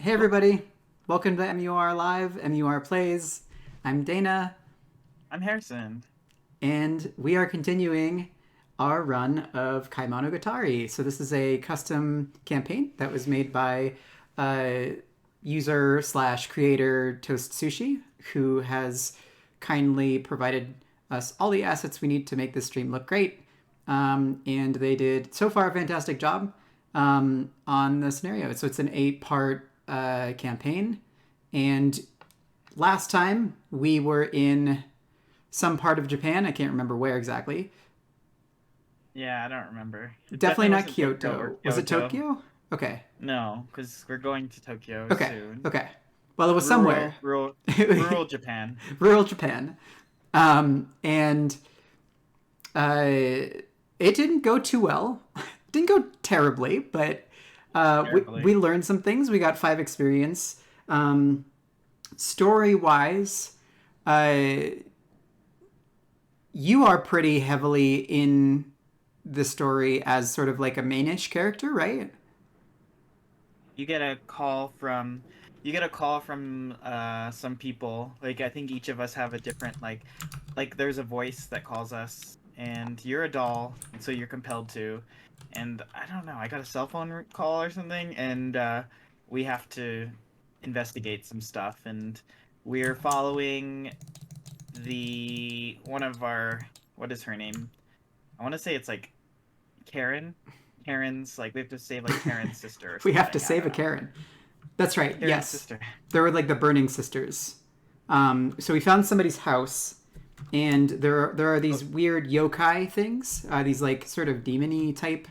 Hey everybody, welcome to MUR Live, MUR Plays. I'm Dana, I'm Harrison. and we are continuing our run of Kaimonogatari. So this is a custom campaign that was made by user slash creator Toast Sushi, who has kindly provided us all the assets we need to make this stream look great. And they did so far a fantastic job on the scenario. So it's an 8-part campaign, and last time we were in some part of Japan. I can't remember where exactly. Yeah, I don't remember. It Definitely definitely not wasn't Tokyo or Kyoto. Was it Kyoto. Tokyo? Okay. No, because we're going to Tokyo Okay. soon. Okay. Well, it was somewhere. Rural, rural, rural Japan. Rural Japan. And it didn't go too well. It didn't go terribly, but we Terribly. learned some things. We got 5 experience. Story wise, uh, you are pretty heavily in the story as sort of like a mainish character, right? You get a call from, you get a call from some people. Like I think each of us have a different like there's a voice that calls us, and you're a doll, and so you're compelled to. And I don't know. I got a cell phone call or something, and we have to investigate some stuff, and we're following the one of our what is her name? I want to say it's like Karen. Karen's like we have to save like Karen's sister or We have to something. I save don't a know. Karen. That's right. Karen's Yes, sister. there were like the Burning Sisters. So we found somebody's house, and there are these Oh, weird yokai things. These like sort of demony type,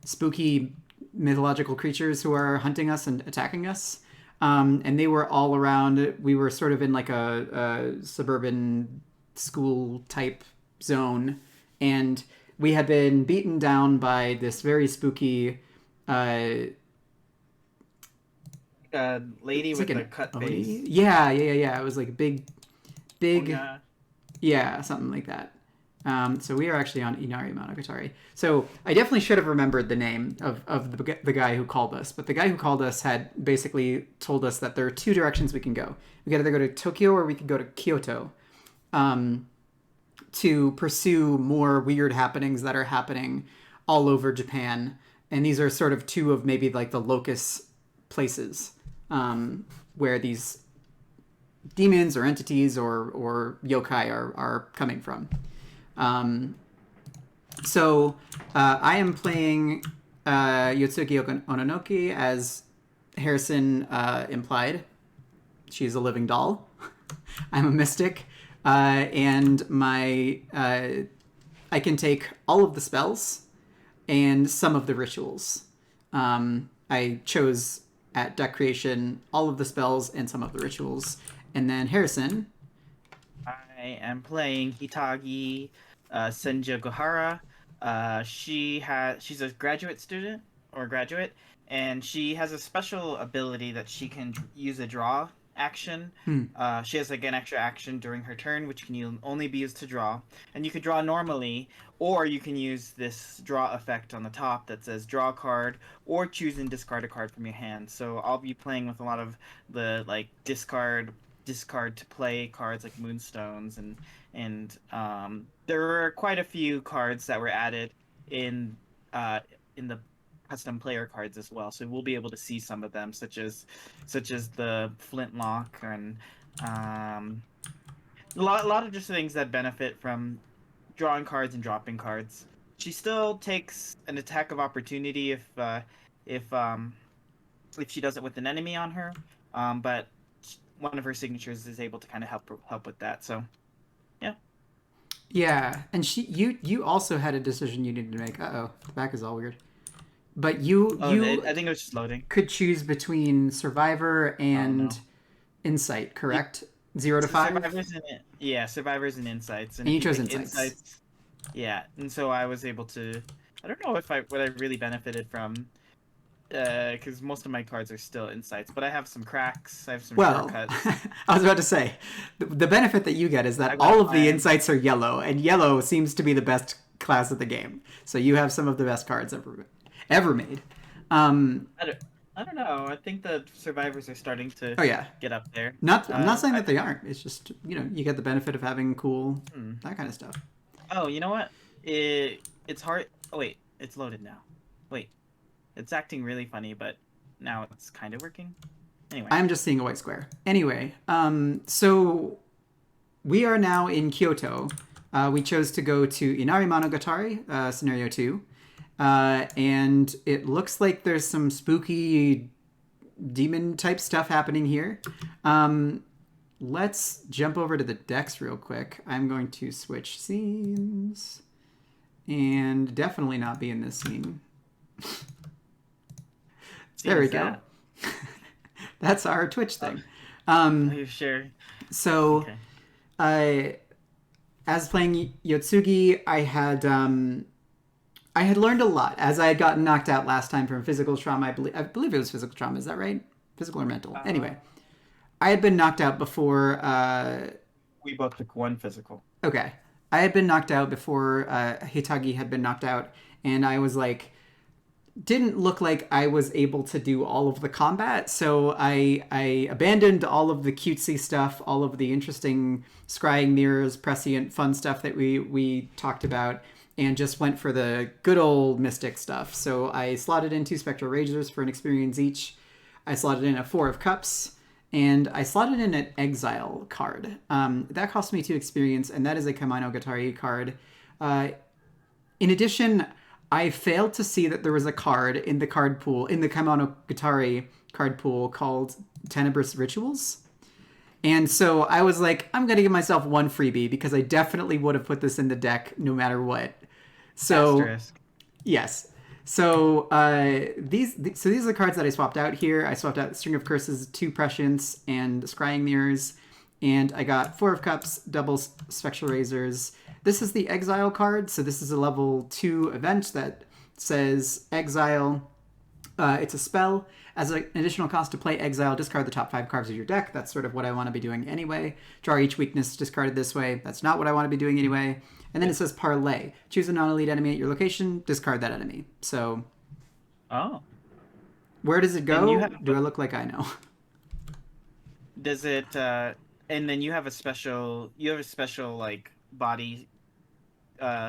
spooky mythological creatures who are hunting us and attacking us. And they were all around. We were sort of in like a suburban school type zone, and we had been beaten down by this very spooky. lady It's like with the an cut Oni. face. Yeah. It was like big, Ona. yeah, something like that. So we are actually on Inari Monogatari. So I definitely should have remembered the name of the guy who called us. But the guy who called us had basically told us that there are 2 directions we can go. We could either go to Tokyo or we could go to Kyoto to pursue more weird happenings that are happening all over Japan. And these are sort of 2 of maybe like the locus places where these demons or entities or yokai are coming from. Um, so I am playing Yotsugi Ononoki, as Harrison implied. She's a living doll. I'm a mystic, and my I can take all of the spells and some of the rituals. I chose at deck creation all of the spells and some of the rituals, and then Harrison. I am playing Hitagi Senja Gohara. She's a graduate student or graduate, and she has a special ability that she can use a draw action. Hmm. She has like an extra action during her turn, which can only be used to draw. And you could draw normally, or you can use this draw effect on the top that says draw a card, or choose and discard a card from your hand. So I'll be playing with a lot of the like discard to play cards like moonstones, and there were quite a few cards that were added in in the custom player cards as well, so we'll be able to see some of them, such as the flintlock and um, a lot of just things that benefit from drawing cards and dropping cards. She still takes an attack of opportunity if um if she does it with an enemy on her, but one of her signatures is able to kind of help with that. So yeah. Yeah, and you also had a decision you needed to make. Oh, the back is all weird. But you Oh, you I think it was just loading. could choose between survivor Oh and no. insight, You, correct? 0 to 5, survivors and insights, and and you if you chose pick insights. insights, yeah, and so I was able to. I don't know if I what I really benefited from, because most of my cards are still insights, but I have some cracks. I have some Well, shortcuts. I was about to say, the benefit that you get is that I've got a all of the plan. insights are yellow, and yellow seems to be the best class of the game. So you have some of the best cards ever made. Um, I don't, I don't know. I think the survivors are starting to Oh yeah, get up there. I'm not saying I that they aren't. It's just you get the benefit of having cool hmm. that kind of stuff. Oh, you know what? It's hard. Oh wait, it's loaded now. Wait, it's acting really funny, but now it's kind of working. Anyway. I'm just seeing a white square. Anyway, so we are now in Kyoto. We chose to go to Inari Monogatari, scenario 2. And it looks like there's some spooky demon type stuff happening here. Let's jump over to the decks real quick. I'm going to switch scenes and definitely not be in this scene. There we go. That's our Twitch thing. Are you sure? So, Okay. as playing Yotsugi, I had learned a lot as I had gotten knocked out last time from physical trauma. I believe it was physical trauma. Is that right? Physical or mental? Anyway, I had been knocked out before. We both took one physical. Okay, I had been knocked out before Hitagi had been knocked out, and I was like, didn't look like I was able to do all of the combat, so I abandoned all of the cutesy stuff, all of the interesting scrying mirrors, prescient fun stuff that we talked about, and just went for the good old mystic stuff. So I slotted in 2 Spectral Razors for an experience each. I slotted in a 4 of Cups, and I slotted in an Exile card. That cost me 2 experience, and that is a Kaimonogatari card. In addition, I failed to see that there was a card in the card pool, in the Kaimonogatari card pool, called Tenebrous Rituals. And so I was like, I'm going to give myself 1 freebie because I definitely would have put this in the deck no matter what. So, Asterisk. yes. So these are the cards that I swapped out here. I swapped out String of Curses, 2 Prescience, and Scrying Mirrors. And I got 4 of Cups, double Spectral Razors. This is the Exile card. So this is a level 2 event that says Exile. It's a spell. As an additional cost to play Exile, discard the top 5 cards of your deck. That's sort of what I want to be doing anyway. Draw each weakness discarded this way. That's not what I want to be doing anyway. And then it says Parlay. Choose a non-elite enemy at your location. Discard that enemy. So, where does it go? Do I look like I know? Does it? And then you have a special. You have a special like body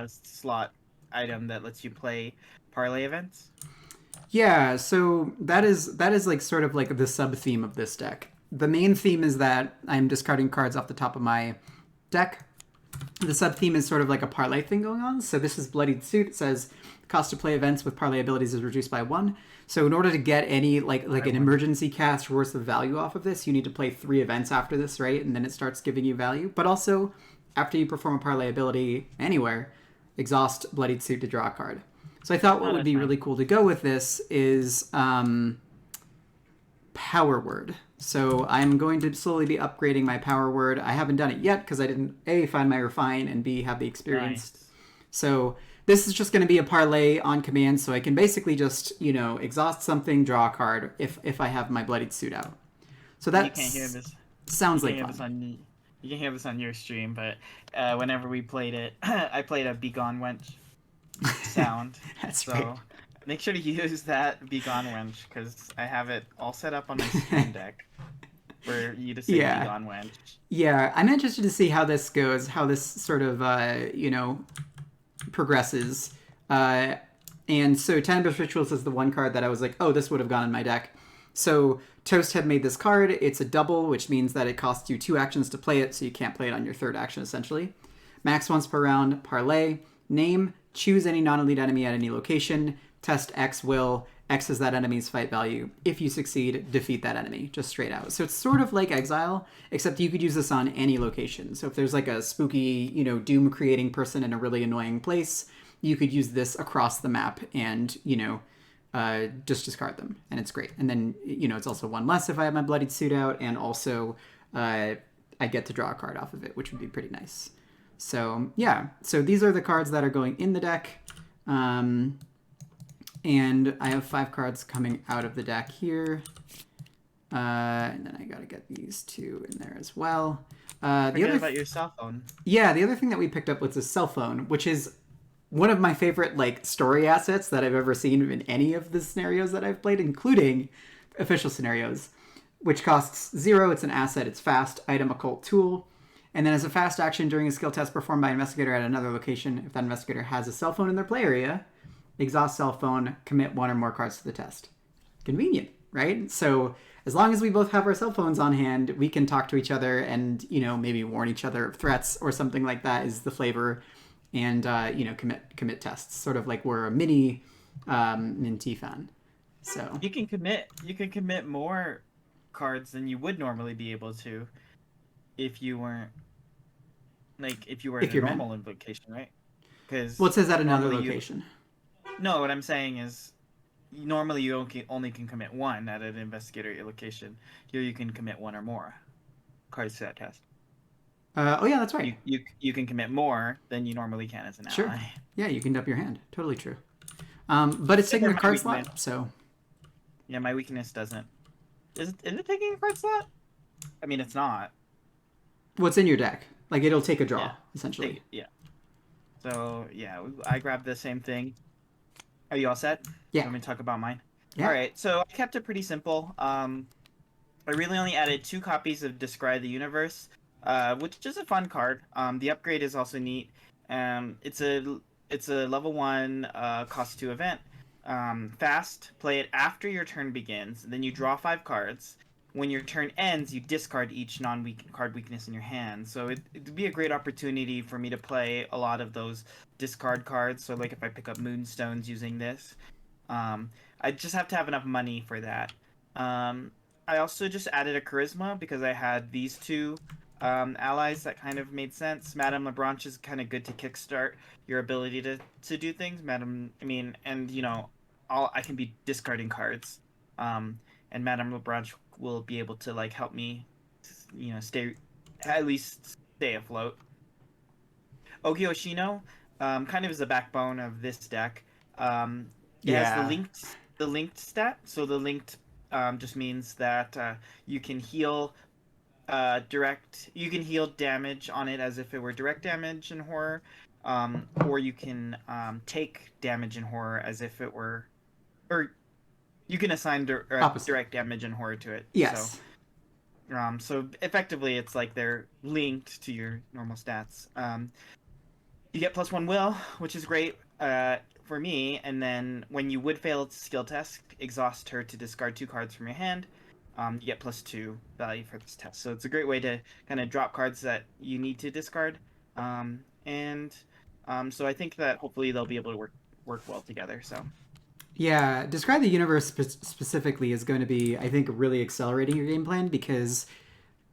slot item that lets you play parlay events. Yeah, so that is like sort of like the sub theme of this deck. The main theme is that I'm discarding cards off the top of my deck. The sub theme is sort of like a parlay thing going on. So this is Bloodied Suit. It says cost to play events with parlay abilities is reduced by 1. So in order to get any like an emergency cast worth of value off of this, you need to play 3 events after this, right? And then it starts giving you value. But also, after you perform a parlay ability anywhere, exhaust Bloodied Suit to draw a card. So I thought what would be really cool to go with this is Power Word. So I'm going to slowly be upgrading my Power Word. I haven't done it yet because I didn't A, find my Refine, and B, have the experience. Nice. So this is just going to be a parlay on command, so I can basically just, exhaust something, draw a card if I have my Bloodied Suit out. So that sounds like fun. You can hear this on your stream, but whenever we played it, I played a Begone Wench sound. That's so right. Make sure to use that Begone Wench because I have it all set up on my Steam Deck for you to say Begone Wench. Yeah, I'm interested to see how this goes, how this sort of, progresses. And so Tenebrous Rituals is the one card that I was like, oh, this would have gone in my deck. So Toast had made this card. It's a double, which means that it costs you 2 actions to play it, so you can't play it on your 3rd action, essentially. Max once per round, parlay, name, choose any non-elite enemy at any location, test X will, X is that enemy's fight value. If you succeed, defeat that enemy, just straight out. So it's sort of like Exile, except you could use this on any location. So if there's like a spooky, doom-creating person in a really annoying place, you could use this across the map and, just discard them, and it's great. And then, it's also 1 less if I have my Bloodied Suit out, and also I get to draw a card off of it, which would be pretty nice. So, yeah. So these are the cards that are going in the deck. And I have 5 cards coming out of the deck here. And then I gotta get these 2 in there as well. The other about your cell phone. Yeah, the other thing that we picked up was a cell phone, which is one of my favorite story assets that I've ever seen in any of the scenarios that I've played, including official scenarios, which costs 0. It's an asset. It's fast, item, occult, tool. And then as a fast action during a skill test performed by an investigator at another location, if that investigator has a cell phone in their play area, exhaust cell phone, commit 1 or more cards to the test. Convenient, right? So as long as we both have our cell phones on hand, we can talk to each other and, maybe warn each other of threats or something like that is the flavor. And, commit tests. Sort of like we're a mini Minty fan. So you can commit more cards than you would normally be able to if you weren't if you were in a normal invocation, right? Because it says at another location. No, what I'm saying is normally you only can commit 1 at an investigator location. Here you can commit 1 or more cards to that test. That's right. You can commit more than you normally can as an ally. Sure. Yeah, you can dump your hand. Totally true. But it's taking a card slot, so... Yeah, my weakness doesn't. Is it taking a card slot? I mean, it's not. What's in your deck? Like, it'll take a draw, essentially. Yeah. So, yeah, I grabbed the same thing. Are you all set? Yeah. Want me to talk about mine? Yeah. All right, so I kept it pretty simple. I really only added 2 copies of Describe the Universe, which is a fun card. The upgrade is also neat. It's a level 1 cost 2 event. Fast, play it after your turn begins, then you draw 5 cards. When your turn ends, you discard each card weakness in your hand. So it'd be a great opportunity for me to play a lot of those discard cards. So like if I pick up Moonstones using this, I just have to have enough money for that. I also just added a Charisma because I had these 2 allies that kind of made sense. Madame LeBranche is kind of good to kickstart your ability to do things. I can be discarding cards. And Madame LeBranche will be able to help me, stay afloat. Okyoshino, kind of is the backbone of this deck. It has the linked stat. So the linked just means that you can heal you can heal damage on it as if it were direct damage in horror, or you can take damage in horror as if it were, or you can assign direct damage and horror to it. Yes. So effectively, it's like they're linked to your normal stats. You get +1 will, which is great for me. And then when you would fail its skill test, exhaust her to discard 2 cards from your hand. You get +2 value for this test. So it's a great way to kind of drop cards that you need to discard. So I think that hopefully they'll be able to work well together. So. Yeah, Describe the Universe specifically is going to be, I think, really accelerating your game plan because,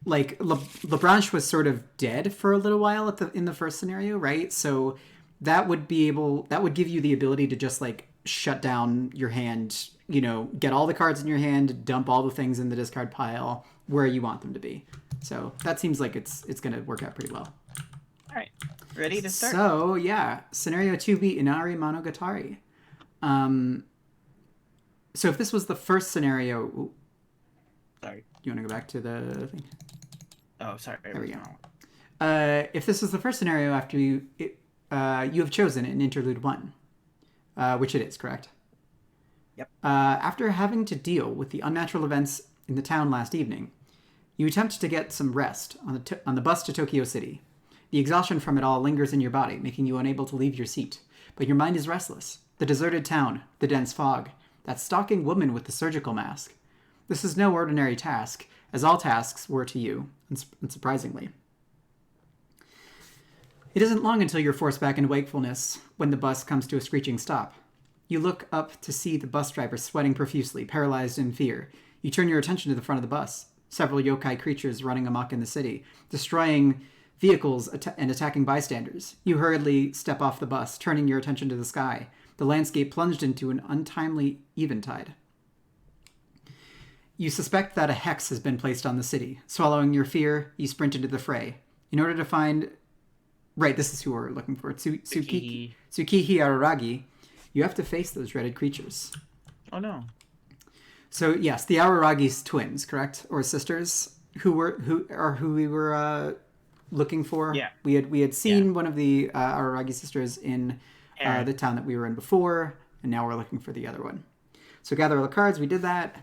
LeBranche was sort of dead for a little while in the first scenario, right? So that would give you the ability to just shut down your hand, get all the cards in your hand, dump all the things in the discard pile where you want them to be. So that seems like it's going to work out pretty well. All right, ready to start? So yeah, scenario 2B, Inari Monogatari. So if this was the first scenario... Ooh, sorry. You want to go back to the thing? Oh, sorry. There we go. If this was the first scenario after you have chosen an interlude 1, which it is, correct? Yep. After having to deal with the unnatural events in the town last evening, you attempt to get some rest on the bus to Tokyo City. The exhaustion from it all lingers in your body, making you unable to leave your seat. But your mind is restless. The deserted town, the dense fog, that stalking woman with the surgical mask. This is no ordinary task, as all tasks were to you, unsurprisingly. It isn't long until you're forced back into wakefulness when the bus comes to a screeching stop. You look up to see the bus driver sweating profusely, paralyzed in fear. You turn your attention to the front of the bus. Several yokai creatures running amok in the city, destroying vehicles and attacking bystanders. You hurriedly step off the bus, turning your attention to the sky. The landscape plunged into an untimely eventide. You suspect that a hex has been placed on the city. Swallowing your fear, you sprint into the fray. In order to find... Right, this is who we're looking for. Tsukihi Araragi. You have to face those dreaded creatures. Oh, no. So, yes, the Araragi's twins, correct? Or sisters? Who we were looking for? Yeah. We had seen one of the Araragi sisters in the town that we were in before, and now we're looking for the other one. So gather all the cards. We did that.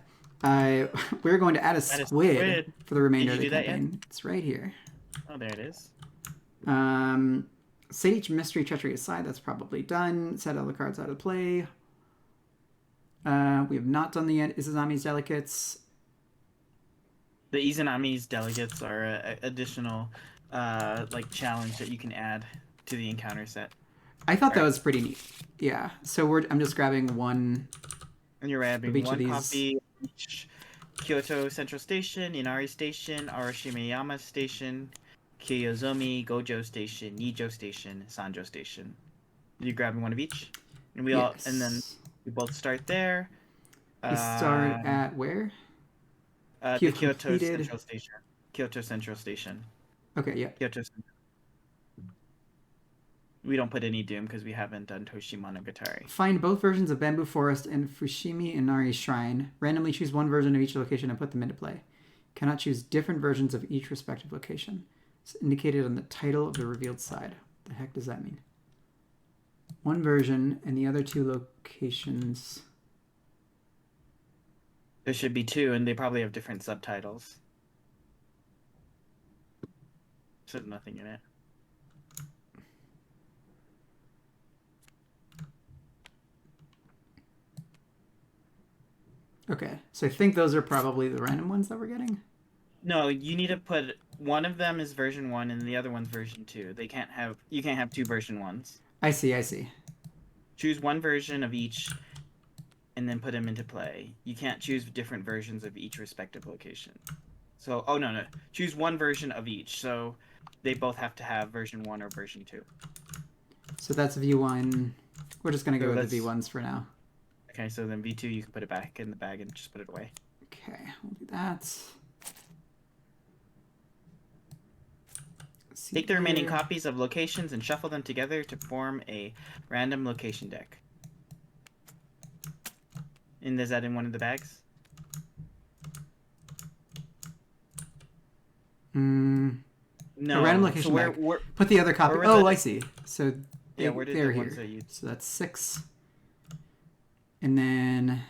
We're going to add a Add a squid squid. for the remainder Did of you the do that campaign. It's right here. Oh, there it is. Set each mystery treachery aside. That's probably done. Set all the cards out of play. We have not done the Izanami's delegates. The Izanami's delegates are an additional like challenge that you can add to the encounter set. I thought that was pretty neat. Yeah. So I'm just grabbing one. And you're Of grabbing each of one these. copy of each Kyoto Central Station, Inari Station, Arashimeyama Station, Kiyozomi, Gojo Station, Nijo Station, Sanjo Station. You're grabbing one of each, and we all, and then we both start there. We start at where? The Kyoto Central Station. Kyoto Central Station. Okay, yeah. Kyoto Central. We don't put any Doom because we haven't done Kaimonogatari. Find both versions of Bamboo Forest and Fushimi Inari Shrine. Randomly choose one version of each location and put them into play. Cannot choose different versions of each respective location. It's indicated on the title of the revealed side. What the heck does that mean? One version and the other two locations. There should be two, and they probably have different subtitles. There's nothing in it. Okay, so I think those are probably the random ones that we're getting. No, you need to put one of them is version 1 and the other one's version 2. You can't have two version 1s. I see. Choose one version of each and then put them into play. You can't choose different versions of each respective location. So, no. Choose one version of each. So they both have to have version 1 or version 2. So that's V1. We're just going to go with the V1s for now. Okay, so then V2, you can put it back in the bag and just put it away. Okay, we'll do that. Take the remaining copies of locations and shuffle them together to form a random location deck. And is that in one of the bags? No. A random location deck. Put the other copy. Oh, I see. So where did they're the here. ones that you... So that's 6. And then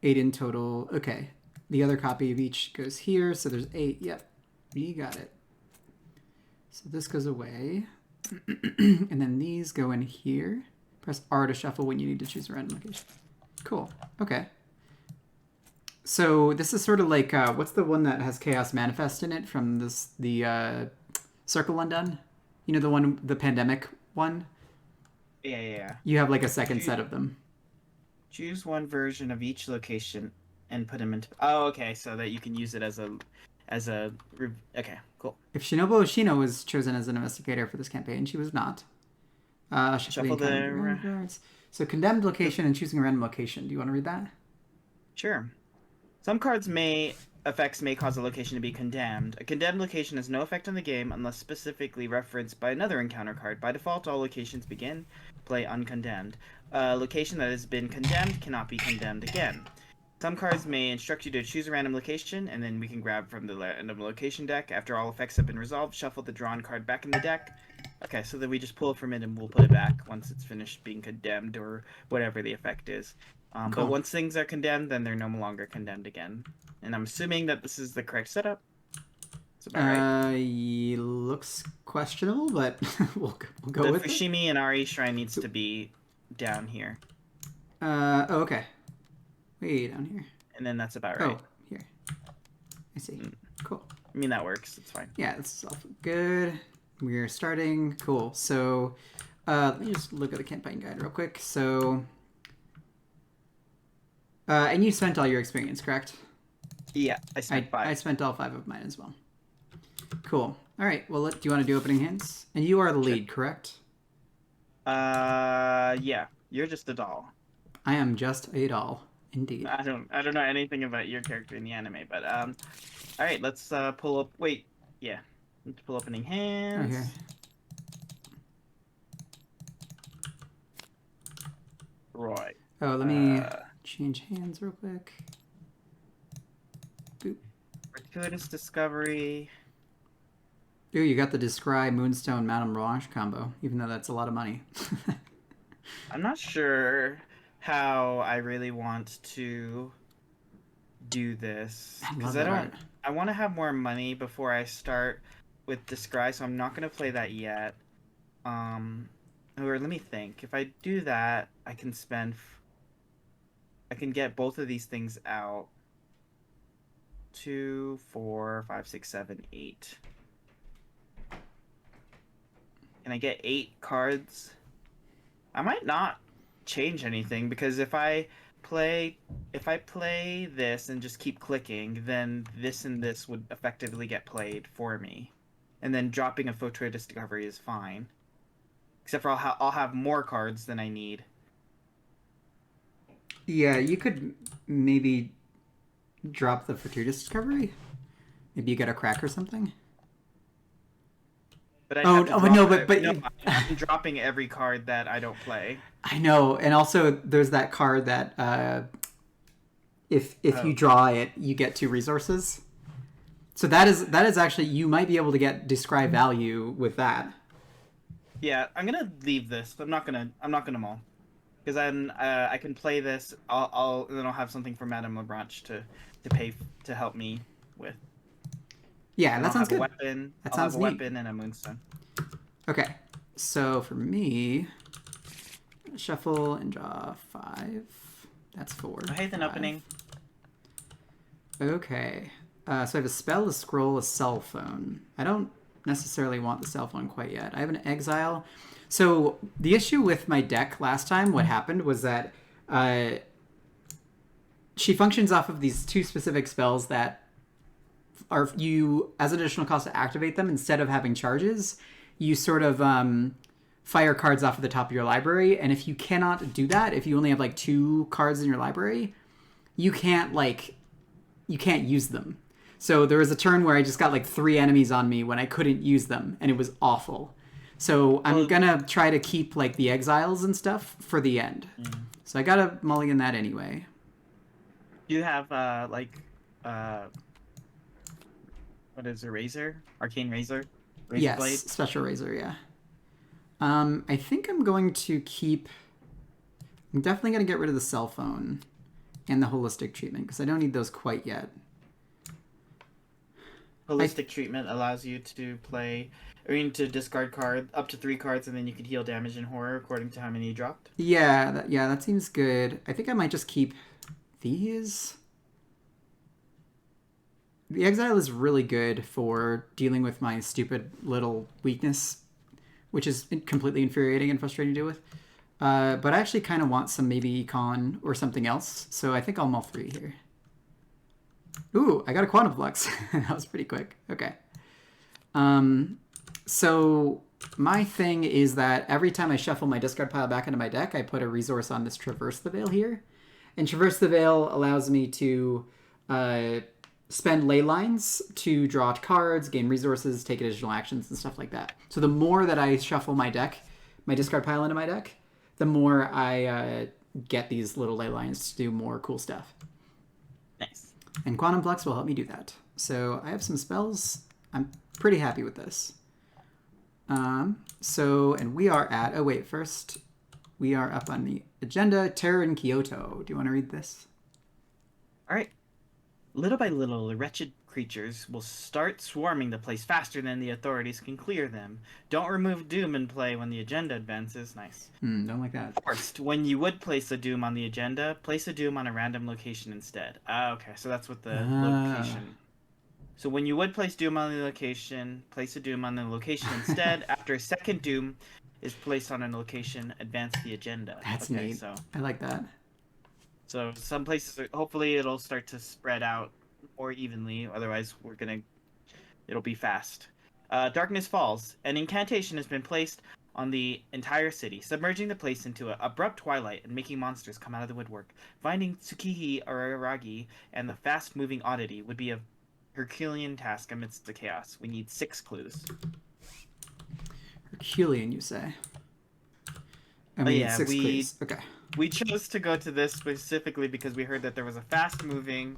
8 in total. Okay. The other copy of each goes here. So there's 8. Yep. We got it. So this goes away. And then these go in here. Press R to shuffle when you need to choose a random location. Cool. Okay. So this is sort of like, what's the one that has Chaos Manifest in it from the Circle Undone? You know, the pandemic one? Yeah. You have like a second set of them. Choose one version of each location and put them into... Oh, okay, so that you can use it as a... Okay, cool. If Shinobu Oshino was chosen as an investigator for this campaign, she was not. Shuffle the... So condemned location and choosing a random location. Do you want to read that? Sure. Some cards' effects may cause a location to be condemned. A condemned location has no effect on the game unless specifically referenced by another encounter card. By default, all locations begin play uncondemned. A location that has been condemned cannot be condemned again. Some cards may instruct you to choose a random location, and then we can grab from the random location deck. After all effects have been resolved, shuffle the drawn card back in the deck. Okay, so then we just pull it from it and we'll put it back once it's finished being condemned or whatever the effect is. Cool. But once things are condemned, then they're no longer condemned again. And I'm assuming that this is the correct setup. That's about right. Looks questionable, but we'll go with it. The Fushimi Inari Shrine needs to be down here. Okay. Way down here. And then that's about right. Oh, here. I see. Cool. I mean, that works. It's fine. Yeah, it's all good. We're starting. Cool. So, let me just look at the campaign guide real quick. So, and you spent all your experience, correct? Yeah, I spent 5. I spent all 5 of mine as well. Cool. All right. Well, do you want to do opening hands? And you are the lead, correct? Yeah. You're just a doll. I am just a doll. Indeed. I don't know anything about your character in the anime, but all right, let's pull up. Wait, yeah, let's pull opening hands. Okay. Right. Oh, let me change hands real quick. Boop. Gratuitous discovery. Ooh, you got the Descry Moonstone Madame Blanche combo, even though that's a lot of money. I'm not sure how I really want to do this I love because that art. I want to have more money before I start with Descry, so I'm not gonna play that yet. Or let me think. If I do that, I can I can get both of these things out. 2, 4, 5, 6, 7, 8. Can I get 8 cards? I might not change anything because play if I play this and just keep clicking, then this and this would effectively get played for me. And then dropping a Photo Discovery is fine. Except for I'll have more cards than I need. Yeah, you could maybe drop the fortuitous discovery. Maybe you get a crack or something. But I'd Oh, have to oh drop no, it. but No, I'm dropping every card that I don't play. I know, and also there's that card that if you draw it, you get 2 resources. So that is actually, you might be able to get describe value with that. Yeah, I'm gonna leave this. I'm not gonna mull. Because then I can play this. And then I'll have something for Madame Lebranche to pay to help me with. Yeah, And that sounds good. I'll have a weapon and a moonstone. Okay, so for me, shuffle and draw 5. That's 4. I hate an opening. Okay, so I have a spell, a scroll, a cell phone. I don't necessarily want the cell phone quite yet. I have an exile. So the issue with my deck last time, what happened was that she functions off of these 2 specific spells that are you, as an additional cost to activate them, instead of having charges, you sort of fire cards off of the top of your library. And if you cannot do that, if you only have like 2 cards in your library, you can't use them. So there was a turn where I just got like 3 enemies on me when I couldn't use them, and it was awful. So I'm gonna try to keep like the exiles and stuff for the end. So I gotta mulligan that anyway. Do you have what is a razor? Arcane razor? Yes, Blade? special razor, yeah. I think I'm going to keep... I'm definitely going to get rid of the cell phone and the holistic treatment, because I don't need those quite yet. Holistic treatment allows you to to discard up to 3 cards, and then you can heal damage and horror according to how many you dropped. Yeah, that seems good. I think I might just keep these. The exile is really good for dealing with my stupid little weakness, which is completely infuriating and frustrating to deal with. But I actually kind of want some maybe econ or something else, so I think I'll mull 3 here. Ooh, I got a quantum flux. That was pretty quick. Okay. So my thing is that every time I shuffle my discard pile back into my deck, I put a resource on this Traverse the Veil here. And Traverse the Veil allows me to spend ley lines to draw cards, gain resources, take additional actions, and stuff like that. So the more that I shuffle my deck, my discard pile into my deck, the more I get these little ley lines to do more cool stuff. Nice. And Quantum Flux will help me do that. So I have some spells. I'm pretty happy with this. And we are at... Oh, wait, first we are up on the agenda. Terror in Kyoto. Do you want to read this? All right. Little by little, the wretched creatures will start swarming the place faster than the authorities can clear them. Don't remove Doom in play when the agenda advances. Nice. Don't like that. First, when you would place a Doom on the agenda, place a Doom on a random location instead. Okay, so that's what the location... So when you would place Doom on the location, place a Doom on the location instead. After a second Doom is placed on a location, advance the agenda. That's neat. So I like that. So some places, hopefully it'll start to spread out more evenly. Otherwise, it'll be fast. Darkness Falls. An incantation has been placed on the entire city, submerging the place into an abrupt twilight and making monsters come out of the woodwork. Finding Tsukihi or Aragi and the fast-moving oddity would be a Herculean task amidst the chaos. We need 6 clues. Herculean, you say? I mean, 6 clues. Okay. We chose to go to this specifically because we heard that there was a fast-moving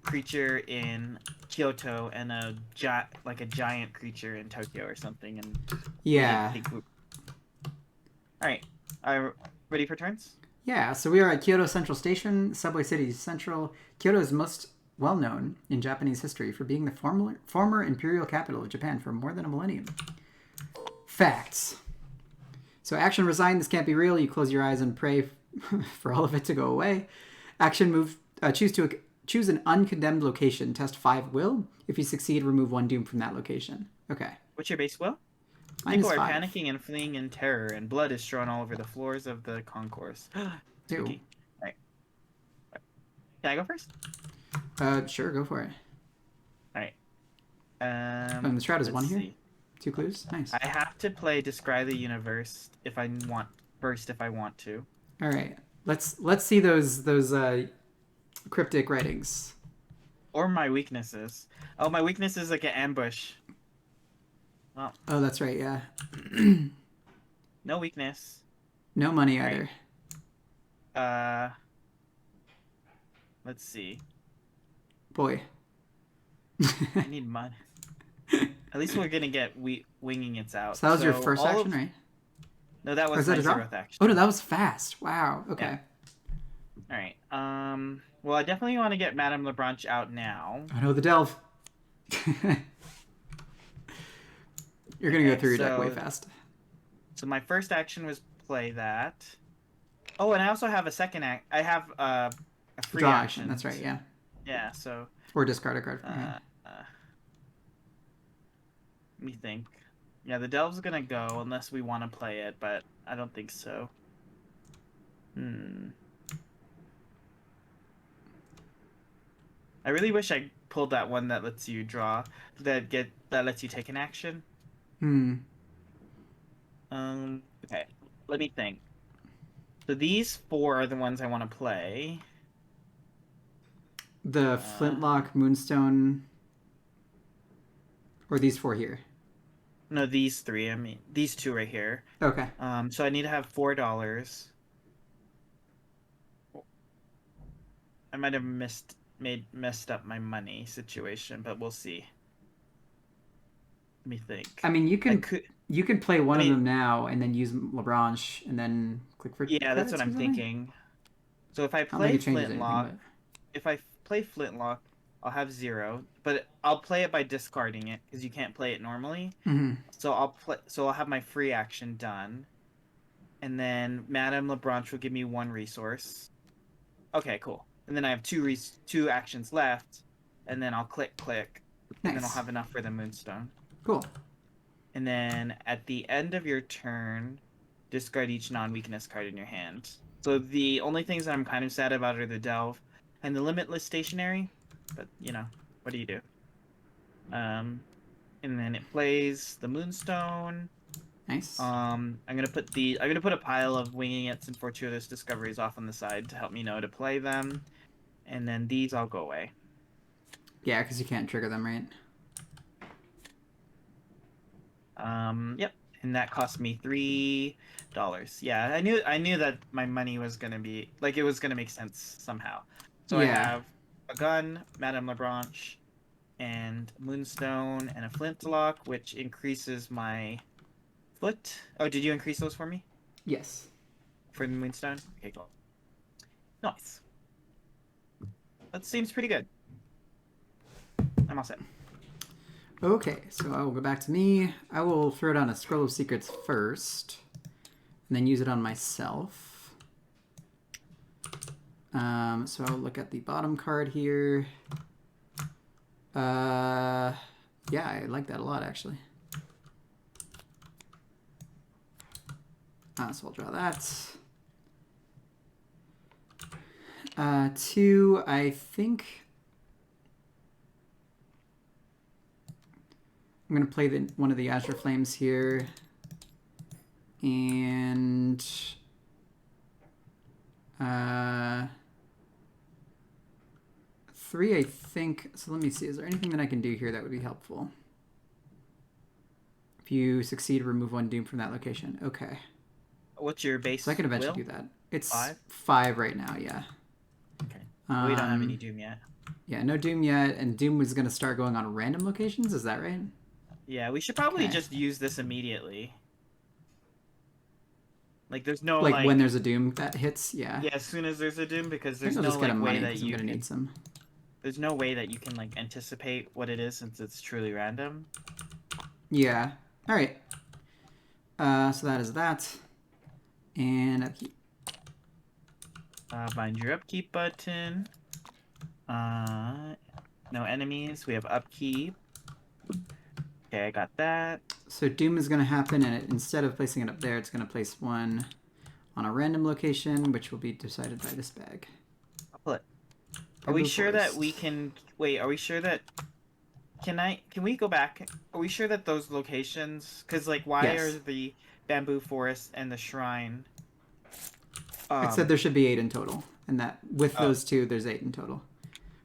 creature in Kyoto and a giant creature in Tokyo or something. And yeah. All right, are ready for turns? Yeah, so we are at Kyoto Central Station, Subway City Central. Kyoto is most well known in Japanese history for being the former imperial capital of Japan for more than a millennium. Facts. So action resign, this can't be real. You close your eyes and pray for all of it to go away. Action move, choose an uncondemned location. Test 5 will. If you succeed, remove 1 doom from that location. Okay. What's your base will? Mine People is are 5. panicking and fleeing in terror, and blood is strewn all over the floors of the concourse. Spooky. All right. Can I go first? Sure, go for it. All right. And the shroud is 1 here. 2 clues. Nice. I have to play Describe the Universe if I want to. All right. Let's see those cryptic writings. Or my weaknesses. Oh, my weakness is like an ambush. Oh, that's right. Yeah. No weakness. No money either. Let's see. Boy. I need money. At least we're gonna get winging it's out. So that was your first action, right? No, that was my 0th action. Oh no, that was fast. Wow. Okay. Yeah. All right. Well, I definitely want to get Madame Lebranche out now. I know the delve. You're gonna go through your deck way fast. So my first action was play that. Oh, and I also have a second act. I have a free Draw action. That's right. Yeah. Yeah. So. Or discard a card. Let me think. Yeah, the delve's gonna go unless we want to play it, but I don't think so. I really wish I pulled that one that lets you draw, that lets you take an action. Okay, let me think. So these 4 are the ones I want to play. The Flintlock, Moonstone, or these 4 here. No, these 3. I mean, these 2 right here. Okay. So I need to have $4. I might have messed up my money situation, but we'll see. Let me think. I mean, you can play one of them now and then use Lebranche and then click for. Yeah, that's what I'm thinking. So if I play Flintlock, I'll have 0, but I'll play it by discarding it because you can't play it normally. So I'll have my free action done, and then Madame Lebranche will give me 1 resource. Okay, cool. And then I have 2 actions left, and then I'll click, and then I'll have enough for the Moonstone. Cool. And then at the end of your turn, discard each non-weakness card in your hand. So the only things that I'm kind of sad about are the Delve and the Limitless Stationary. But, what do you do? And then it plays the Moonstone. Nice. I'm gonna put a pile of Winging It's and Fortuitous Discoveries off on the side to help me know to play them. And then these all go away. Yeah, because you can't trigger them, right? Yep. And that cost me $3. Yeah, I knew that my money was gonna be it was gonna make sense somehow. So yeah. I have a gun, Madame Lebranche, and Moonstone, and a Flintlock, which increases my foot. Oh, did you increase those for me? Yes. For the Moonstone? Okay, cool. Nice. That seems pretty good. I'm all set. Okay, so I will go back to me. I will throw down a Scroll of Secrets first, and then use it on myself. So I'll look at the bottom card here. Yeah, I like that a lot, actually. So I'll draw that. 2, I think I'm going to play one of the Azure Flames here. And 3, I think. So let me see. Is there anything that I can do here that would be helpful? If you succeed, remove 1 doom from that location. Okay. What's your base? So I can eventually do that. It's 5 right now, yeah. Okay. We don't have any doom yet. Yeah, no doom yet, and doom was going to start going on random locations, is that right? Yeah, we should probably just use this immediately. Like there's no Like when there's a doom that hits, yeah. yeah, as soon as there's a doom, because I think there's I'll no just get a like way money that because I'm you gonna can. need some. There's no way that you can like anticipate what it is since it's truly random. Yeah. All right. So that is that, and upkeep. Find your upkeep button. No enemies. We have upkeep. Okay, I got that. So doom is gonna happen, and instead of placing it up there, it's gonna place one on a random location, which will be decided by this bag. I'll pull it. Are we Bamboo sure that forest. we can wait? Are we sure that can we go back? Are we sure that those locations? Because like, why are Yes. the bamboo forest and the shrine? It said there should be 8 in total, and that with Oh, those two, there's 8 in total.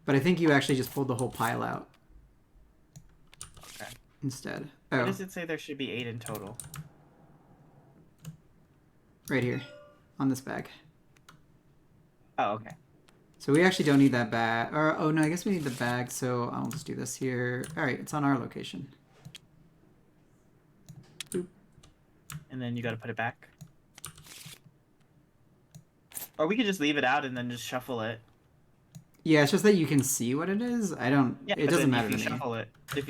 But I think you actually just pulled the whole pile out okay. instead. Why Oh, does it say there should be 8 in total? right here on this bag. Oh, okay. So we actually don't need that bag. Or, oh no, I guess we need the bag, so I'll just do this here. Alright, it's on our location. Boop. And then you got to put it back. Or we could just leave it out and then just shuffle it. Yeah, it's just that you can see what it is. Yeah, It but doesn't then matter if you to me.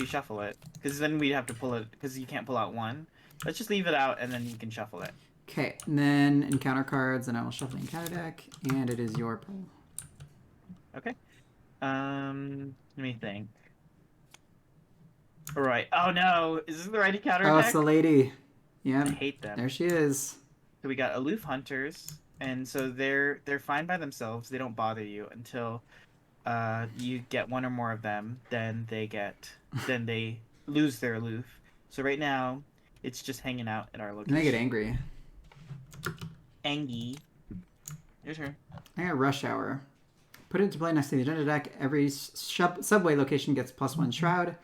shuffle it, because then we'd have to pull it, because you can't pull out one. Let's just leave it out and then you can shuffle it. Okay, and then encounter cards, and I will shuffle the encounter deck, and it is your pull. Okay. Let me think. All right. Oh no, is this the right encounter Oh, deck? it's the lady. Yeah, I hate them. there she is. So we got aloof hunters, and so they're fine by themselves. They don't bother you until you get one or more of them. Then they lose their aloof. So right now, it's just hanging out at our And location. I get angry. Angie. Your turn. I got Rush Hour. Put it into play next to the agenda deck. Every subway location gets +1 Shroud.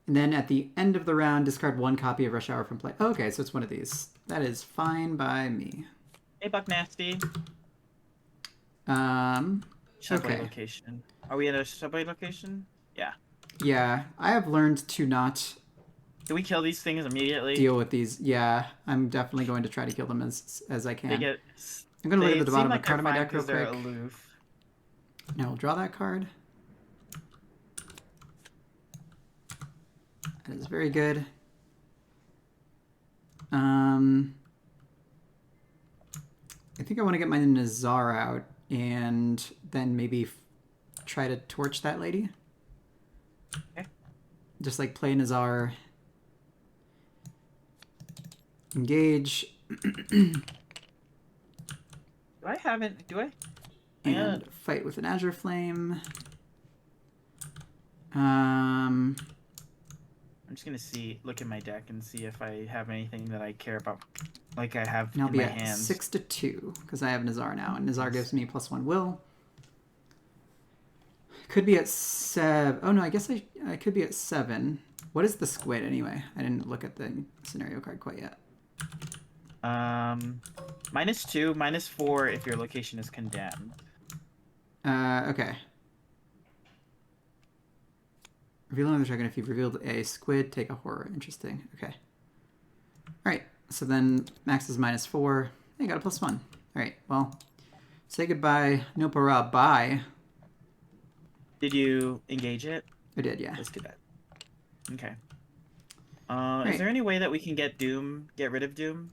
And then at the end of the round, discard 1 copy of Rush Hour from play. Oh, okay, so it's one of these. That is fine by me. Hey, Buck Nasty. Subway Okay. location. Are we at a subway location? Yeah. Yeah, I have learned to not Can we kill these things immediately? deal with these. Yeah, I'm definitely going to try to kill them as I can. They get. I'm going to look at the seem bottom of like the card in my they're fine deck real 'cause they're quick. aloof. Now we'll draw that card. That is very good. I think I want to get my Nazar out and then maybe try to torch that lady. Okay. Just like play Nazar. Engage. Do I haven't? Do I? And fight with an Azure Flame. I'm just gonna look at my deck and see if I have anything that I care about, like I have And I'll in be my at hands. 6-2 because I have Nazar now, and Nazar gives me +1 will. Could be at 7. Oh no, I guess I could be at 7. What is the squid anyway? I didn't look at the scenario card quite yet. -2, -4 if your location is condemned. Okay. Reveal another dragon if you've revealed a squid, take a horror. Interesting. Okay. Alright, so then max is -4. Hey, got a +1. Alright, well, say goodbye. No para, bye. Did you engage it? I did, yeah. Let's do that. Okay. Right. Is there any way that we can get rid of Doom?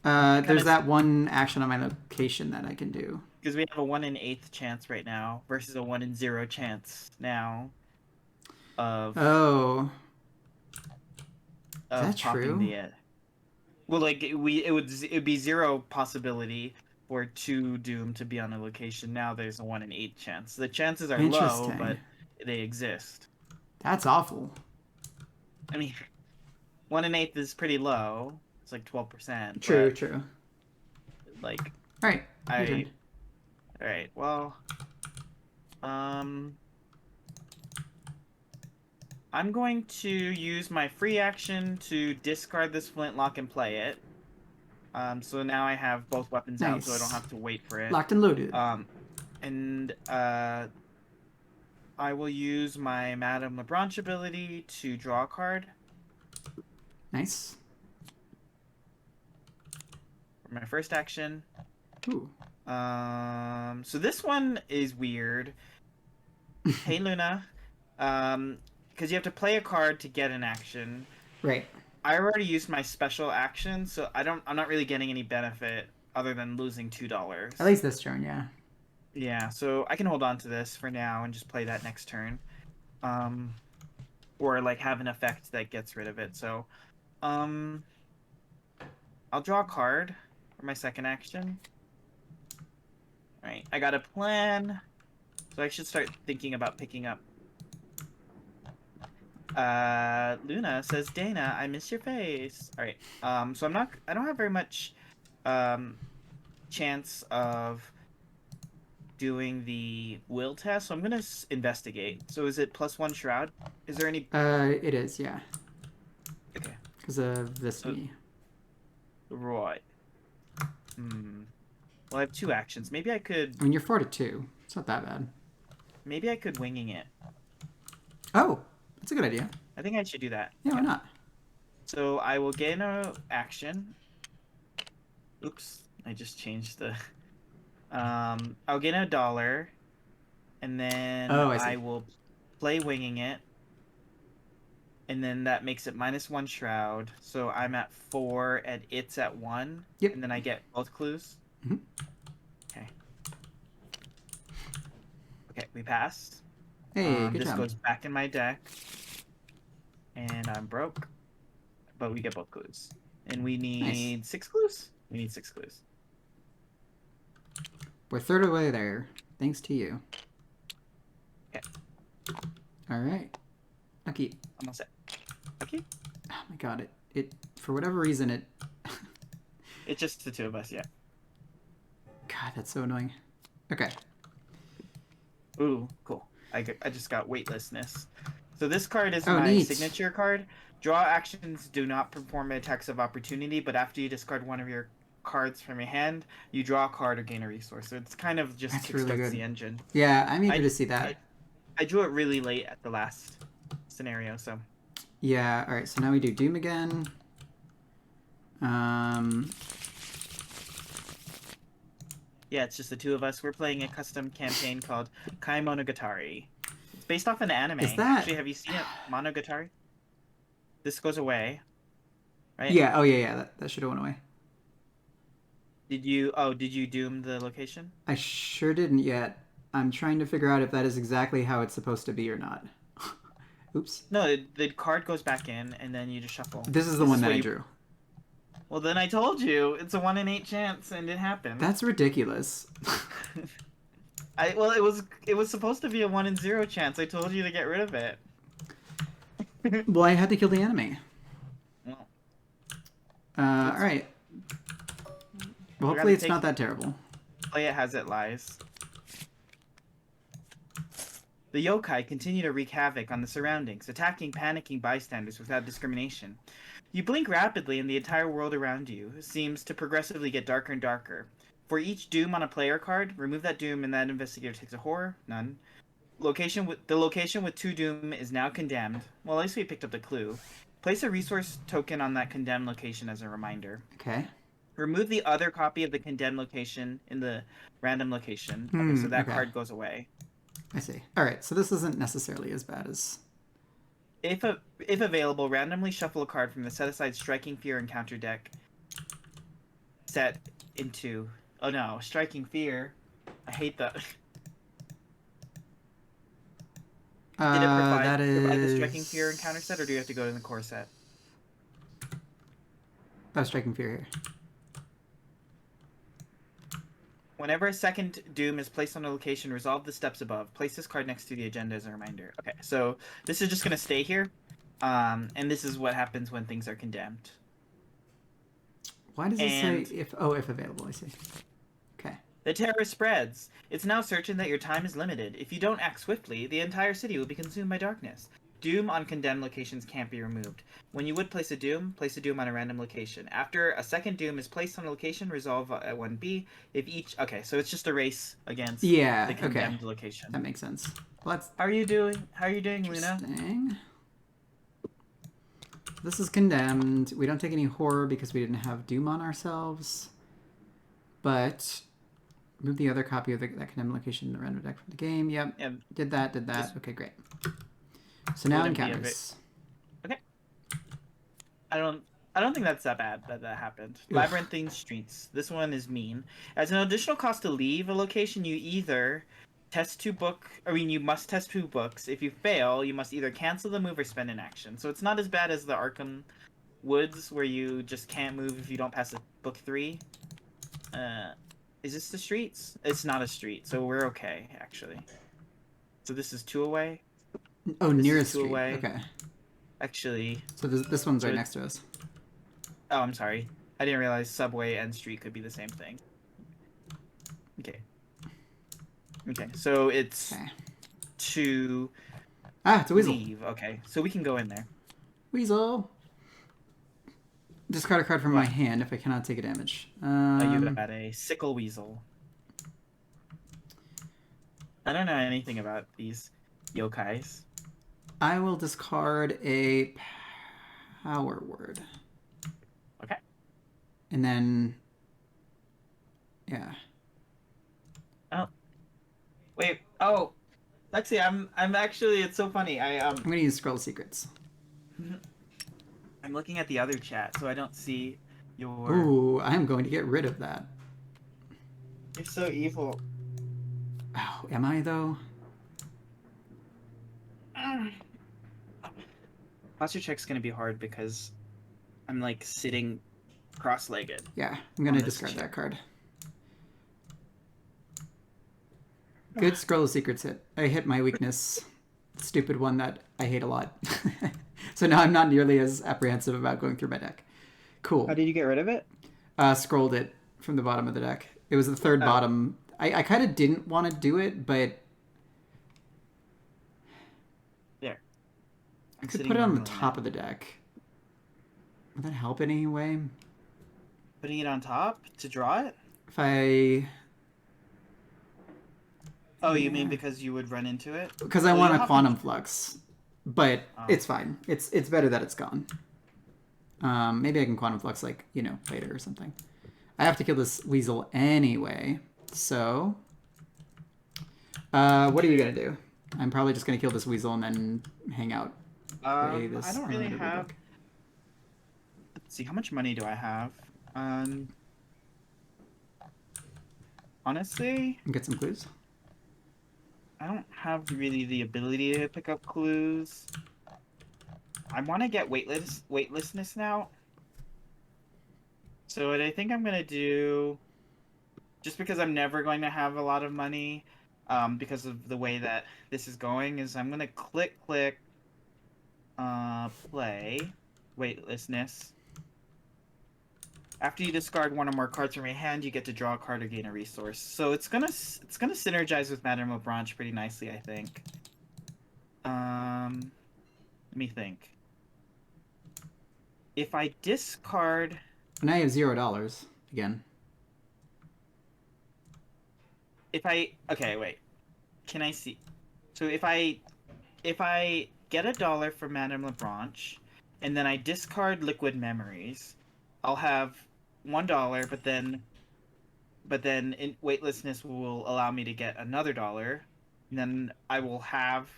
There's that one action on my location that I can do. Because we have a 1 in 8th chance right now versus a 1 in 0 chance now of Oh. Is that popping true? the well, like it'd be 0 possibility for 2 Doom to be on a location. Now there's a 1 in 8 chance. The chances are low, but they exist. That's awful. I mean, 1 in 8 is pretty low. It's like 12%. True, but, true. Like, all right. All right. Well, I'm going to use my free action to discard this flintlock and play it. So now I have both weapons out, so I don't have to wait for it. Locked and loaded. And I will use my Madame LeBranche ability to draw a card. Nice. for my first action. Ooh. So this one is weird. Hey Luna, because you have to play a card to get an action. Right. I already used my special action, so I'm not really getting any benefit other than losing $2. At least this turn, yeah. Yeah, so I can hold on to this for now and just play that next turn. Or like have an effect that gets rid of it. So, I'll draw a card for my second action. All right, I got a plan. So I should start thinking about picking up. Luna says, Dana, I miss your face. All right. So I don't have very much chance of doing the will test, so I'm gonna investigate. So is it +1 shroud? Is there any? It is, yeah. Okay. Because of this me. Right. Well, I have 2 actions. Maybe I could. I mean, you're 4 to 2. It's not that bad. Maybe I could winging it. Oh, that's a good idea. I think I should do that. Yeah, why not? So I will gain a action. Oops, I just changed the. I'll gain $1, and then I will play winging it, and then that makes it -1 shroud. So I'm at 4, and it's at 1. Yep. And then I get both clues. Mm-hmm. Okay. Okay, we pass. Hey, good this job. goes back in my deck, and I'm broke, but we get both clues, and we need 6 clues. We need 6 clues. We're third away there, thanks to you. Okay. All right. Okay. I'm all set. Okay. Oh my god! It for whatever reason it. It's just the 2 of us, yeah. God, that's so annoying. Okay. Ooh, cool. I just got weightlessness. So this card is my neat. signature card. Draw actions do not perform attacks of opportunity, but after you discard one of your cards from your hand, you draw a card or gain a resource. So it's kind of just That's really good. the engine. Yeah, I'm eager to see that. I drew it really late at the last scenario, so. Yeah, alright, so now we do Doom again. Yeah, it's just the 2 of us. We're playing a custom campaign called Kaimonogatari. It's based off an anime. Is that... Actually, have you seen it? Monogatari? This goes away. Right? Yeah, oh yeah, that should have went away. Did you doom the location? I sure didn't yet. I'm trying to figure out if that is exactly how it's supposed to be or not. Oops. No, the card goes back in, and then you just shuffle. This is the one that I drew. Well, then I told you. It's a 1 in 8 chance, and it happened. That's ridiculous. Well, it was supposed to be a 1 in 0 chance. I told you to get rid of it. Well, I had to kill the enemy. Well, alright. Well, hopefully it's not that terrible. Play it as it lies. The yokai continue to wreak havoc on the surroundings, attacking panicking bystanders without discrimination. You blink rapidly and the entire world around you seems to progressively get darker and darker. For each doom on a player card, remove that doom and that investigator takes a horror. None. The location with 2 doom is now condemned. Well, at least we picked up the clue. Place a resource token on that condemned location as a reminder. Okay. Remove the other copy of the condemned location in the random location. Okay, so that card goes away. I see. Alright, so this isn't necessarily as bad as... If available, randomly shuffle a card from the set-aside Striking Fear encounter deck. Set into... Oh no, Striking Fear. I hate that. Did it provide the Striking Fear encounter set, or do you have to go to the core set? Oh, Striking Fear here. Whenever a second doom is placed on a location, resolve the steps above. Place this card next to the agenda as a reminder. Okay, so this is just going to stay here. And this is what happens when things are condemned. Why does it say if available? I see. Okay. The terror spreads. It's now certain that your time is limited. If you don't act swiftly, the entire city will be consumed by darkness. Doom on condemned locations can't be removed. When you would place a doom on a random location. After a second doom is placed on a location, resolve at 1B. If each... Okay, so it's just a race against the condemned location. That makes sense. Well, that's... How are you doing? How are you doing, Luna? This is condemned. We don't take any horror because we didn't have doom on ourselves. But move the other copy of that condemned location in the random deck from the game. Yep. Yeah, Did that. Just Okay, great. So now wouldn't be a encounters. okay. I don't think that's that bad that happened. Ugh. Labyrinthine Streets. This one is mean. As an additional cost to leave a location, you either you must test 2 books. If you fail, you must either cancel the move or spend an action. So it's not as bad as the Arkham Woods, where you just can't move if you don't pass a book 3. Is this the streets? It's not a street, so we're okay, actually. So this is 2 away? Oh, This nearest is 2 street. away. Okay. Actually... So this one's right So next to us. Oh, I'm sorry. I didn't realize subway and street could be the same thing. Okay. Okay, so it's Okay. to It's a weasel. leave. Okay, so we can go in there. Weasel. Discard a card from my hand if I cannot take a damage. You got a sickle weasel. I don't know anything about these yokais. I will discard a power word. Okay. And then, yeah. Oh. Wait. Oh. Let's see. I'm actually. It's so funny. I'm gonna use Scroll of Secrets. I'm looking at the other chat, so I don't see your. Ooh, I'm going to get rid of that. You're so evil. Oh, am I though? Posture check's gonna be hard because I'm like sitting cross-legged. Yeah, I'm gonna On this discard check. that card. Good Scroll of Secrets hit. I hit my weakness. Stupid one that I hate a lot. So now I'm not nearly as apprehensive about going through my deck. Cool. How did you get rid of it? Scrolled it from the bottom of the deck. It was the third bottom. I kind of didn't want to do it, but There. I could put it on the top of the deck. Would that help in any way? Putting it on top to draw it? If I... Oh, you mean because you would run into it? Because I Well, want you'll a have Quantum Flux. But Oh. it's fine. It's better that it's gone. Maybe I can Quantum Flux, like, later or something. I have to kill this weasel anyway. So... what are you going to do? I'm probably just going to kill this weasel and then hang out. I don't really have... Let's see, how much money do I have? Honestly, And get some clues. I don't have really the ability to pick up clues. I want to get weightlessness now. So what I think I'm gonna do, just because I'm never going to have a lot of money, because of the way that this is going, is I'm gonna click, play, weightlessness. After you discard one or more cards from your hand, you get to draw a card or gain a resource. So it's gonna synergize with Madame Lebranche pretty nicely, I think. Let me think. If I discard, Now you have $0 again. okay, wait. Can I see? So if I get $1 from Madame Lebranche, and then I discard Liquid Memories, I'll have $1, but then weightlessness will allow me to get another $1, and then I will have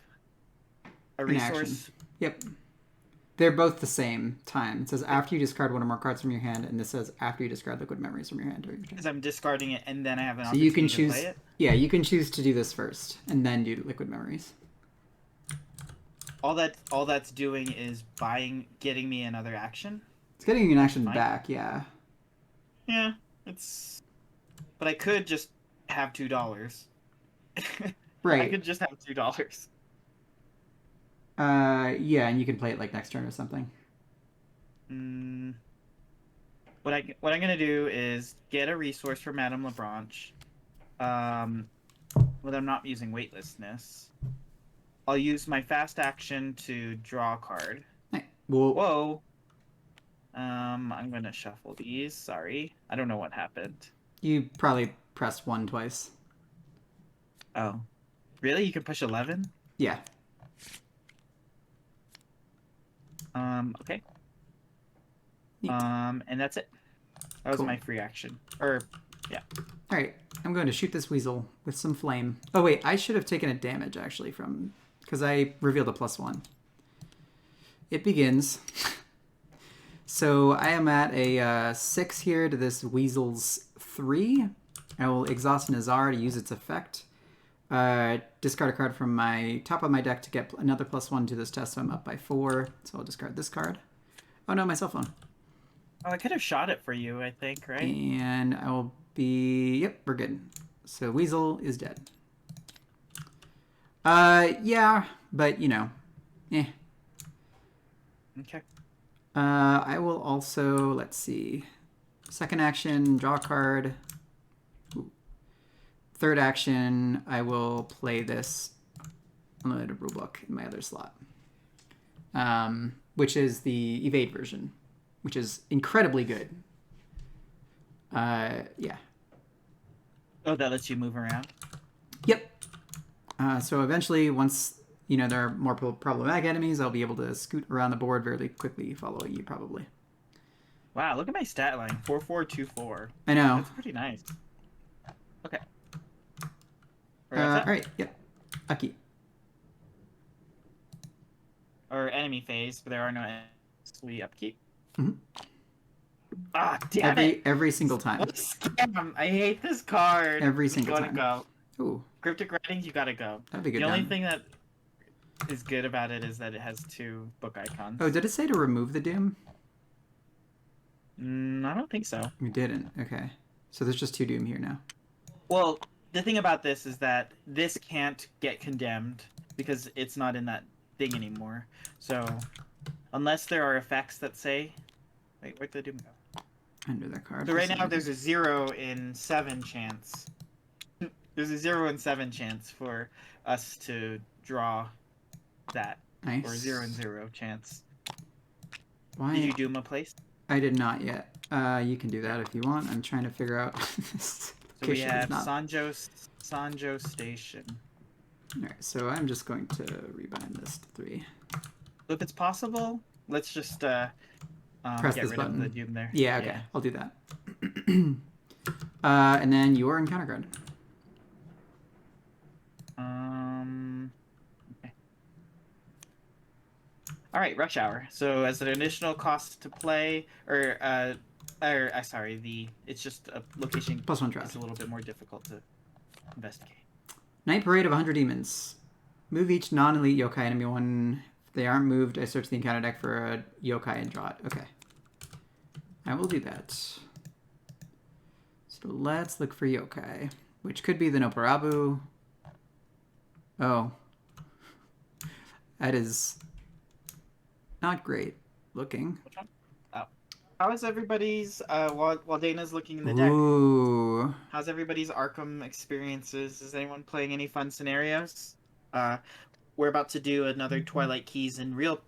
a In resource. action. Yep. They're both the same time. It says after you discard one or more cards from your hand, and this says after you discard Liquid Memories from your hand during your turn. Because I'm discarding it, and then I have an So opportunity you can to choose. play it. Yeah, you can choose to do this first, and then do Liquid Memories. All that's doing is getting me another action. It's getting you an action Fine. back. Yeah. Yeah, but I could just have $2. Right. I could just have $2. Yeah, and you can play it like next turn or something. What I'm gonna do is get a resource for Madame Lebranche. But I'm not using weightlessness. I'll use my fast action to draw a card. Right. Well, Whoa. I'm gonna shuffle these. Sorry, I don't know what happened. you probably pressed 1 twice. Oh, really? You can push 11? Yeah. Okay. Neat. And that's it. That was Cool. my free action. Or Yeah. All right, I'm going to shoot this weasel with some flame. Oh wait, I should have taken a damage actually from because I revealed a +1. It begins. So I am at a 6 here to this weasel's 3. I will exhaust Nazar to use its effect. Discard a card from my top of my deck to get another +1 to this test, so I'm up by 4. So I'll discard this card. Oh no, my cell phone. Oh, I could have shot it for you, I think, right? And I will be... Yep, we're good. So Weasel is dead. Yeah, but, you know, eh. Okay. I will also, let's see. Second action, draw a card. Ooh. Third action, I will play this unlimited rulebook in my other slot. Which is the evade version, which is incredibly good. Yeah. Oh, that lets you move around? Yep. So eventually, once you know there are more problematic enemies, I'll be able to scoot around the board very quickly, following you probably. Wow, look at my stat line. 4424. I know. That's pretty nice. Okay. All right, yep. Aki. Or enemy phase, but there are no enemies. We upkeep. Mm-hmm. Ah, damn it! Every single time. What a scam! I hate this card. Every single you time. Gotta go. Ooh. Cryptic Writings, you gotta go. That'd be good. The only thing that is good about it is that it has 2 book icons. Oh, did it say to remove the Doom? I don't think so. You didn't. Okay. So there's just 2 Doom here now. Well, the thing about this is that this can't get condemned because it's not in that thing anymore. So, unless there are effects that say... Wait, where'd the Doom go? Under that card. So right now there's a 0 in 7 chance. There's a 0 in 7 chance for us to draw that. Nice. Or 0 in 0 chance. Why? Did you Doom a place? I did not yet. You can do that if you want. I'm trying to figure out this. So we have Sanjo Station. Alright, so I'm just going to rebind this to 3. So if it's possible, let's just press get this rid button. of the Doom there. Yeah, okay. Yeah. I'll do that. And then your encounter card. Okay. All right, Rush Hour. So as an additional cost to play, sorry, it's just a location. +1 draft. It's a little bit more difficult to investigate. Night Parade of 100 Demons. Move each non-elite yokai enemy one. If they aren't moved, I search the encounter deck for a yokai and draw it. Okay. I will do that. So let's look for yokai, which could be the Noparabu. Oh. That is not great looking. Oh. How is everybody's, while Dana's looking in the deck, Ooh. how's everybody's Arkham experiences? Is anyone playing any fun scenarios? We're about to do another Twilight Keys in real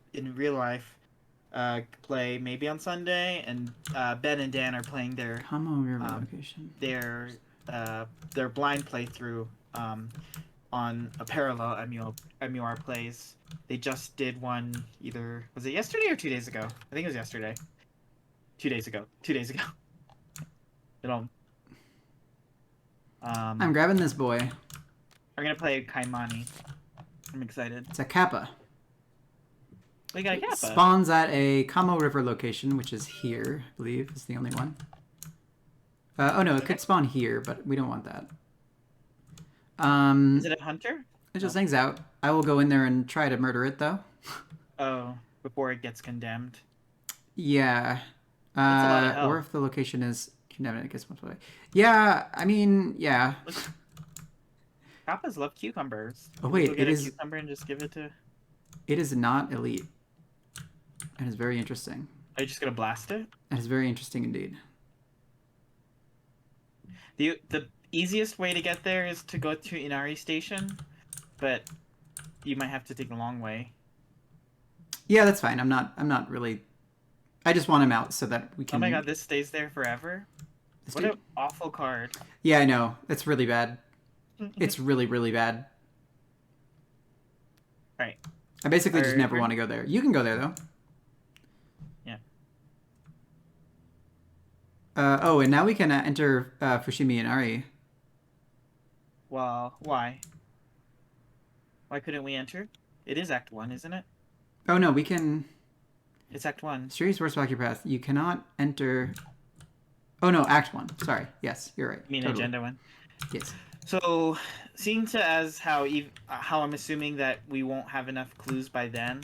life play maybe on Sunday, and Ben and Dan are playing their location. Their blind playthrough on a parallel MUR plays. They just did one was it yesterday or 2 days ago? I think it was yesterday. 2 days ago. 2 days ago. I'm grabbing this boy. We're gonna play Kaimani. I'm excited. It's a Kappa. We got a Kappa. Spawns at a Kamo River location, which is here, I believe, is the only one. Oh no, it could spawn here, but we don't want that. Is it a hunter? It just hangs out. I will go in there and try to murder it, though. Oh, before it gets condemned. Yeah. That's a lot of help. Or if the location is condemned, it gets much away. Yeah, I mean, yeah. Kappas love cucumbers. Oh wait, it is a cucumber and just give it to. It is not elite. It is very interesting. Are you just gonna blast it? It is very interesting indeed. The easiest way to get there is to go to Inari Station, but you might have to take a long way. Yeah, that's fine. I'm not really. I just want him out so that we can. Oh my god, this stays there forever. What an awful card. Yeah, I know. It's really bad. It's really, really bad. Alright. I basically just never want to go there. You can go there, though. Yeah. Oh, and now we can enter Fushimi and Ari. Well, why? Why couldn't we enter? It is Act 1, isn't it? Oh no, we can. It's Act 1. Series Worst Walk Your Path. You cannot enter. Oh no, Act 1. Sorry. Yes, you're right. I mean, totally. Agenda 1. Yes. So, seeing to as how I'm assuming that we won't have enough clues by then,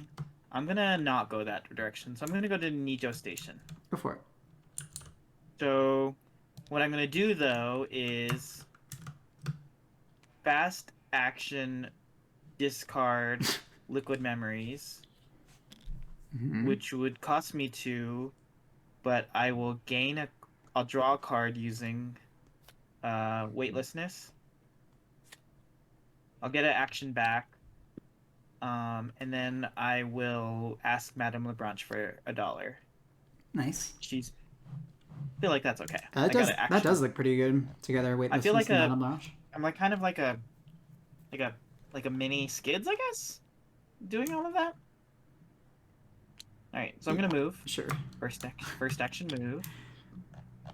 I'm gonna not go that direction. So I'm gonna go to Nijo Station. Go for it. So, what I'm gonna do though is fast action discard liquid memories, which would cost me 2, but I will gain I'll draw a card using weightlessness. I'll get an action back, and then I will ask Madame Lebranche for $1. Nice. I feel like that's okay. That does look pretty good together. Wait, I feel like I'm like kind of like a mini Skids, I guess, doing all of that. All right, so I'm gonna move. Sure. First action move.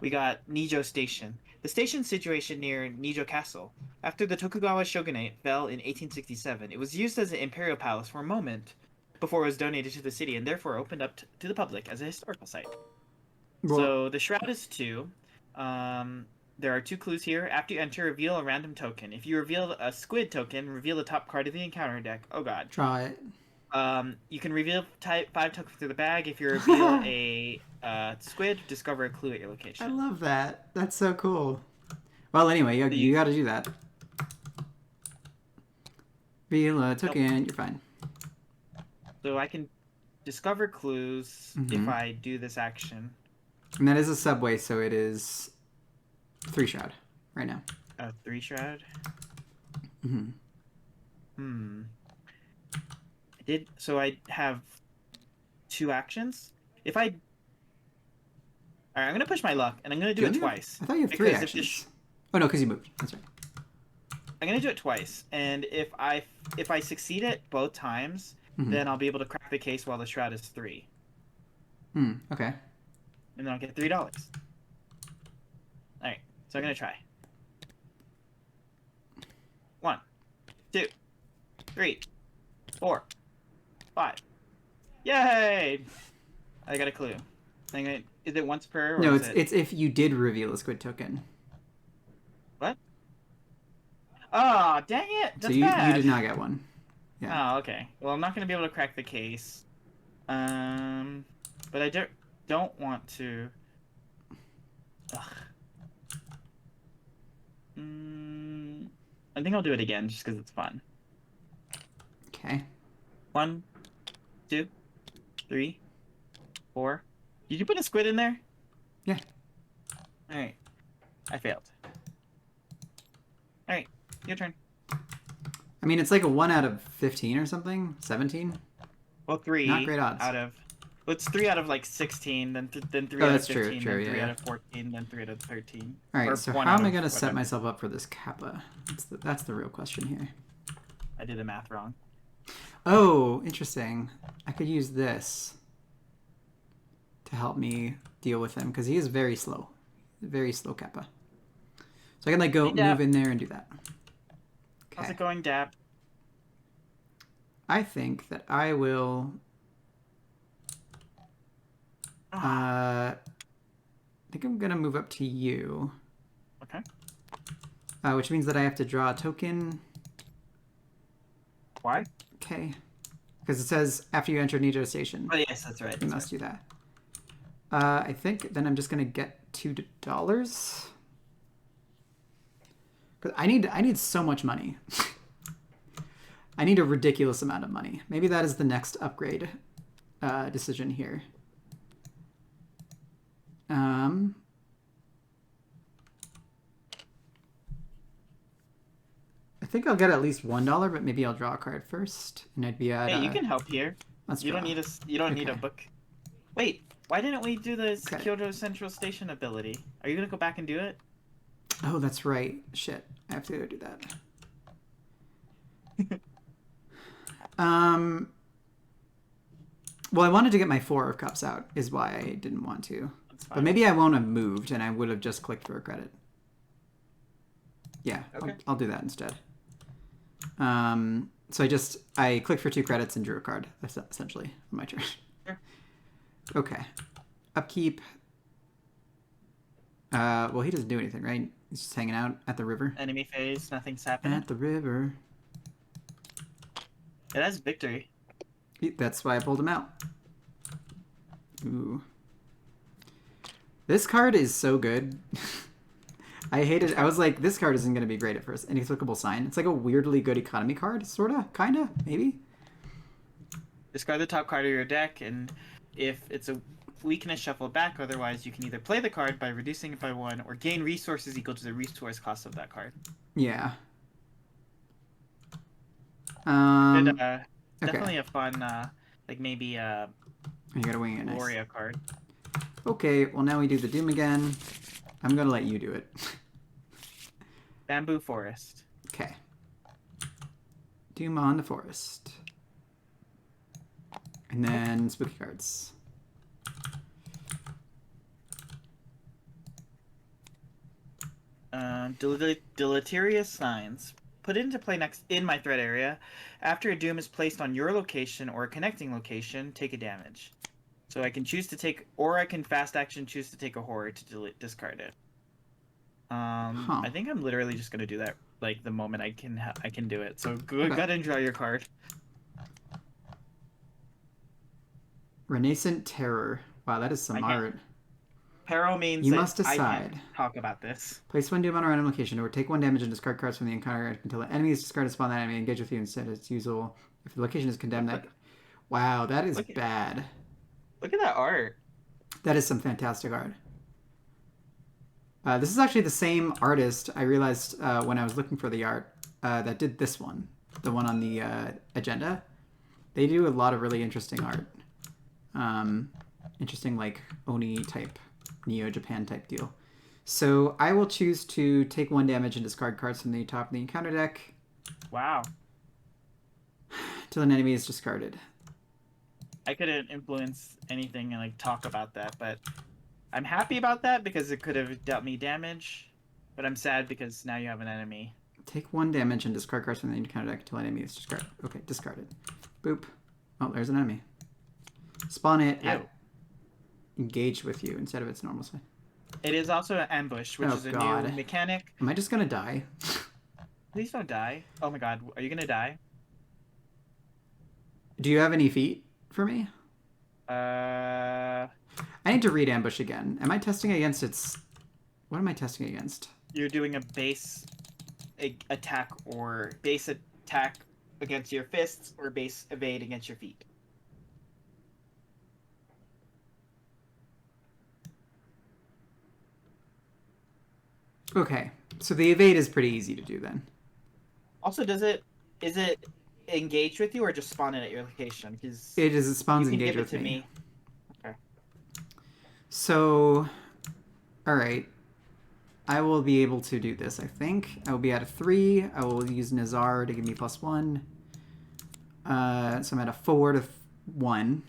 We got Nijo Station. The station situation near Nijo Castle. After the Tokugawa shogunate fell in 1867, it was used as an imperial palace for a moment before it was donated to the city and therefore opened up to the public as a historical site. Well, so the shroud is 2. There are 2 clues here. After you enter, reveal a random token. If you reveal a squid token, reveal the top card of the encounter deck. Oh god. Draw it. You can reveal 5 tokens through the bag. If you reveal a squid, discover a clue at your location. I love that. That's so cool. Well, anyway, you got to do that. Reveal a token, you're fine. So I can discover clues if I do this action. And that is a subway, so it is 3 shroud right now. 3 shroud? So I have 2 actions? Alright, I'm gonna push my luck, and I'm gonna do it twice. I thought you have 3 actions. Oh no, because you moved. That's right. I'm gonna do it twice, and if I succeed it both times, then I'll be able to crack the case while the shroud is 3. Okay. And then I'll get $3. Alright, so I'm gonna try. 1, 2, 3, 4, 5. Yay! I got a clue. Is it once per? Or no, it's if you did reveal a squid token. What? Oh, dang it! That's so you did not get one. Yeah. Oh, okay. Well, I'm not gonna be able to crack the case. But I don't want to. Ugh. I think I'll do it again just because it's fun. Okay. 1, 2, 3, 4. Did you put a squid in there? Yeah. Alright. I failed. Alright, your turn. I mean, it's like a 1 out of 15 or something? 17? Well, 3. Not great odds. Well, it's 3 out of like 16, then 3 out of 15, true, then 3 out of 14, then 3 out of 13. Alright, so how am I going to set myself up for this kappa? That's the real question here. I did the math wrong. Oh, interesting. I could use this to help me deal with him, because he is very slow. Very slow kappa. So I can like go move in there and do that. Okay. How's it going, Dap? I think that I will... I think I'm going to move up to you. Okay. Which means that I have to draw a token. Why? Okay. Because it says after you enter Nijo Station. Oh, yes, that's right. You must do that. I think then I'm just going to get $2. Because I need so much money. I need a ridiculous amount of money. Maybe that is the next upgrade decision here. I think I'll get at least $1, but maybe I'll draw a card first, and I'd be at. Hey, you can help here. You don't need a book. Wait, why didn't we do the Kyoto Central Station ability? Are you gonna go back and do it? Oh, that's right. Shit, I have to go do that. Well, I wanted to get my 4 of cups out, is why I didn't want to. That's fine. But maybe I won't have moved, and I would have just clicked for a credit. Yeah, Okay. I'll do that instead. So I clicked for 2 credits and drew a card, essentially, on my turn. Sure. Okay. Upkeep. Well, he doesn't do anything, right? He's just hanging out at the river. Enemy phase, nothing's happening. At the river. It has victory. That's why I pulled him out. Ooh. This card is so good. I hate it. I was like, this card isn't going to be great at first. Inexplicable Sign. It's like a weirdly good economy card, sort of, kind of, maybe. Discard the top card of your deck, and if it's a weakness, shuffle it back. Otherwise, you can either play the card by reducing it by 1, or gain resources equal to the resource cost of that card. Yeah. Definitely a fun, like maybe you gotta wing it. Gloria Nice. card. Okay, well now we do the Doom again. I'm gonna let you do it. Bamboo Forest. Okay. Doom on the forest. And then spooky cards. Deleterious Signs. Put into play next in my threat area. After a Doom is placed on your location or a connecting location, take a damage. So I can choose to take, or I can fast action choose to take a horror to discard it. I think I'm literally just gonna do that like the moment I can do it. So go ahead and draw your card. Renascent Terror. Wow, that is some art. Peril means you must decide. I can't talk about this. Place 1 Doom on a random location, or take 1 damage and discard cards from the encounter until the enemy is discarded. Spawn that enemy, engage with you instead as usual. If the location is condemned, wow, that is bad. Look at that art. That is some fantastic art. This is actually the same artist I realized when I was looking for the art that did this one, the one on the agenda. They do a lot of really interesting art. Interesting, like Oni type, Neo Japan type deal. So I will choose to take 1 damage and discard cards from the top of the encounter deck. Wow. Till an enemy is discarded. I couldn't influence anything and like talk about that, but I'm happy about that because it could have dealt me damage. But I'm sad because now you have an enemy. Take 1 damage and discard cards from the encounter deck until an enemy is discarded. Okay, discarded. Boop. Oh, there's an enemy. Spawn it. Engage with you instead of its normal side. It is also an ambush, which is a new mechanic. Am I just gonna die? Please don't die. Oh my god, are you gonna die? Do you have any feet for me? I need to read ambush again. Am I testing against its... What am I testing against? You're doing a base attack or base attack against your fists or base evade against your feet. Okay, so the evade is pretty easy to do then. Also, is it engage with you or just spawn it at your location? It spawns engage with me. Okay. So, all right. I will be able to do this, I think. I will be at a 3. I will use Nazar to give me +1. So I'm at a 4 to 1.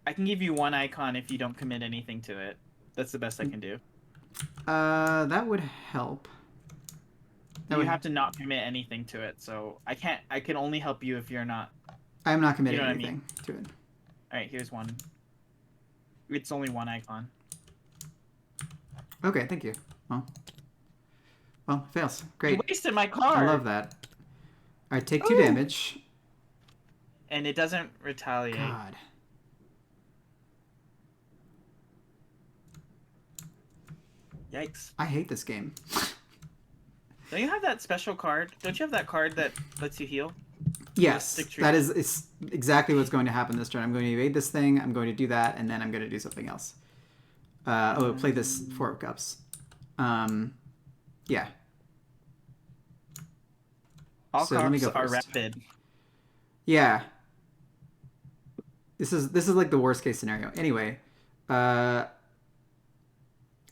I can give you 1 icon if you don't commit anything to it. That's the best I can do. That would help. You have to not commit anything to it, so I can only help you if you're not. I'm not committing anything to it. Alright, here's 1. It's only 1 icon. Okay, thank you. Well, fails. Great. You wasted my card! I love that. Alright, take 2 damage. And it doesn't retaliate. God. Yikes. I hate this game. Don't you have that special card? Don't you have that card that lets you heal? Yes, that is exactly what's going to happen this turn. I'm going to evade this thing, I'm going to do that, and then I'm going to do something else. Play this 4 of Cups. Yeah. All cards are rapid. Yeah. This is like the worst case scenario. Anyway, I'm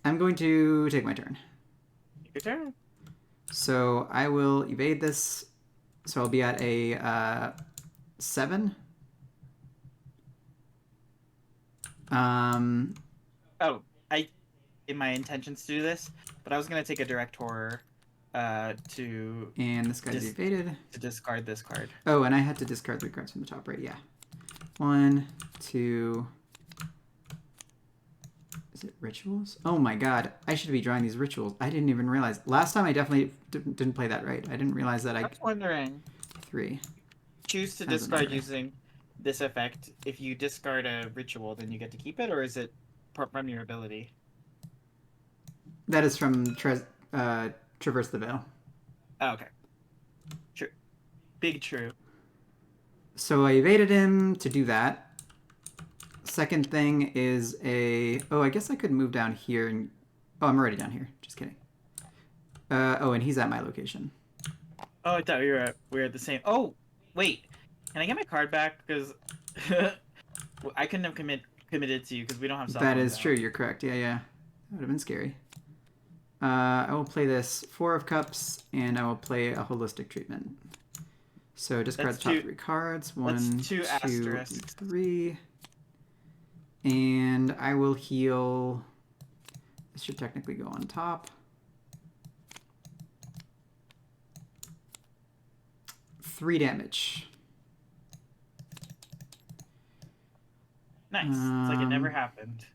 going to take my turn. Take your turn. So I will evade this. So I'll be at a 7. Oh, I in my intentions to do this, but I was gonna take a direct horror to And this guy's evaded. discard this card. Oh, and I had to discard 3 cards from the top, right? Yeah. 1, 2. Is it rituals? Oh my god. I should be drawing these rituals. I didn't even realize. Last time I definitely didn't play that right. I didn't realize that I was wondering. 3. Choose to Sounds discard familiar. using this effect. If you discard a ritual, then you get to keep it, or is it from your ability? That is from Traverse the Veil. Oh, okay. True. Big true. So I evaded him to do that. Second thing is a... Oh, I guess I could move down here. And... Oh, I'm already down here. Just kidding. Oh, and he's at my location. Oh, I thought we were at the same. Oh, wait. Can I get my card back? Because I couldn't have committed to you because we don't have cell That phones is out. true. You're correct. Yeah, yeah. That would have been scary. I will play this 4 of Cups, and I will play a Holistic Treatment. So discard That's the top two- 3 cards. that's 1, two 2, asterisks. 3. And I will heal... This should technically go on top. 3 damage. Nice. It's like it never happened.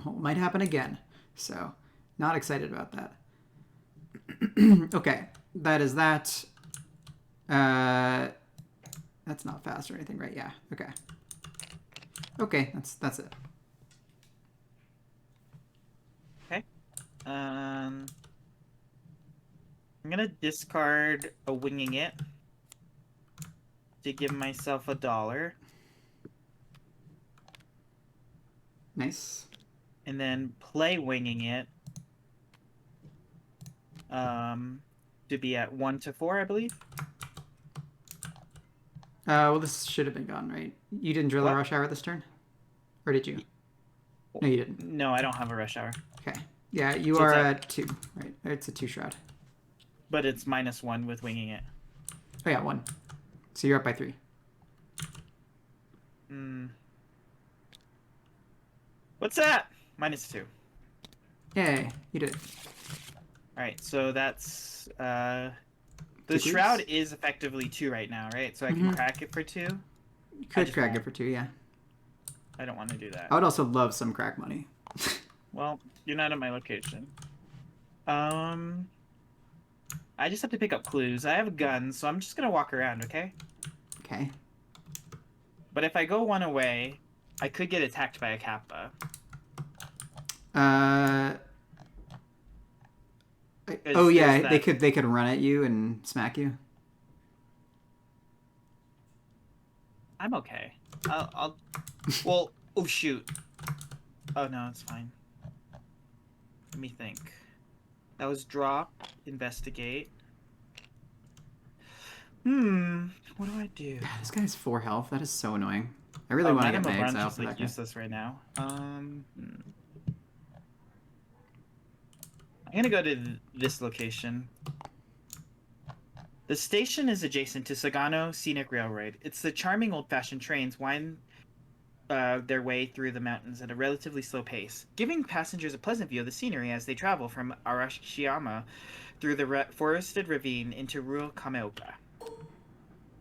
Well, it might happen again. So, not excited about that. Okay, that is that. That's not fast or anything, right? Yeah. Okay. Okay, that's it. Okay. I'm gonna discard a winging it to give myself $1. Nice. And then play winging it to be at 1 to 4, I believe. Well, this should have been gone, right? You didn't drill a What? rush hour this turn? Or did you? No, you didn't. No, I don't have a rush hour. Okay. Yeah, you So are it's at 2, right? It's a 2 shroud. But it's -1 with winging it. Oh, yeah, 1. So you're up by 3. What's that? -2. Yay, you did it. Alright, so that's... the Two shroud clues? is effectively 2 right now, right? So I can crack it for 2? You could crack it for 2, yeah. I don't want to do that. I would also love some crack money. Well, you're not at my location. I just have to pick up clues. I have a gun, so I'm just gonna walk around, okay? Okay. But if I go 1 away, I could get attacked by a Kappa. Oh yeah, they could run at you and smack you. I'm okay. I'll... Well, oh shoot. Oh no, it's fine. Let me think. That was drop, investigate. What do I do? God, this guy's 4 health. That is so annoying. I really want to get my exile for that guy. Useless right now. I'm gonna go to this location. The station is adjacent to Sagano Scenic Railroad. It's the charming old-fashioned trains wind their way through the mountains at a relatively slow pace, giving passengers a pleasant view of the scenery as they travel from Arashiyama through the forested ravine into rural Kameoka.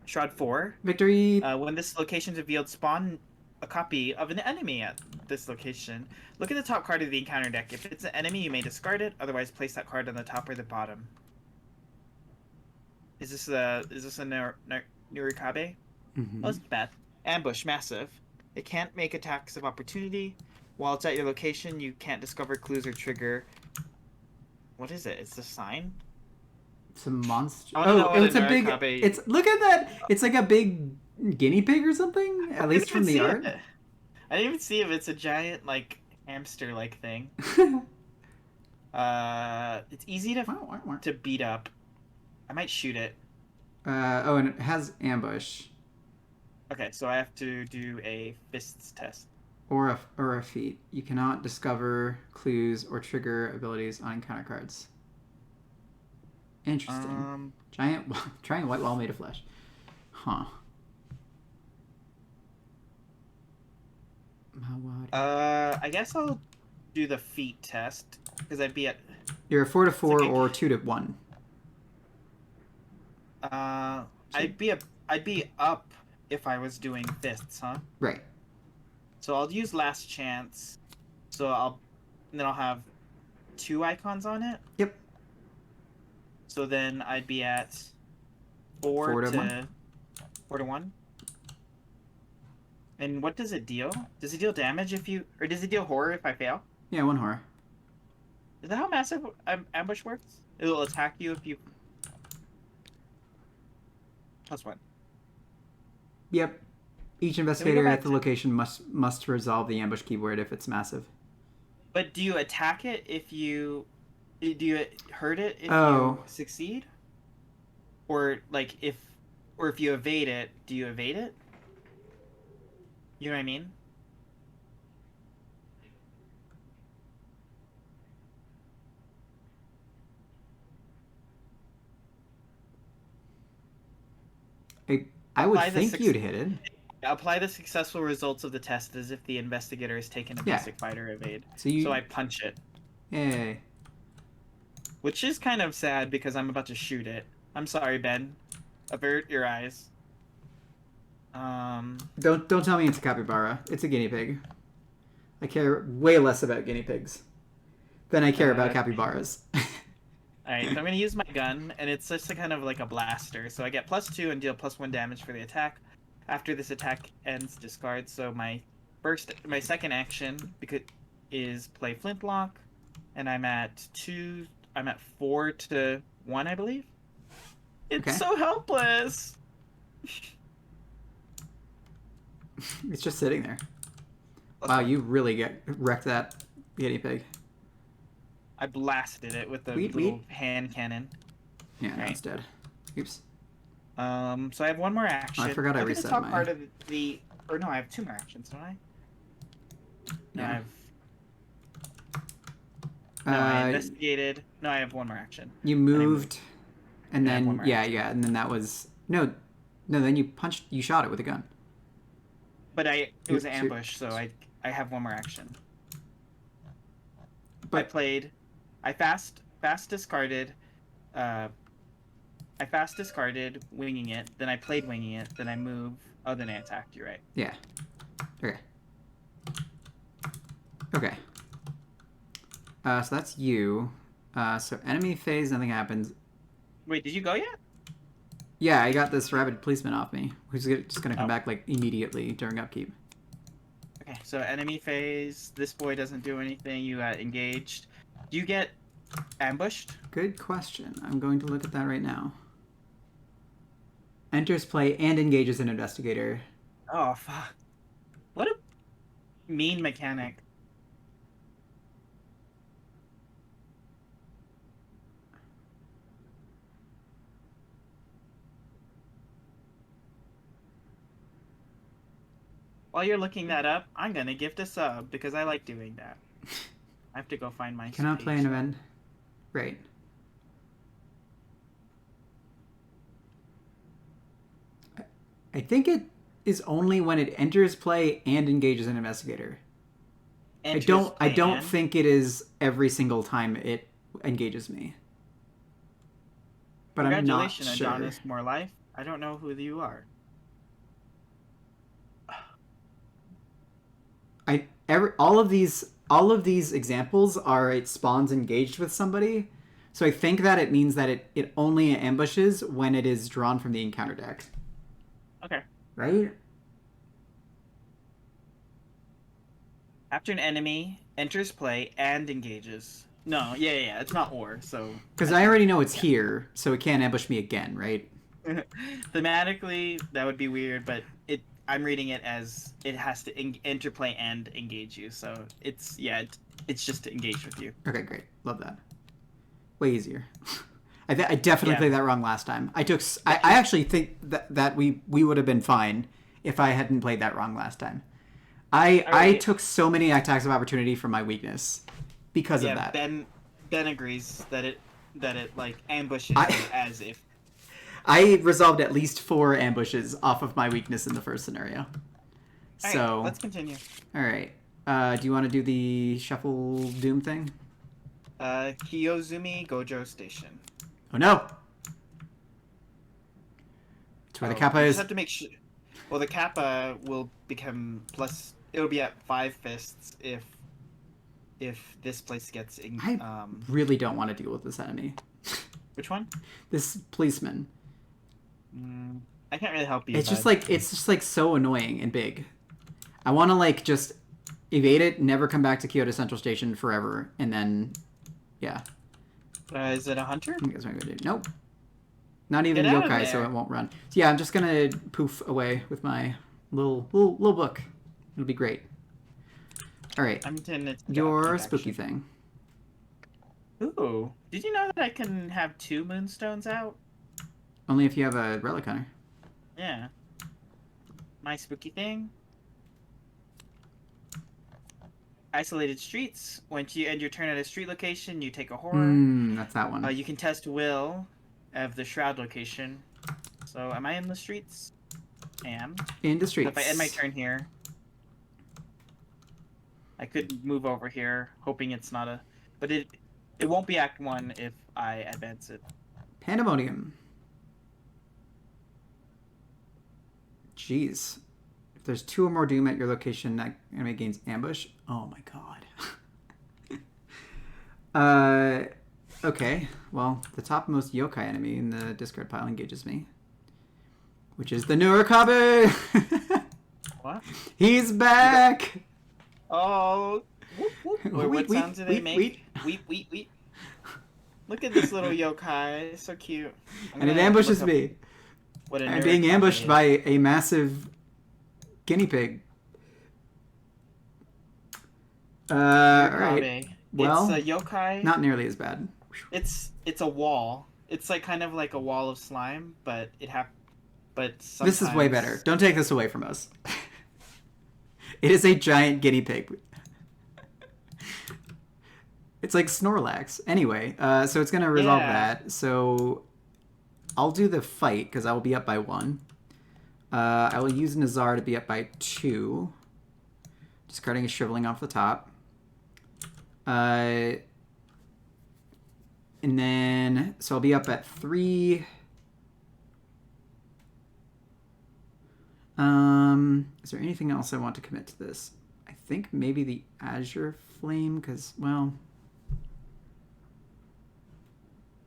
Shroud 4. Victory! When this location is revealed, spawn a copy of an enemy at this location. Look at the top card of the encounter deck. If it's an enemy, you may discard it. Otherwise, place that card on the top or the bottom. Is this a Nurikabe? Mm-hmm. Oh, it's bad. Ambush, massive. It can't make attacks of opportunity. While it's at your location, you can't discover clues or trigger. What is it? It's a sign? It's a monster. Oh, it's a big. It's look at that. It's like a big guinea pig or something. At least from the art. I didn't even see if it's a giant like hamster-like thing. It's easy to beat up. I might shoot it. And it has ambush. Okay, so I have to do a fists test. Or a feat. You cannot discover clues or trigger abilities on encounter cards. Interesting. Giant white wall made of flesh. Huh. I guess I'll do the feat test because I'd be at. You're a 4 to 4 like a- or 2 to 1. I'd be up if I was doing fists, huh? Right. So I'll use last chance. Then I'll have 2 icons on it. Yep. So then I'd be at 4 to 1. 4 to 1. And what does it deal? Does it deal damage or does it deal horror if I fail? Yeah, 1 horror. Is that how massive ambush works? It'll attack you if you. +1. Yep. Each investigator at the location must resolve the ambush keyword if it's massive. But do you attack it if you? Do you hurt it if you succeed? Or if you evade it, do you evade it? You know what I mean? I would think you'd hit it. Apply the successful results of the test as if the investigator has taken a basic fight or evade. So I punch it. Yay. Which is kind of sad because I'm about to shoot it. I'm sorry, Ben. Avert your eyes. Don't tell me it's a capybara. It's a guinea pig. I care way less about guinea pigs than I care about capybaras. Alright, so I'm going to use my gun, and it's just kind of like a blaster. So I get +2 and deal +1 damage for the attack. After this attack ends, discard. So my second action is play Flintlock, and I'm at 4 to 1, I believe. It's so helpless. It's just sitting there. Wow, you really wrecked that guinea pig. I blasted it with the little hand cannon. Yeah, now it's dead. Oops. So I have 1 more action. I forgot I reset my... part of the... Or no, I have 2 more actions, don't I? No, yeah. I investigated. No, I have 1 more action. You moved, and then... Yeah, and then that was... No, then you shot it with a gun. But it was an ambush, so I have 1 more action. But I fast discarded winging it, then I played winging it, then I move, then I attacked you, right? Yeah. Okay. So that's you. So enemy phase, nothing happens. Wait, did you go yet? Yeah, I got this rabid policeman off me, who's just gonna come back immediately during upkeep. Okay, so enemy phase, this boy doesn't do anything, you got engaged. Do you get ambushed? Good question. I'm going to look at that right now. Enters play and engages an investigator. Oh, fuck. What a mean mechanic. While you're looking that up, I'm gonna gift a sub because I like doing that. I have to go find my Cannot play an event. Right. I think it is only when it enters play and engages an investigator. I don't think it is every single time it engages me. But I'm not sure. Congratulations, Adonis More Life. I don't know who you are. All of these examples are it spawns engaged with somebody. So I think that it means that it only ambushes when it is drawn from the encounter deck. Okay. Right? After an enemy enters play and engages. No, yeah, it's not or, so... Because I already know it's here, so it can't ambush me again, right? Thematically, that would be weird, but I'm reading it as it has to enter play and engage you, so it's just to engage with you. Okay, great. Love that. Way easier. I definitely played that wrong last time. I actually think that we would have been fine if I hadn't played that wrong last time. I took so many attacks of opportunity from my weakness because of that. Ben agrees that it like ambushes as if. I resolved at least 4 ambushes off of my weakness in the first scenario. All So, right, let's continue. all right. Do you want to do the shuffle doom thing? Kiyozumi Gojo Station. Oh no! It's where the kappa You is. just have to make sure. Well, the kappa will become plus. It'll be at 5 fists if this place gets. I really don't want to deal with this enemy. Which one? This policeman. I can't really help you. It's just like so annoying and big. I want to like just evade it, never come back to Kyoto Central Station forever, and then, yeah. Is it a hunter? I guess what I'm gonna do. Nope. Not even Get out of yokai, so there. it won't run. So yeah, I'm just gonna poof away with my little book. It'll be great. All right. I'm gonna Your take spooky action. thing. Ooh! Did you know that I can have 2 moonstones out? Only if you have a relic hunter. Yeah. My spooky thing. Isolated streets. Once you end your turn at a street location, you take a horror. That's that one. You can test will of the shroud location. So, am I in the streets? I am. In the So streets. if I end my turn here, I could move over here, hoping it's not a. But it won't be Act 1 if I advance it. Pandemonium. Jeez. If there's 2 or more doom at your location, that enemy gains ambush. Oh my god. Okay. Well, the topmost yokai enemy in the discard pile engages me. Which is the Nurikabe! What? He's back! Oh! Whoop, whoop. Or what sounds do they make? Weep, weep, weep. Look at this little yokai. It's so cute. And it ambushes me. I'm being ambushed by a massive guinea pig. Alright. Well, it's a yokai. Not nearly as bad. It's a wall. It's like kind of like a wall of slime, but sometimes... This is way better. Don't take this away from us. It is a giant guinea pig. It's like Snorlax. Anyway, so it's gonna resolve that. So I'll do the fight because I will be up by 1. I will use Nazar to be up by 2. Discarding a shriveling off the top. And then, so I'll be up at 3. Is there anything else I want to commit to this? I think maybe the Azure Flame, because, well...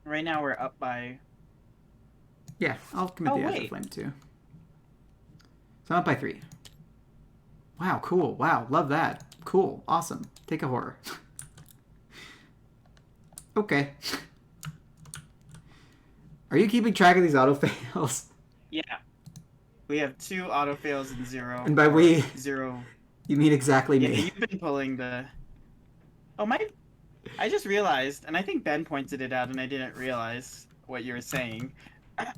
Right now we're up by... Yeah, I'll commit the Azure Flame too. So I'm up by 3. Wow, cool. Wow, love that. Cool, awesome. Take a horror. Okay. Are you keeping track of these autofails? Yeah. We have 2 autofails and 0. And by we, 0. You mean exactly me. Yeah, you've been pulling the... Oh, I just realized, and I think Ben pointed it out, and I didn't realize what you were saying. I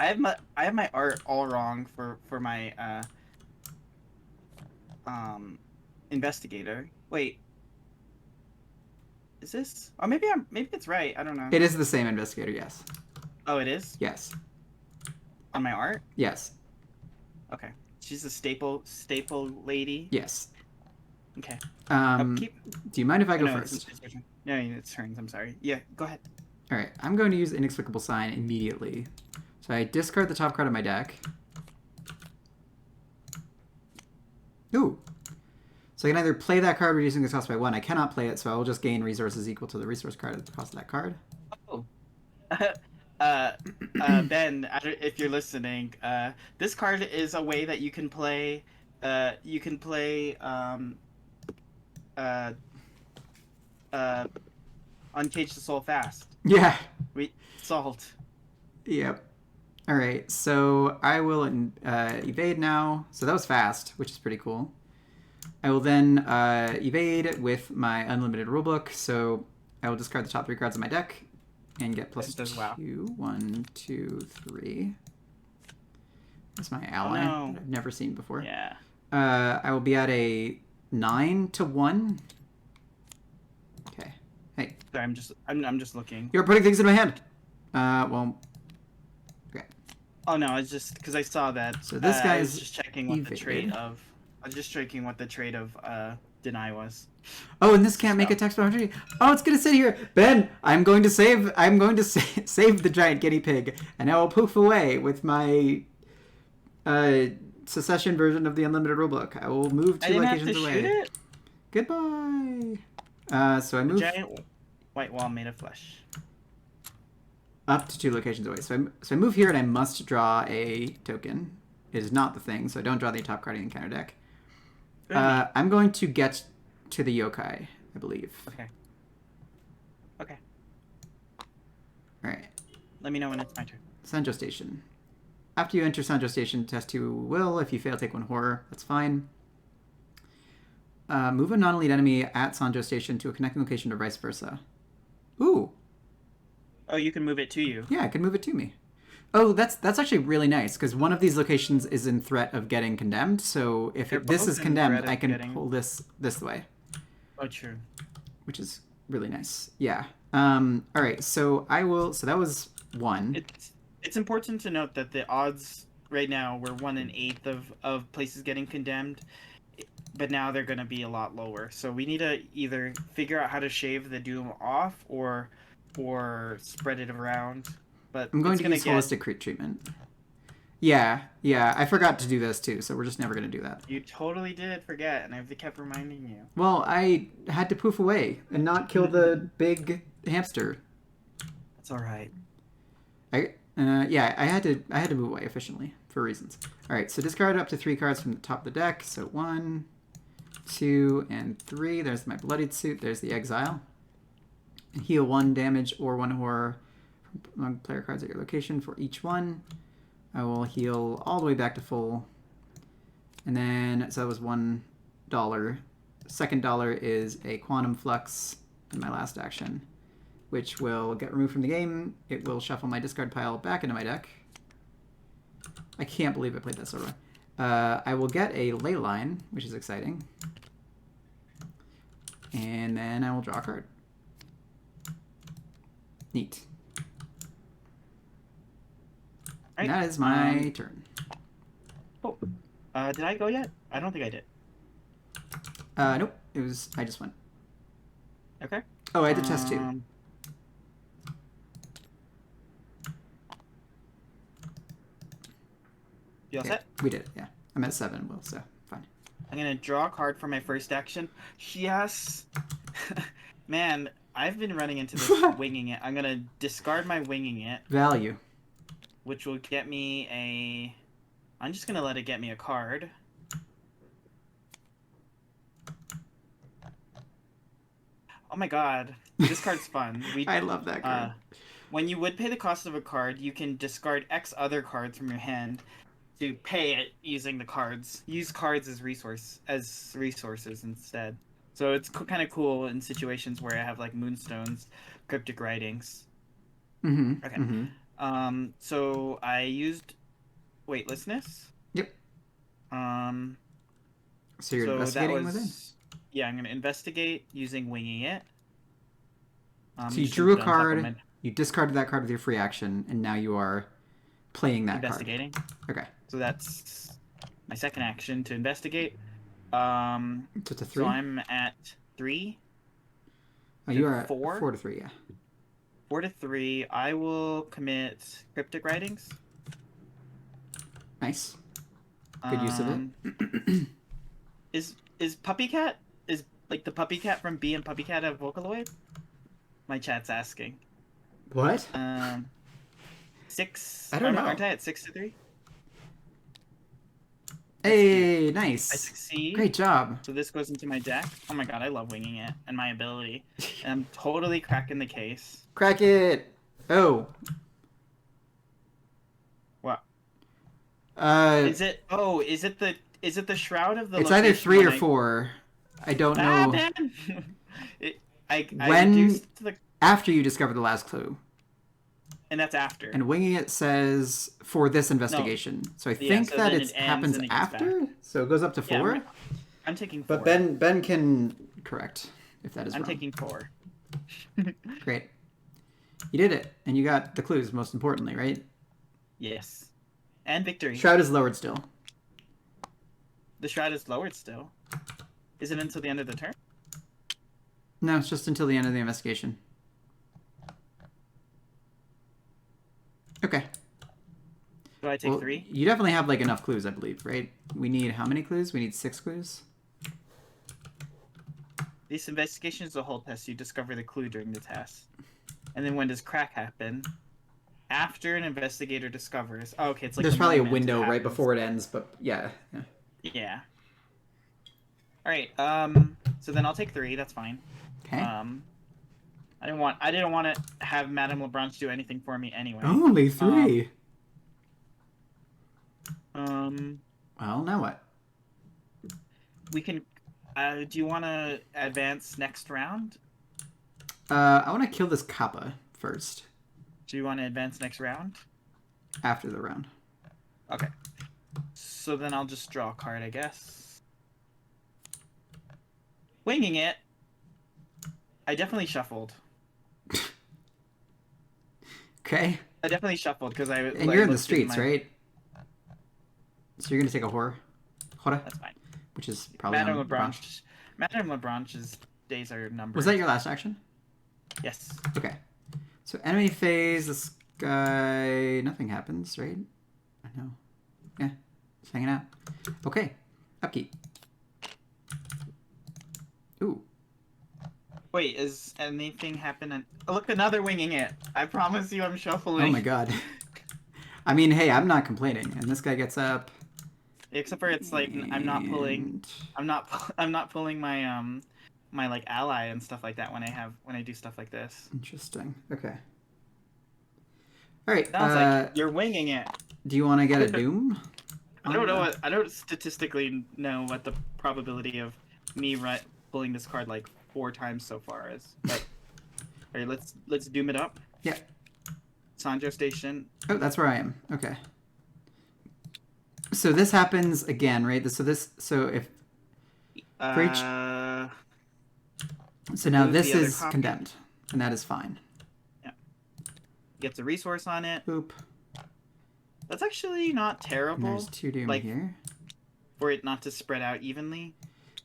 have my art all wrong for my investigator. Wait. Is this? Oh, maybe it's right. I don't know. It is the same investigator, yes. Oh, it is? Yes. On my art? Yes. Okay. She's a staple lady? Yes. Okay. Do you mind if I go first? No, it's turns. I'm sorry. Yeah, go ahead. All right. I'm going to use Inexplicable Sign immediately. So I discard the top card of my deck. Ooh. So I can either play that card, reducing the cost by 1. I cannot play it, so I will just gain resources equal to the resource card at the cost of that card. Oh. Ben, if you're listening, this card is a way that you can play. Uncage the Soul fast. Yeah. Salt. Yep. All right. So I will evade now. So that was fast, which is pretty cool. I will then evade with my unlimited rulebook. So I will discard the top 3 cards of my deck and get plus 2. Wow. 1, 2, 3. That's my ally that I've never seen before. Yeah. I will be at a 9 to 1. Okay. Hey. Sorry, I'm just looking. You're putting things in my hand. Well. Okay. Oh no, it's just because I saw that. So this guy I was is just checking what the trait of. I was just checking what the trait of deny was. Oh, and this can't make a text boundary. Oh, it's gonna sit here. Ben, I'm going to save save the giant guinea pig, and I will poof away with my secession version of the unlimited rulebook. I will move 2 locations away. Shoot it? Goodbye. So I move Giant white wall made of flesh. up to 2 locations away. So I move here, and I must draw a token. It is not the thing, so I don't draw the top card in the encounter deck. I'm going to get to the yokai, I believe. Okay. Okay. All right. Let me know when it's my turn. Sanjo Station. After you enter Sanjo Station, test 2 will. If you fail, take 1 horror. That's fine. Move a non-elite enemy at Sanjo Station to a connecting location or vice versa. Ooh. Oh, you can move it to you. Yeah, I can move it to me. Oh, that's actually really nice, because one of these locations is in threat of getting condemned, so if this is condemned, I can pull this way. Oh, true. Which is really nice. Yeah. Alright, so I will... So that was 1. It's important to note that the odds right now were 1 in 8 of places getting condemned, but now they're going to be a lot lower. So we need to either figure out how to shave the doom off or spread it around. But I'm going to use holistic crit treatment. Yeah, I forgot to do this too, so we're just never going to do that. You totally did forget, and I kept reminding you. Well, I had to poof away and not kill the big hamster. That's all right. I had to move away efficiently for reasons. All right, so discard up to 3 cards from the top of the deck. So 1, 2, and 3. There's my bloodied suit. There's the exile. And heal 1 damage or 1 horror among player cards at your location for each one. I will heal all the way back to full. And then, so that was $1. Second dollar is a quantum flux in my last action, which will get removed from the game. It will shuffle my discard pile back into my deck. I can't believe I played that so wrong. I will get a ley line, which is exciting. And then I will draw a card. Neat. Right. And that is my turn. Oh, did I go yet? I don't think I did. Nope. I just went. Okay. Oh, I had to test 2. You all set? We did it, yeah. I'm at 7, Will, so fine. I'm gonna draw a card for my first action. Yes! Man, I've been running into this winging it. I'm gonna discard my winging it. Value. Which will get me a... I'm just gonna let it get me a card. Oh my god. This card's fun. I love that card. When you would pay the cost of a card, you can discard X other cards from your hand to pay it using the cards. Use cards as resources instead. So it's kind of cool in situations where I have like moonstones, cryptic writings. Mm-hmm. Okay. Mm-hmm. So I used weightlessness. Yep. So you're so investigating with it? Yeah, I'm gonna investigate using winging it. So you drew a card, you discarded that card with your free action, and now you are playing that investigating. card. Okay. So that's my second action to investigate. So it's a 3? So I'm at 3. Oh, you are 4? 4 to 3, yeah. 4 to 3. I will commit cryptic writings. Nice. Good use of it. Is Puppy Cat like the Puppy Cat from Bee and Puppy Cat a Vocaloid? My chat's asking. What? 6. I don't know. Aren't I at 6 to 3? Hey, nice. I succeed. Great job. So this goes into my deck. Oh my god, I love winging it and my ability. And I'm totally cracking the case. Crack it. Oh. What? Is it the Shroud of the It's either 3 or 4. I don't know. Ben! I when reduced the... after you discover the last clue. And that's after. And winging it says for this investigation. No. So I think that it happens after. So it goes up to 4. Yeah, I'm taking 4. But Ben can correct if that is wrong. I'm taking 4. Great. You did it, and you got the clues. Most importantly, right? Yes. And victory. Shroud is lowered still. The shroud is lowered still. Is it until the end of the turn? No, it's just until the end of the investigation. Okay. Do I take 3? You definitely have like enough clues, I believe, right? We need how many clues? We need 6 clues. These investigations are a whole test. You discover the clue during the test. And then when does crack happen? After an investigator discovers... Oh, okay, it's like There's the probably a moment it window right happens. before it ends, but yeah. Yeah. Alright, so then I'll take 3, that's fine. Okay. I didn't want to have Madame Lebranche do anything for me anyway. Only 3. Well, now what? We can... do you want to advance next round? I want to kill this Kappa first. Do you want to advance next round? After the round. Okay. So then I'll just draw a card, I guess. Winging it. I definitely shuffled. Okay. I definitely shuffled because I... And you're in the streets, right? So you're going to take a Hora? That's fine. Which is probably Madame on Lebranche. Madame Lebranche's days are numbered. Was that your last action? Yes. Okay. So enemy phase, this guy... Nothing happens, right? I know. Yeah. Just hanging out. Okay. Upkeep. Ooh. Wait, is anything happening? Oh, look, another winging it. I promise you I'm shuffling. Oh my god. I mean, hey, I'm not complaining. And this guy gets up. Except for it's like I'm not pulling my my like ally and stuff like that when I do stuff like this. Interesting. Okay. All right. Sounds like you're winging it. Do you want to get a doom? I don't know I don't statistically know what the probability of me pulling this card like 4 times so far is. But all right, let's doom it up. Yeah. Sanjo Station. Oh, that's where I am. Okay. So this happens again, right? So if for each... So now this is condemned, and that is fine. Yeah. Gets a resource on it. Boop. That's actually not terrible. And there's 2 doom here. For it not to spread out evenly.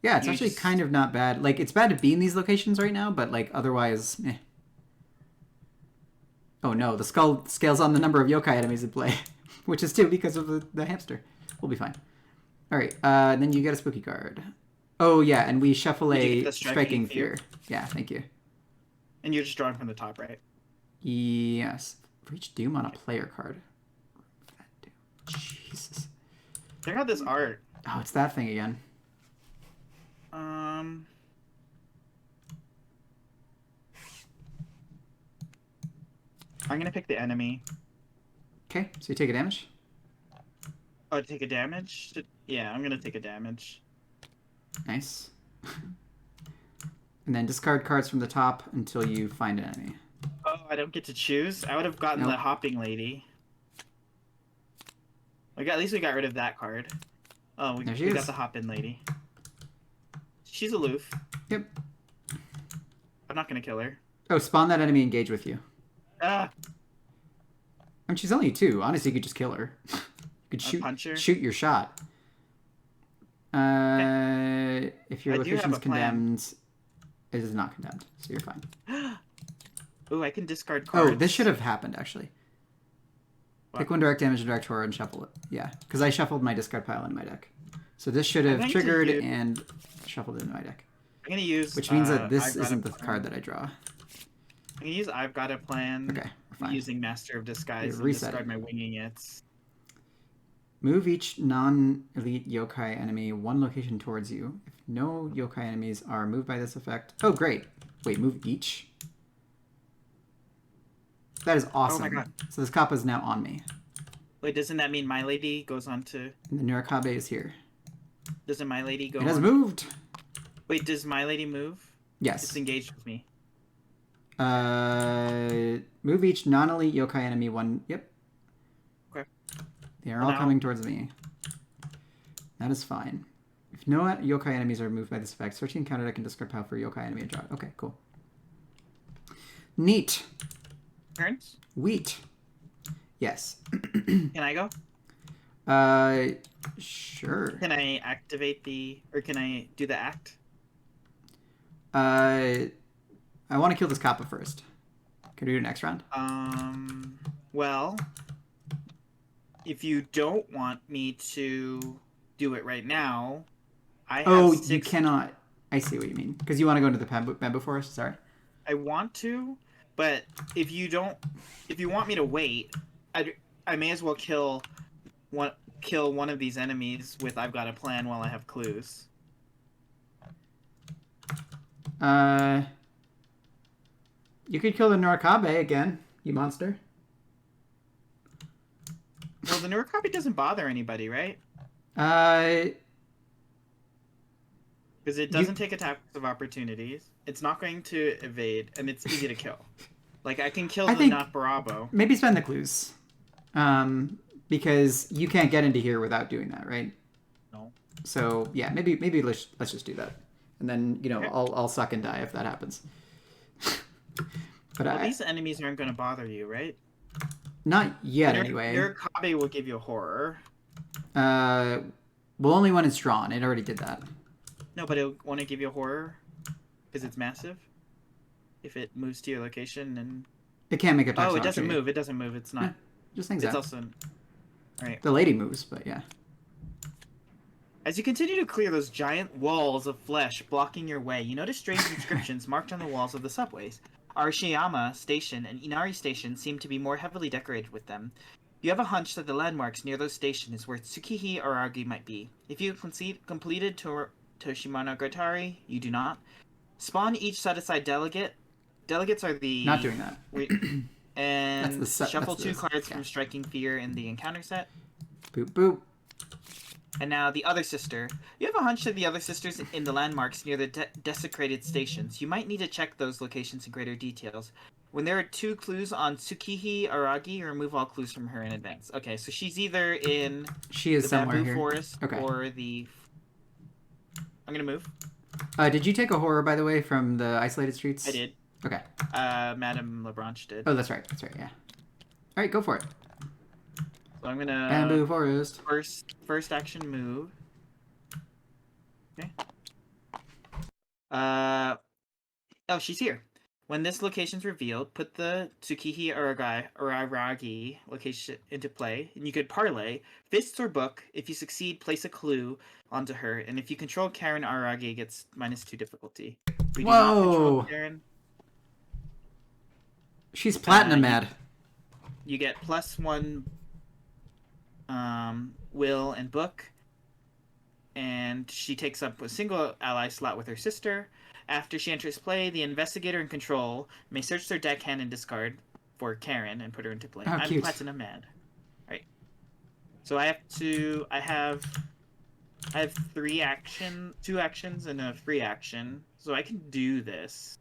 Yeah, it's actually kind of not bad. Like, it's bad to be in these locations right now, but, like, otherwise, eh. Oh, no, the skull scales on the number of yokai enemies in play, which is 2 because of the hamster. We'll be fine. All right, then you get a spooky card. Oh, yeah, and we shuffle a striking fear. Yeah, thank you. And you're just drawing from the top, right? Yes. For each doom on a player card. Jesus. Check out this art. Oh, it's that thing again. I'm gonna pick the enemy. Okay, so you take a damage? Oh, take a damage? Yeah, I'm gonna take a damage. Nice. And then discard cards from the top until you find an enemy. Oh, I don't get to choose? I would have gotten the hopping lady. At least we got rid of that card. Oh, we got the hop-in lady. She's aloof. Yep. I'm not gonna kill her. Oh, spawn that enemy engage with you. Ah! I mean, she's only 2. Honestly, you could just kill her. You could punch her? shoot your shot. If your location is condemned, it is not condemned, so you're fine. Ooh, I can discard cards. Oh, this should have happened, actually. What? Pick 1 direct damage and direct horror and shuffle it. Yeah, because I shuffled my discard pile in my deck. So this should have triggered and shuffled it into my deck. I'm going to use... Which means that this isn't the card that I draw. I'm going to use I've Got a Plan. Okay, fine. Using Master of Disguise and discard my Winging It. Move each non-elite yokai enemy 1 location towards you. If no yokai enemies are moved by this effect... Oh, great. Wait, move each? That is awesome. Oh my god. So this Kappa is now on me. Wait, doesn't that mean my lady goes on to... And the Nurikabe is here. Doesn't my lady go on? It has moved! Wait, does my lady move? Yes. It's engaged with me. Move each non-elite yokai enemy 1... Yep. Okay. They are all coming towards me. That is fine. If no yokai enemies are moved by this effect, searching counter deck and discard pile for yokai enemy and draw it. Okay, cool. Neat. Turns? Wheat. Yes. Can I go? Sure. Can I activate or can I do the act? I want to kill this kappa first. Can we do it next round? Well, if you don't want me to do it right now, I have Oh, you 6. cannot. I see what you mean. Because you want to go into the bamboo forest. Sorry. I want to, but if you want me to wait, I may as well kill one of these enemies with I've got a plan while I have clues. You could kill the Norikabe again, you monster. Well, the Norikabe doesn't bother anybody, right? Uh, Because it doesn't take attacks of opportunities. It's not going to evade, and it's easy to kill. Like, I can kill I the think Not Barabo. maybe spend the clues. Because you can't get into here without doing that, right? No. So yeah, maybe let's just do that, and then Okay. I'll suck and die if that happens. But Well, these enemies aren't going to bother you, right? not yet anyway. Norikabe will give you a horror. Well, only when it's drawn. It already did that. No, but it'll want to give you a horror because it's massive. If it moves to your location and It can't make attacks. oh, it doesn't move. It doesn't move. It's not. Yeah, just things It's out. also right. The lady moves, but yeah. As you continue to clear those giant walls of flesh blocking your way, you notice strange inscriptions marked on the walls of the subways. Arashiyama Station and Inari Station seem to be more heavily decorated with them. You have a hunch that the landmarks near those stations is where Tsukihi Aragi might be. If you have completed Kaimonogatari, you do not. Spawn each set-aside delegate. Delegates are the... Not doing that. And shuffle that's 2 cards from Striking Fear in the encounter set. Boop, boop. And now the other sister. You have a hunch that the other sisters in the landmarks near the desecrated stations. You might need to check those locations in greater details. When there are 2 clues on Tsukihi Aragi, remove all clues from her in advance. Okay, so she's either in the bamboo somewhere here. forest Okay. or the... I'm gonna move. Did you take a horror, by the way, from the isolated streets? I did. Okay. Madame Lebranche did. Oh, that's right. Yeah. All right, go for it. So I'm gonna... Bamboo forest. First action move. Okay. Oh, she's here. When this location's revealed, put the Tsukihi Aragi location into play, and you could parlay fists or book. If you succeed, place a clue onto her, and if you control Karen Aragi, it gets -2 difficulty. If you do not control Karen, she's platinum mad. You get +1 will and book, and she takes up a single ally slot with her sister. After she enters play, the investigator in control may search their deckhand and discard for Karen and put her into play. Oh, I'm cute. platinum mad. Right. So I have 2 actions and a free action. So I can do this.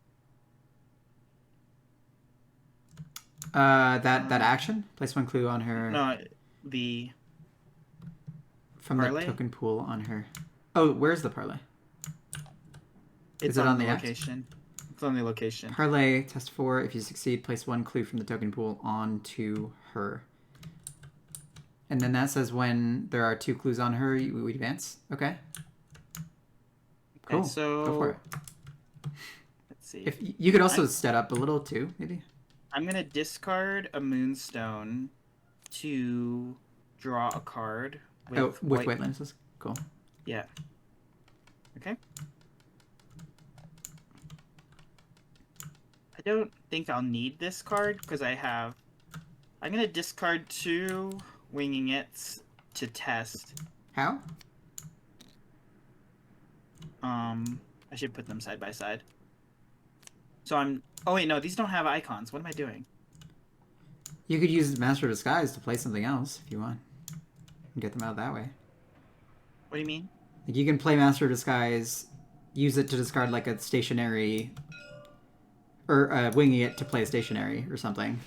That action? Place 1 clue on her. No, the from parlay? the token pool on her. Oh, where's the parlay? It's on the location. It's on the location. Parlay, test 4. If you succeed, place 1 clue from the token pool onto her. And then that says when there are 2 clues on her, we advance. Okay. Cool. Okay, so go for it. Let's see. If you could also set up a little too, maybe. I'm gonna discard a moonstone to draw a card with white lenses. Cool. Yeah. Okay. I don't think I'll need this card because I'm gonna discard 2 winging it to test. How? I should put them side by side. So oh wait, no, these don't have icons. What am I doing? You could use Master of Disguise to play something else if you want. And get them out that way. What do you mean? Like you can play Master of Disguise, use it to discard like a stationary, or winging it to play a stationary or something.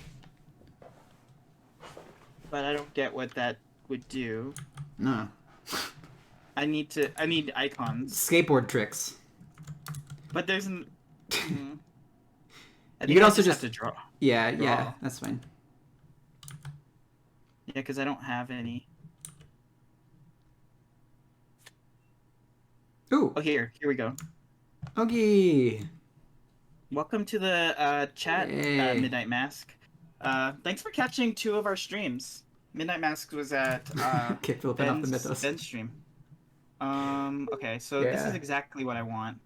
But I don't get what that would do. No. I need icons. Skateboard tricks. But there's you could also just have to draw. Yeah, that's fine. Yeah, because I don't have any. Ooh, Oh, here we go. Ogie. Welcome to the chat, Hey. Midnight Mask. Thanks for catching 2 of our streams. Midnight Mask was at Kick flipping off the mythos. Ben's stream. Okay, so this is Yeah. exactly what I want.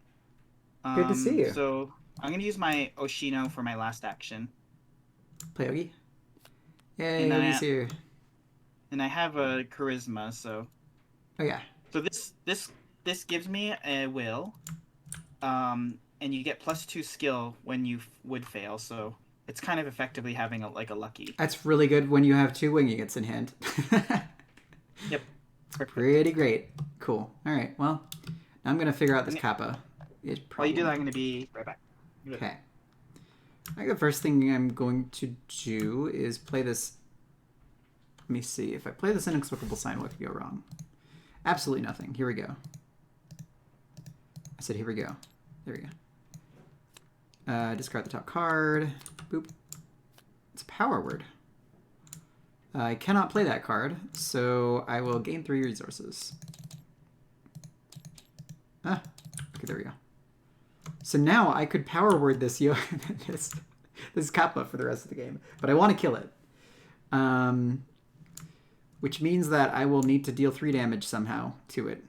Good to see you. So I'm gonna use my Oshino for my last action. Play Ogie. Yay, And Ogie's here. I have a charisma, so Oh yeah. so this gives me a will. And you get +2 skill when you would fail, so it's kind of effectively having a lucky. That's really good when you have 2 wing units in hand. Yep. It's pretty great. Cool. Alright, well, now I'm going to figure out this Kappa. While you do that, I'm going to be right back. Okay. I think the first thing I'm going to do is play this. Let me see. If I play this inexplicable sign, what could go wrong? Absolutely nothing. Here we go. I said here we go. There we go. Discard the top card. Boop. It's a power word. I cannot play that card, so I will gain 3 resources. Ah, okay, there we go. So now I could power word this this Kappa for the rest of the game, but I want to kill it. Which means that I will need to deal 3 damage somehow to it.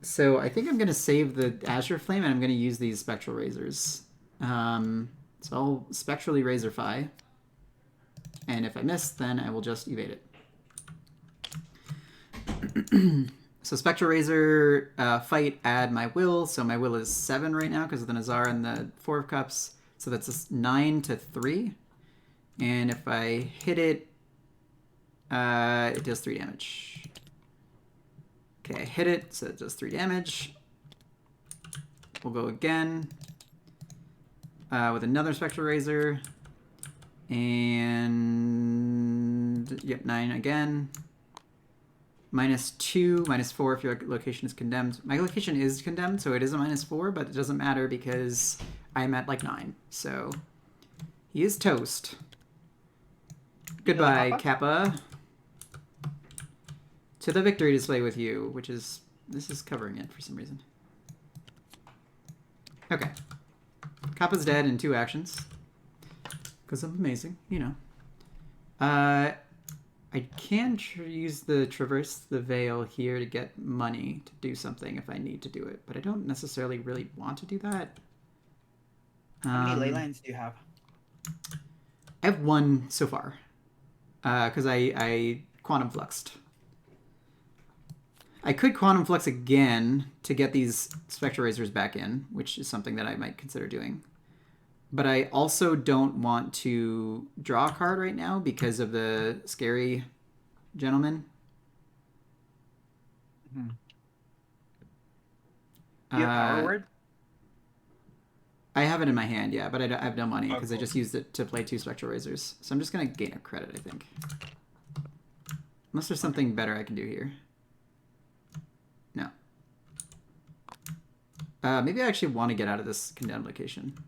So I think I'm going to save the Azure Flame, and I'm going to use these Spectral Razors. So I'll Spectrally Razorify, and if I miss, then I will just evade it. So Spectral Razor, fight, add my will. So my will is 7 right now because of the Nazar and the 4 of Cups. So that's a 9 to 3. And if I hit it, it does 3 damage. Okay, I hit it, so it does 3 damage. We'll go again with another Spectral Razor. And, yep, 9 again. -2, -4 if your location is condemned. My location is condemned, so it is a -4, but it doesn't matter because I'm at like 9. So he is toast. Goodbye, Kappa. To the victory display with you, which is... This is covering it for some reason. Okay. Kappa's dead in 2 actions. Because I'm amazing, you know. I can use the Traverse the Veil here to get money to do something if I need to do it, but I don't necessarily really want to do that. How many ley lines do you have? I have 1 so far. Because I Quantum Fluxed. I could Quantum Flux again to get these Spectral Razors back in, which is something that I might consider doing. But I also don't want to draw a card right now because of the scary gentleman. Mm-hmm. Do you have Power Word? I have it in my hand, yeah, but I have no money because I just used it to play 2 Spectral Razors. So I'm just going to gain a credit, I think. Unless there's something better I can do here. No. Maybe I actually want to get out of this condemned location.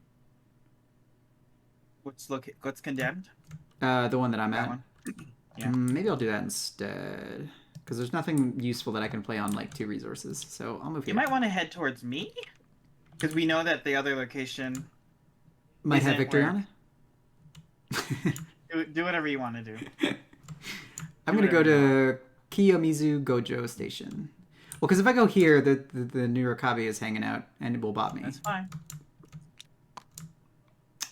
What's condemned? The one that I'm at. One. Yeah. Maybe I'll do that instead. Because there's nothing useful that I can play on like 2 resources. So I'll move here. You might want to head towards me. Because we know that the other location might have victory on it. Do whatever you want to do. I'm going to go to Kiyomizu Gojo Station. Well, because if I go here, the Nurakabe is hanging out and it will bot me. That's fine.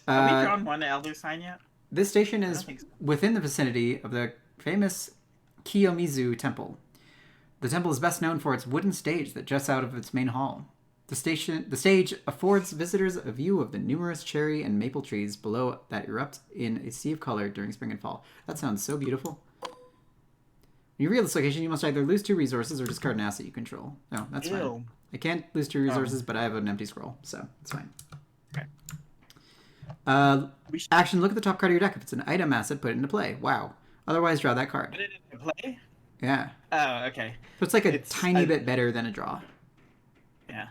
Have we drawn 1 Elder Sign yet? This station is within the vicinity of the famous Kiyomizu Temple. The temple is best known for its wooden stage that juts out of its main hall. The stage affords visitors a view of the numerous cherry and maple trees below that erupt in a sea of color during spring and fall. That sounds so beautiful. When you reach this location, you must either lose 2 resources or discard an asset you control. No, that's fine. I can't lose 2 resources, but I have an empty scroll, so it's fine. Okay. Action, look at the top card of your deck. If it's an item asset, put it into play. Wow. Otherwise, draw that card. Put it into play? Yeah. Oh, okay. So it's like a tiny bit better than a draw. Yeah.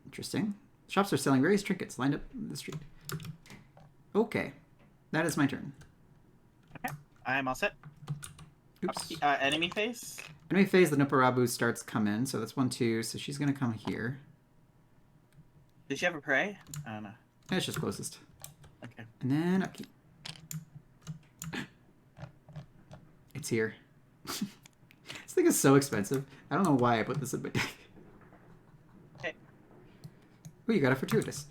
Interesting. Shops are selling various trinkets lined up the street. Okay. That is my turn. Okay. I'm all set. Oops. Enemy face? Enemy phase, the Noparabu starts coming, so that's 1, 2. So she's gonna come here. Did she have a prey? I don't know. Yeah, it's just closest. Okay. And then upkeep. It's here. This thing is so expensive. I don't know why I put this in my deck. Okay. Oh, you got a fortuitous.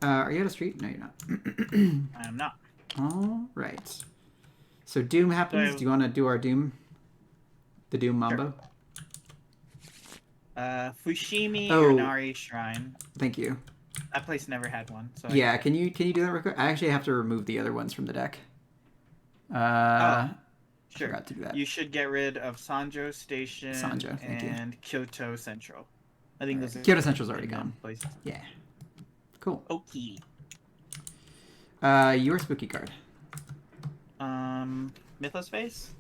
Are you at a street? No, you're not. I am not. All right. So Doom happens. So, do you want to do our Doom? The Doom Mambo? Sure. Fushimi Oh. Urinari Shrine. Thank you. That place never had one. So Yeah, can you do that real quick? I actually have to remove the other ones from the deck. Sure. Forgot to do that. You should get rid of Sanjo Station Sanjo, thank you. and Kyoto Central. I think those are Kyoto Central's already gone. places. Yeah. Cool. Okay. Your spooky card. Mythos Face?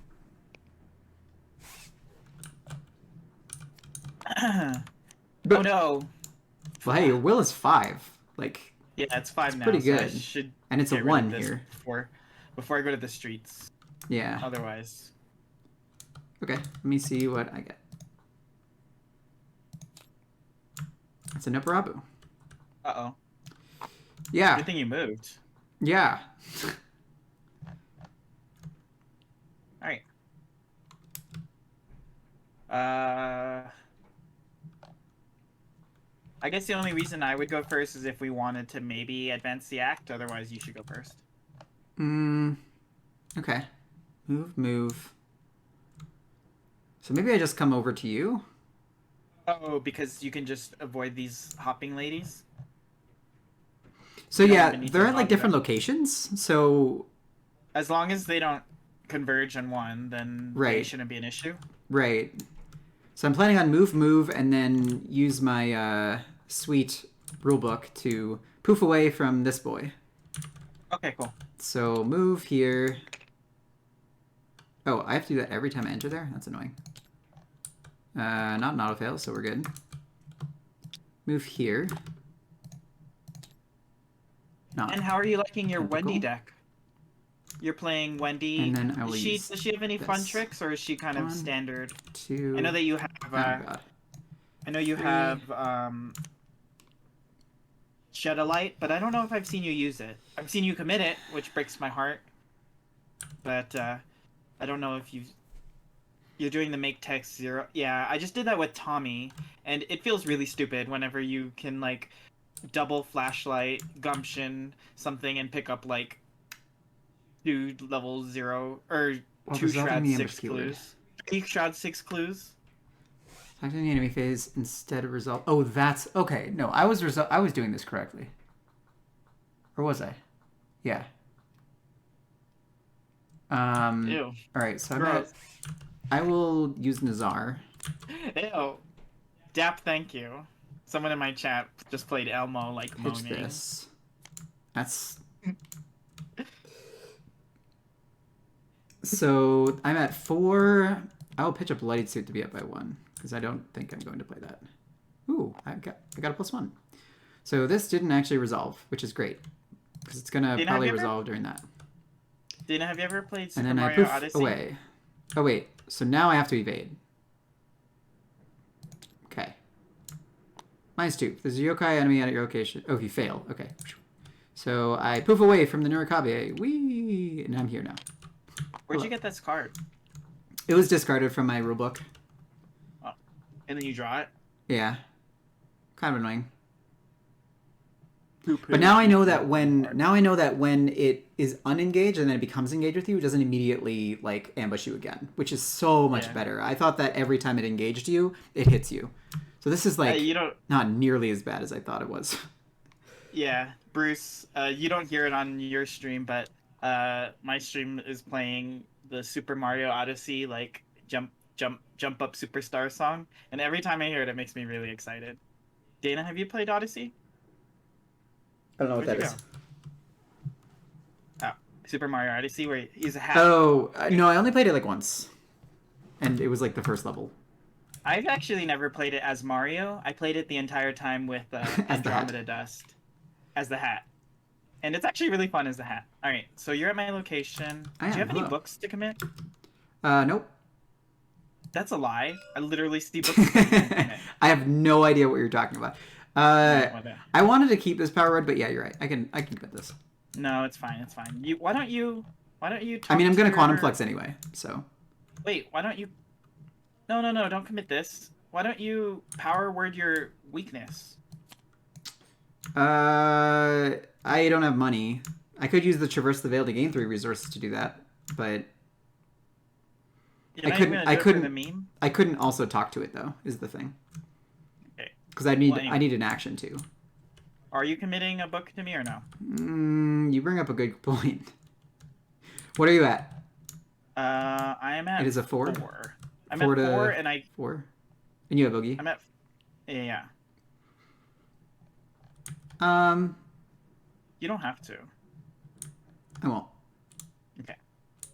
But, oh no. well, hey, your will is 5. Like, Yeah, it's 5 now. pretty So I good. should and it's a get rid 1 of this here. before I go to the streets. Yeah. Otherwise. Okay, let me see what I get. It's a Noparabu. Uh-oh. Yeah. Good thing you moved. Yeah. Alright. I guess the only reason I would go first is if we wanted to maybe advance the act. Otherwise, you should go first. Okay. Move. So maybe I just come over to you? Oh, because you can just avoid these hopping ladies? So You don't yeah, even need they're to at like bother different them. locations. So As long as they don't converge on one, then they Right. shouldn't be an issue. right. So I'm planning on move, and then use my sweet rulebook to poof away from this boy. Okay, cool. So move here. Oh, I have to do that every time I enter there? That's annoying. Not an autofail, so we're good. Move here. Not. And how are you liking your Tentacle. Wendy deck? You're playing Wendy. And then I will Does use she have any fun this. tricks, or is she kind of 1, standard? 2. I know that you have. Oh god. I know you 3. have Shed a Light, but I don't know if I've seen you use it. I've seen you commit it, which breaks my heart. But I don't know if you're doing the make text 0. Yeah, I just did that with Tommy, and it feels really stupid whenever you can like double flashlight, gumption something, and pick up like 2 level 0 or While 2 resolving shroud the 6 ambush keyword. clues. 3 shroud 6 clues. Activate the enemy phase instead of resolve. Oh, that's okay. No, I was doing this correctly. Or was I? Yeah. Ew. All right, so Gross. I will use Nazar. Ew. Dap, thank you. Someone in my chat just played Elmo like Pitch moaning. this. That's. So I'm at 4. I will pitch a Bloodied Suit to be up by 1 because I don't think I'm going to play that. Ooh, I got a +1. So this didn't actually resolve, which is great because it's gonna Dana, probably have you ever- resolve during that. Dana, have you ever played And Super then I Mario poof Odyssey? away. Oh wait, so now I have to evade. Okay. -2. There's a yokai enemy at your location. Oh, if you fail. Okay. So I poof away from the Nurikabe. Whee! And I'm here now. Where'd you get this card? It was discarded from my rulebook. Oh. And then you draw it? Yeah. Kind of annoying. But now I know that when it is unengaged and then it becomes engaged with you, it doesn't immediately like ambush you again, which is so much better. I thought that every time it engaged you, it hits you. So this is like not nearly as bad as I thought it was. Yeah, Bruce, you don't hear it on your stream, but my stream is playing the Super Mario Odyssey like jump up superstar song, and every time I hear it, it makes me really excited. Dana, have you played Odyssey? I don't know what Where'd that you is. Oh, Super Mario Odyssey, where he's a hat. Oh, no, I only played it like once. And it was like the first level. I've actually never played it as Mario. I played it the entire time with Andromeda Dust as the hat. And it's actually really fun as the hat. Alright, so you're at my location. Do you have any books to commit? Nope. That's a lie. I literally see books of it. I have no idea what you're talking about. I wanted to keep this power word, but yeah, you're right. I can commit this. No, it's fine. It's fine. Why don't you talk I mean, I'm to gonna your... quantum flex anyway, so. Wait, why don't you... No, don't commit this. Why don't you power word your weakness? I don't have money. I could use the Traverse the Veil to gain 3 resources to do that, but I couldn't also talk to it though, is the thing. Okay. Because I need an action too. Are you committing a book to me or no? You bring up a good point. What are you at? I am at... It is a 4? I'm at 4 and I... 4? And you have Bogey? I'm at... Yeah. You don't have to. I won't. Okay.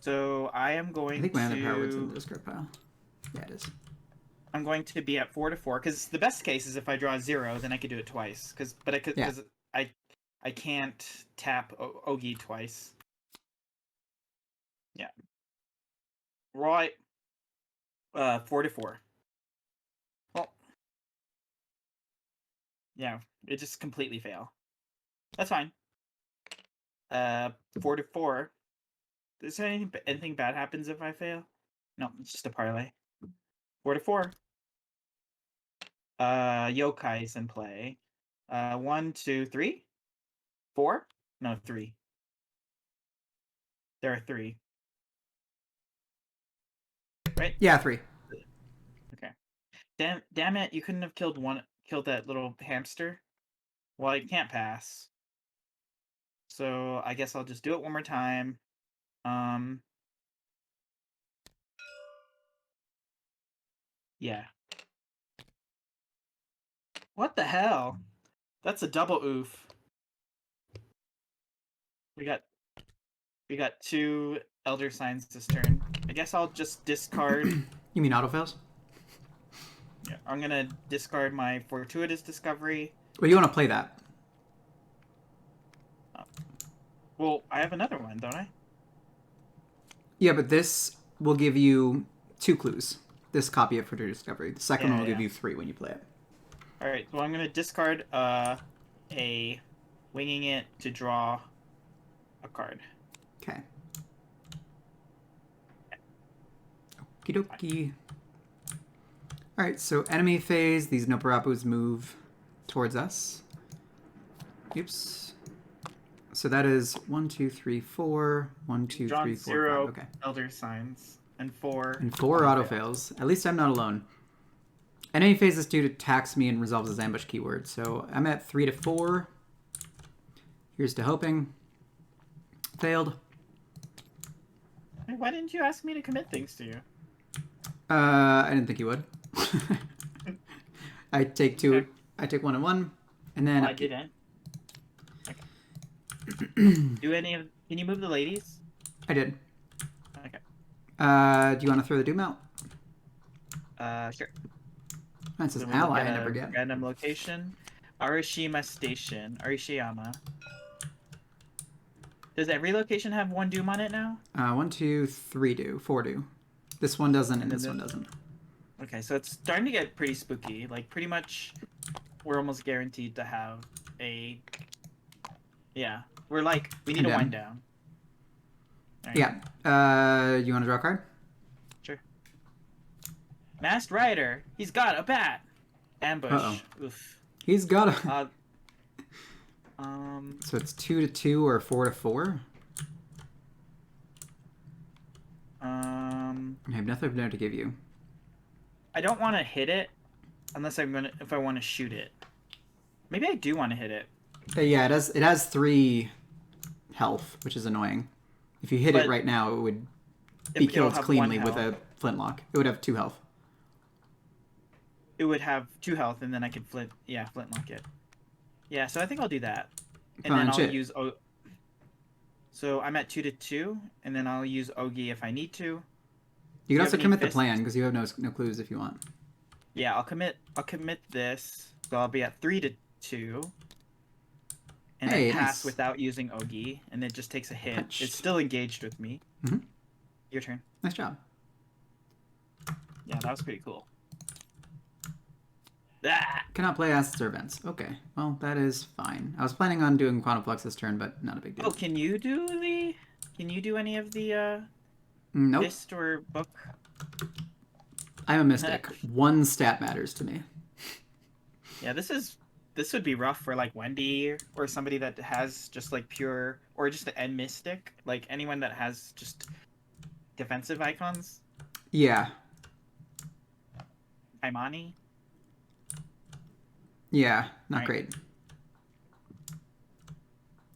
So I am going to... I think my other power word's in the discard pile. Yeah, it is. I'm going to be at 4 to 4, because the best case is if I draw 0, then I could do it twice. Because I can't tap Ogi twice. Yeah. Right. 4 to 4. Well. Yeah, it just completely fail. That's fine. 4 to 4. Is there anything bad happens if I fail? No, it's just a parlay. 4 to 4. Yokai's in play. 1, 2, 3? 4? No, 3. There are 3. Right? Yeah, 3. Okay. Damn it, you couldn't have killed that little hamster? Well, it can't pass. So I guess I'll just do it one more time. Yeah. What the hell? That's a double oof. We got 2 Elder Signs this turn. I guess I'll just discard... You mean Autofails? Yeah, I'm gonna discard my Fortuitous Discovery. Well, you want to play that. Well, I have another one, don't I? Yeah, but this will give you 2 clues. This copy of Fortuitous Discovery. The second one will give you 3 when you play it. Alright, so I'm gonna discard a Winging It to draw a card. Okay. Okie dokie. Alright, so enemy phase, these Noparapus move towards us. Oops. So that is 1, 2, 3, 4. 1, 2, 3, 4, 0 5. Okay. Elder Signs and 4. And 4 Autofails. At least I'm not alone. Enemy phase this dude attacks me and resolves his ambush keyword. So I'm at 3 to 4. Here's to hoping. Failed. Why didn't you ask me to commit things to you? I didn't think you would. I take 2. Okay. I take 1 and 1, and then I didn't. Okay. Can you move the ladies? I did. Okay. Do you want to throw the Doom out? Sure. That's his ally. I never get. Random location. Arishima Station. Arishiyama. Does every location have 1 Doom on it now? 1, 2, 3 do. 4 do. This one doesn't, and this one doesn't. Okay, so it's starting to get pretty spooky. Like, pretty much, we're almost guaranteed to have a... Yeah. We need to wind down. Right. Yeah. You want to draw a card? Sure. Masked Rider. He's got a bat. Ambush. Uh-oh. Oof. He's got a... So it's 2 to 2 or 4 to 4? I have nothing there to give you. I don't want to hit it unless if I want to shoot it. Maybe I do want to hit it. Yeah, it has 3 health, which is annoying. If you hit it right now, it would be killed cleanly with a flintlock. It would have 2 health. It would have 2 health, and then I could flintlock it. Yeah, so I think I'll do that. And then I'll use... So I'm at 2 to 2, and then I'll use Ogi if I need to. You can also commit the plan, because you have no clues if you want. Yeah, I'll commit this. So I'll be at 3 to 2. And I pass without using Ogi, and it just takes a hit. It's still engaged with me. Mm-hmm. Your turn. Nice job. Yeah, that was pretty cool. Ah! Cannot play assets or events. Okay, well, that is fine. I was planning on doing Quantum Flux this turn, but not a big deal. Oh, can you do any of the Nope. list or book? I'm a mystic. One stat matters to me. Yeah, this would be rough for like Wendy or somebody that has just like pure or just the end mystic, like anyone that has just defensive icons. Yeah. Kaimani. Yeah, not Right. great.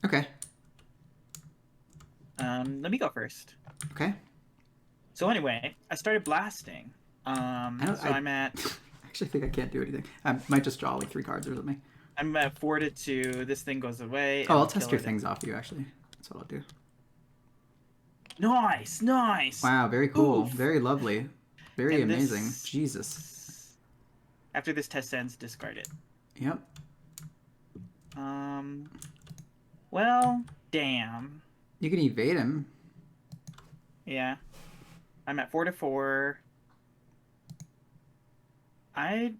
Okay. Let me go first. Okay. So anyway, I started blasting. I'm at I actually think I can't do anything. I might just draw like 3 cards or something. I'm at 4 to 2. This thing goes away. And Oh, I'll I'll test kill your it. things off you, actually. That's what I'll do. Nice, nice. Wow, very cool. Oof. Very lovely. Very And amazing. Jesus. After this test ends, discard it. Yep. Well, damn. You can evade him. Yeah. I'm at 4 to 4.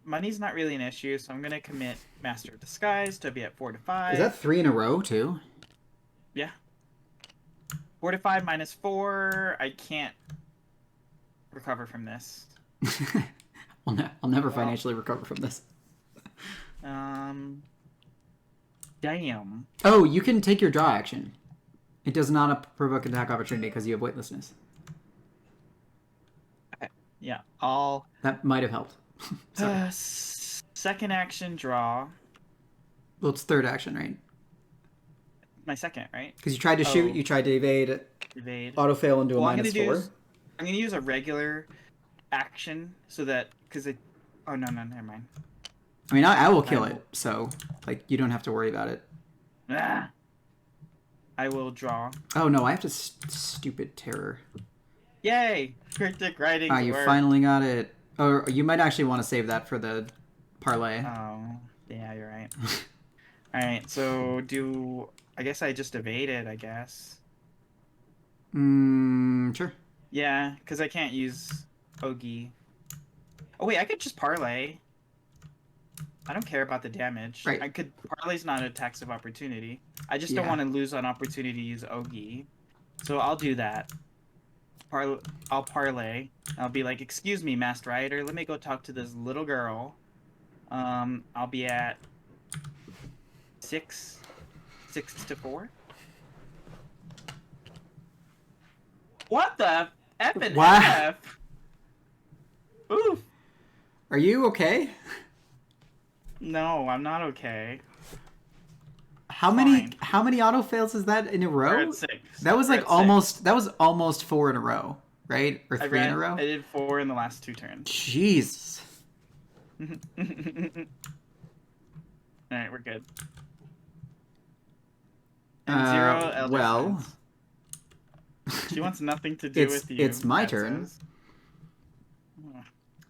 Money's not really an issue, so I'm gonna commit Master of Disguise to be at 4 to 5. Is that 3 in a row, too? Yeah. 4 to 5 minus 4. I can't recover from this. I'll never financially recover from this. Damn. Oh, you can take your draw action. It does not provoke attack opportunity because you have weightlessness. Okay. Yeah. I'll. That might have helped. Sorry. Second action draw. Well, it's third action, right? My second, right? Because you tried to shoot, you tried to evade. Evade. Autofail into a -4. I'm gonna use a regular action so that oh no, never mind. I mean, I will kill it, so like you don't have to worry about it. Ah! I will draw. Oh no, I have to stupid terror. Yay! Cryptic writing. Ah, you finally got it. Or you might actually want to save that for the parlay. Oh, yeah, you're right. All right, so I guess I just evaded, I guess. Sure. Yeah, because I can't use Ogi. Oh wait, I could just parlay. I don't care about the damage. Right. Parlay's not a tax of opportunity. I just Yeah. don't want to lose an opportunity to use Ogi. So I'll do that. I'll parlay. I'll be like, excuse me, Masked Rider, let me go talk to this little girl. I'll be at 6 to 4. What the F and Wow. F? Oof. Are you okay? No, I'm not okay. How many auto fails is that in a row? We're at 6. That was We're like at almost 4 in a row, right? Or 3 in a row? I did 4 in the last 2 turns. Jeez. Alright, we're good. And 0 Elder well. Signs. She wants nothing to do with you. It's my turn.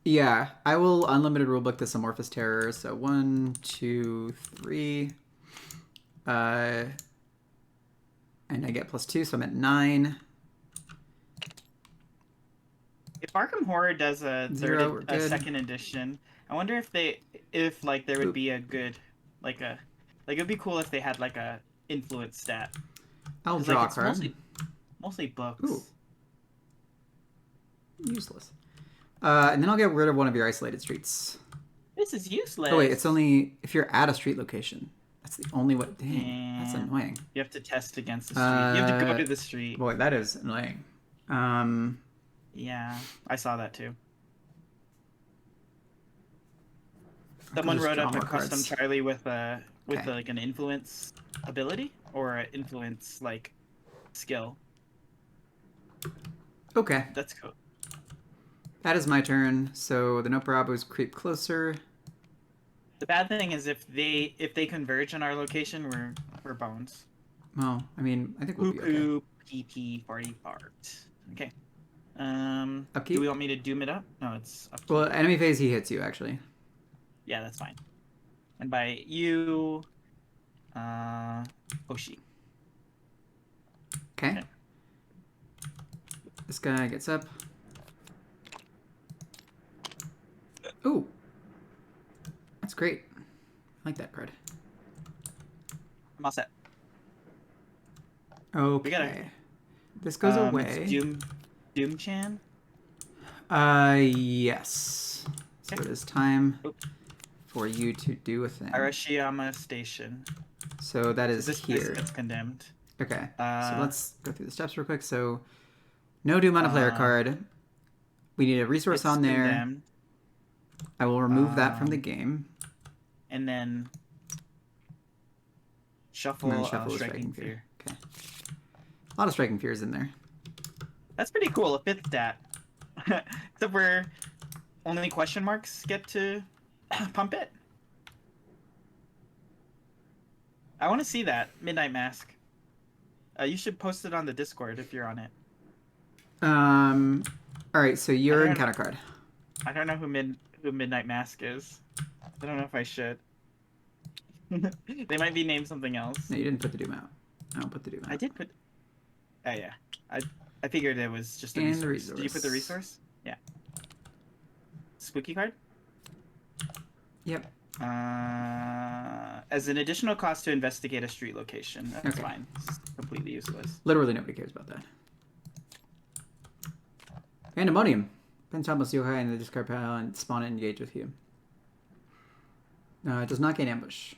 Yeah, I will unlimited rulebook this Amorphous Terror. So 1, 2, 3. And I get +2, so I'm at 9. If Arkham Horror does a second edition, I wonder if there would be a good it'd be cool if they had like a influence stat. I'll draw a card. Mostly books. Ooh. Useless. And then I'll get rid of one of your isolated streets. This is useless. Oh wait, it's only if you're at a street location. That's the only way. Dang, that's annoying. You have to test against the street. You have to go to the street. Boy, that is annoying. Yeah, I saw that too. Someone wrote up a custom Charlie with like an influence ability or an influence like skill. Okay. That's cool. That is my turn. So the Noparabos creep closer. The bad thing is if they converge on our location, we're bones. Well, I mean, I think we'll be okay. PP party fart. Okay. Upkeep? Do we want me to doom it up? No, it's upkeep. Well, enemy phase, he hits you actually. Yeah, that's fine. And by you, Oshi. Okay. This guy gets up. Oh, that's great. I like that card. I'm all set. Okay. This goes away. It's Doom-chan. Yes. So it is time for you to do a thing. Arashiyama Station. So that is this here. place gets condemned. Okay. So let's go through the steps real quick. So no Doom on a player card. We need a resource on there. Condemned. I will remove that from the game. And then shuffle Striking Fear. Okay. A lot of Striking Fears in there. That's pretty cool. A 5th stat. Except where only question marks get to pump it. I want to see that Midnight Mask. You should post it on the Discord if you're on it. All right. So you're encounter card. I don't know who Midnight Mask is. I don't know if I should. They might be named something else. No, you didn't put the Doom out. I don't put the Doom out. I did put. Oh yeah. I figured it was just a resource. Did you put the resource? Yeah. Spooky card? Yep. As an additional cost to investigate a street location. That's fine. It's completely useless. Literally nobody cares about that. Pandemonium. Pentomos Yokai in the discard pile and spawn it and engage with you. It does not gain ambush.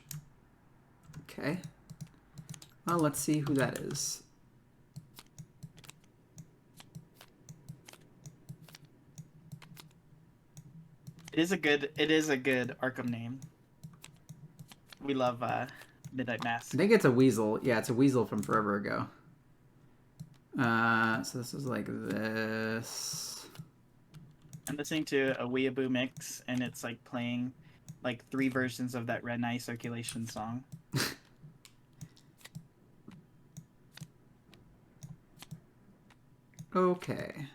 Okay. Well, let's see who that is. It is a good Arkham name. We love Midnight Mask. I think it's a weasel. Yeah, it's a weasel from forever ago. So this is like this. I'm listening to a Weeaboo mix, and it's like playing like 3 versions of that Red Knight Circulation song. Okay.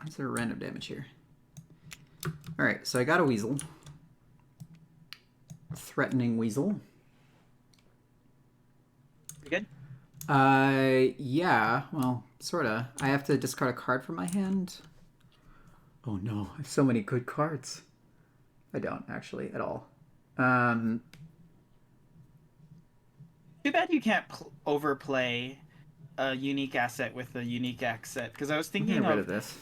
Is there random damage here? Alright, so I got a weasel. Threatening weasel. You good? Yeah, well, sorta. I have to discard a card from my hand. Oh no, I have so many good cards. I don't, actually, at all. Too bad you can't overplay a unique asset with a unique asset, because I was thinking get rid of this.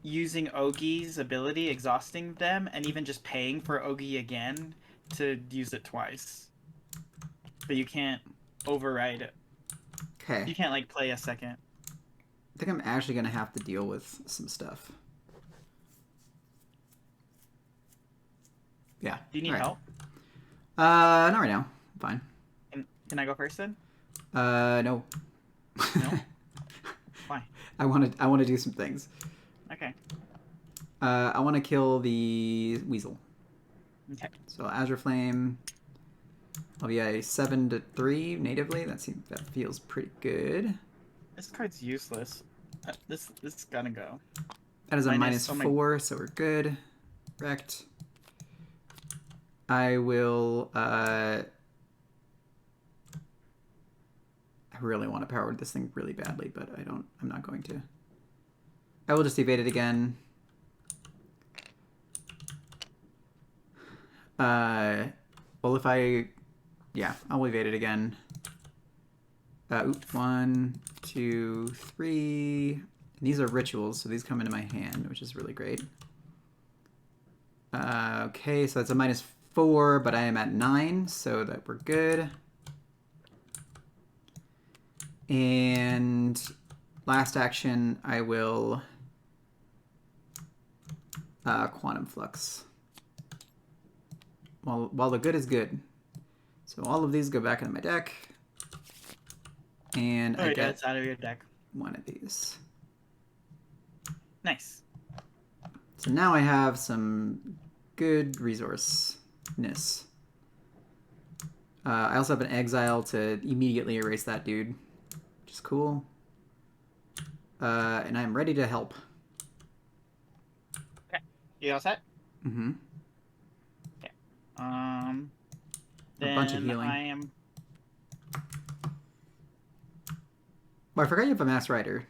Using Ogi's ability, exhausting them, and even just paying for Ogi again to use it twice. But you can't override it. Okay. You can't, like, play a second. I think I'm actually going to have to deal with some stuff. Yeah. Do you need help? Not right now. I'm fine. Can I go first then? No. No? Why? I want to do some things. Okay. I want to kill the weasel. Okay. So Azure Flame. I'll be a 7-3 natively. That feels pretty good. This card's useless. This is gonna go. That is a -4, so we're good. Wrecked. I will. I really want to power this thing really badly, but I don't. I'm not going to. I will just evade it again. Well, if I... Yeah, I'll evade it again. 1, 2, 3... And these are rituals, so these come into my hand, which is really great. Okay, so that's a -4, but I am at 9, so that we're good. And last action, I will Quantum Flux. While the good is good. So all of these go back into my deck. And I get it's out of your deck. one of these. Nice. So now I have some good resource-ness. I also have an Exile to immediately erase that dude, which is cool. And I'm ready to help. Okay. You all set? Mm-hmm. Okay. A bunch of healing. I am... Oh, I forgot you have a Masked Rider.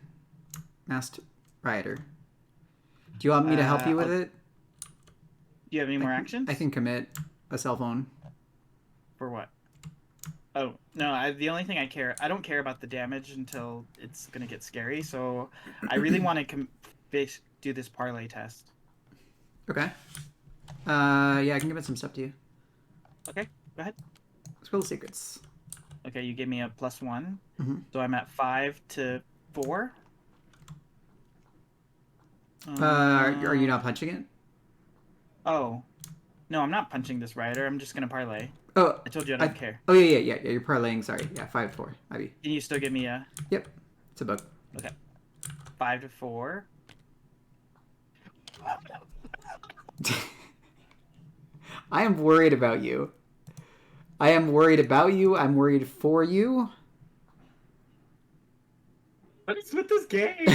Do you want me to help you with Do it? you have any more actions? I can commit a cell phone. For what? Oh, no, the only thing I don't care about the damage until it's gonna get scary, so I really want to do this parlay test. Okay. Yeah, I can commit some stuff to you. Okay, go ahead. Spill the secrets. Okay, you give me a +1, Mm-hmm. so I'm at 5 to 4. Are you not punching it? Oh, no, I'm not punching this rider. I'm just gonna parlay. Oh, I told you I don't care. Oh yeah. You're parlaying. Sorry. Yeah, 5-4. Ivy. Can you still give me a? Yep. It's a bug. Okay, 5 to 4. I am worried about you. I am worried about you. I'm worried for you. What is with this game?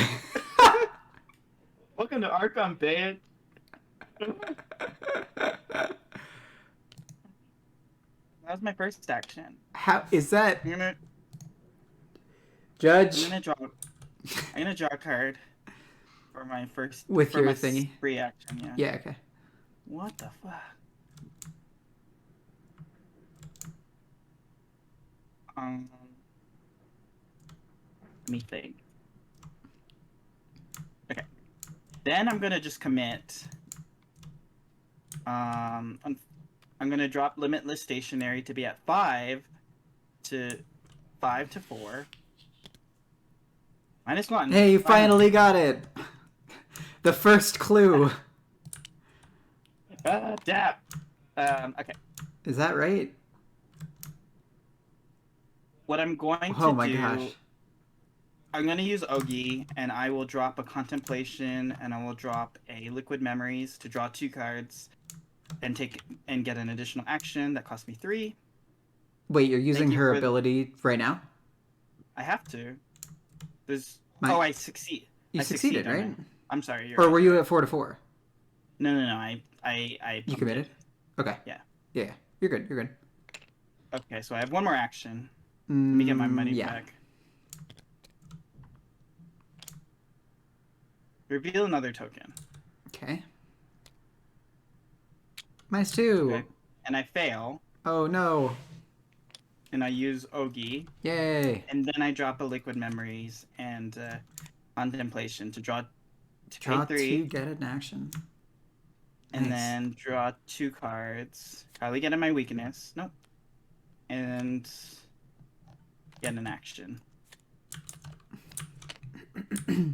Welcome to Archon, bitch. That was my first action. How is that, I'm gonna Judge? I'm gonna draw a card for my first With for your my thingy? free action. Yeah. Yeah. Okay. What the fuck? Let me think. Okay. Then I'm gonna just commit. I'm gonna drop limitless stationary to be at 5 to 4. -1. Hey, you finally got it. The first clue. Dap. Okay. Is that right? What I'm going to Oh my do, gosh. I'm going to use Ogi, and I will drop a Contemplation, and I will drop a Liquid Memories to draw 2 cards, and get an additional action that costs me 3. Wait, you're using you her for- ability right now? I have to. There's. My- Oh, I succeed. You I succeeded, succeed, right? I'm sorry. Or were you at 4 to 4? No. I You pumped committed? it. Okay. Yeah. Yeah. You're good. You're good. Okay, so I have one more action. Let me get my money yeah. back. Reveal another token. Okay. -2. Okay. And I fail, Oh no. and I use Ogi, Yay. and then I drop a Liquid Memories and Contemplation to draw Draw pay 3, 2, get an action. and Nice. then draw 2 cards. Probably get in my weakness. Nope. And get an action.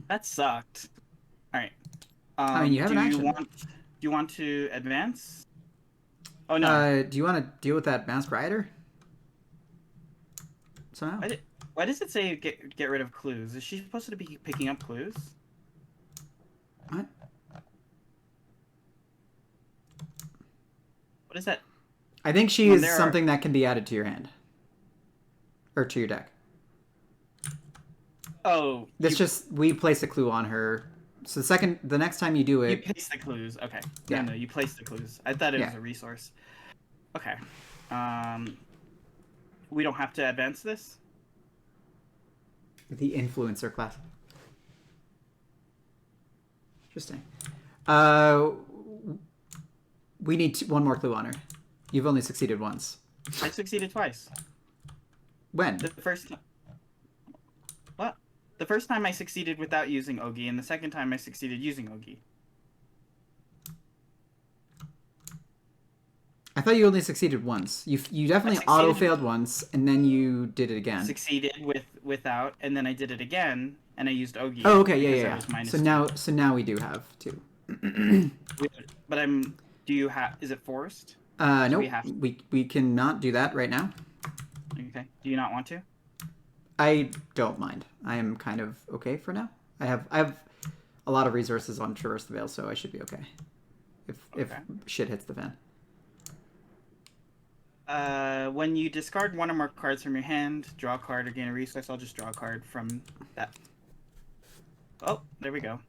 That sucked. All right. I mean, you have an action. Do you want to advance? Oh no. Do you want to deal with that masked rider? Somehow? Why does it say get rid of clues? Is she supposed to be picking up clues? What? What is that? I think she Well, is there something that can be added to your hand. Or to your deck. Oh, We place a clue on her. So the next time you do you it, place the clues. Okay. Yeah. No, you place the clues. I thought it was Yeah. a resource. Okay. We don't have to advance this? the influencer class. Interesting. We need one more clue on her. You've only succeeded once. I succeeded twice. When? The first time. What? The first time I succeeded without using Ogi, and the second time I succeeded using Ogi. I thought you only succeeded once. You definitely auto-failed once, and then you did it again. Succeeded without, and then I did it again, and I used Ogi. Oh, okay, because I yeah. was minus So 2. now we do have 2. But do you have? Is it forced? Nope. We cannot do that right now. Okay. Do you not want to? I don't mind. I am kind of okay for now. I have a lot of resources on Traverse the Veil, so I should be okay. If shit hits the fan. When you discard one or more cards from your hand, draw a card or gain a resource. I'll just draw a card from that. Oh, there we go.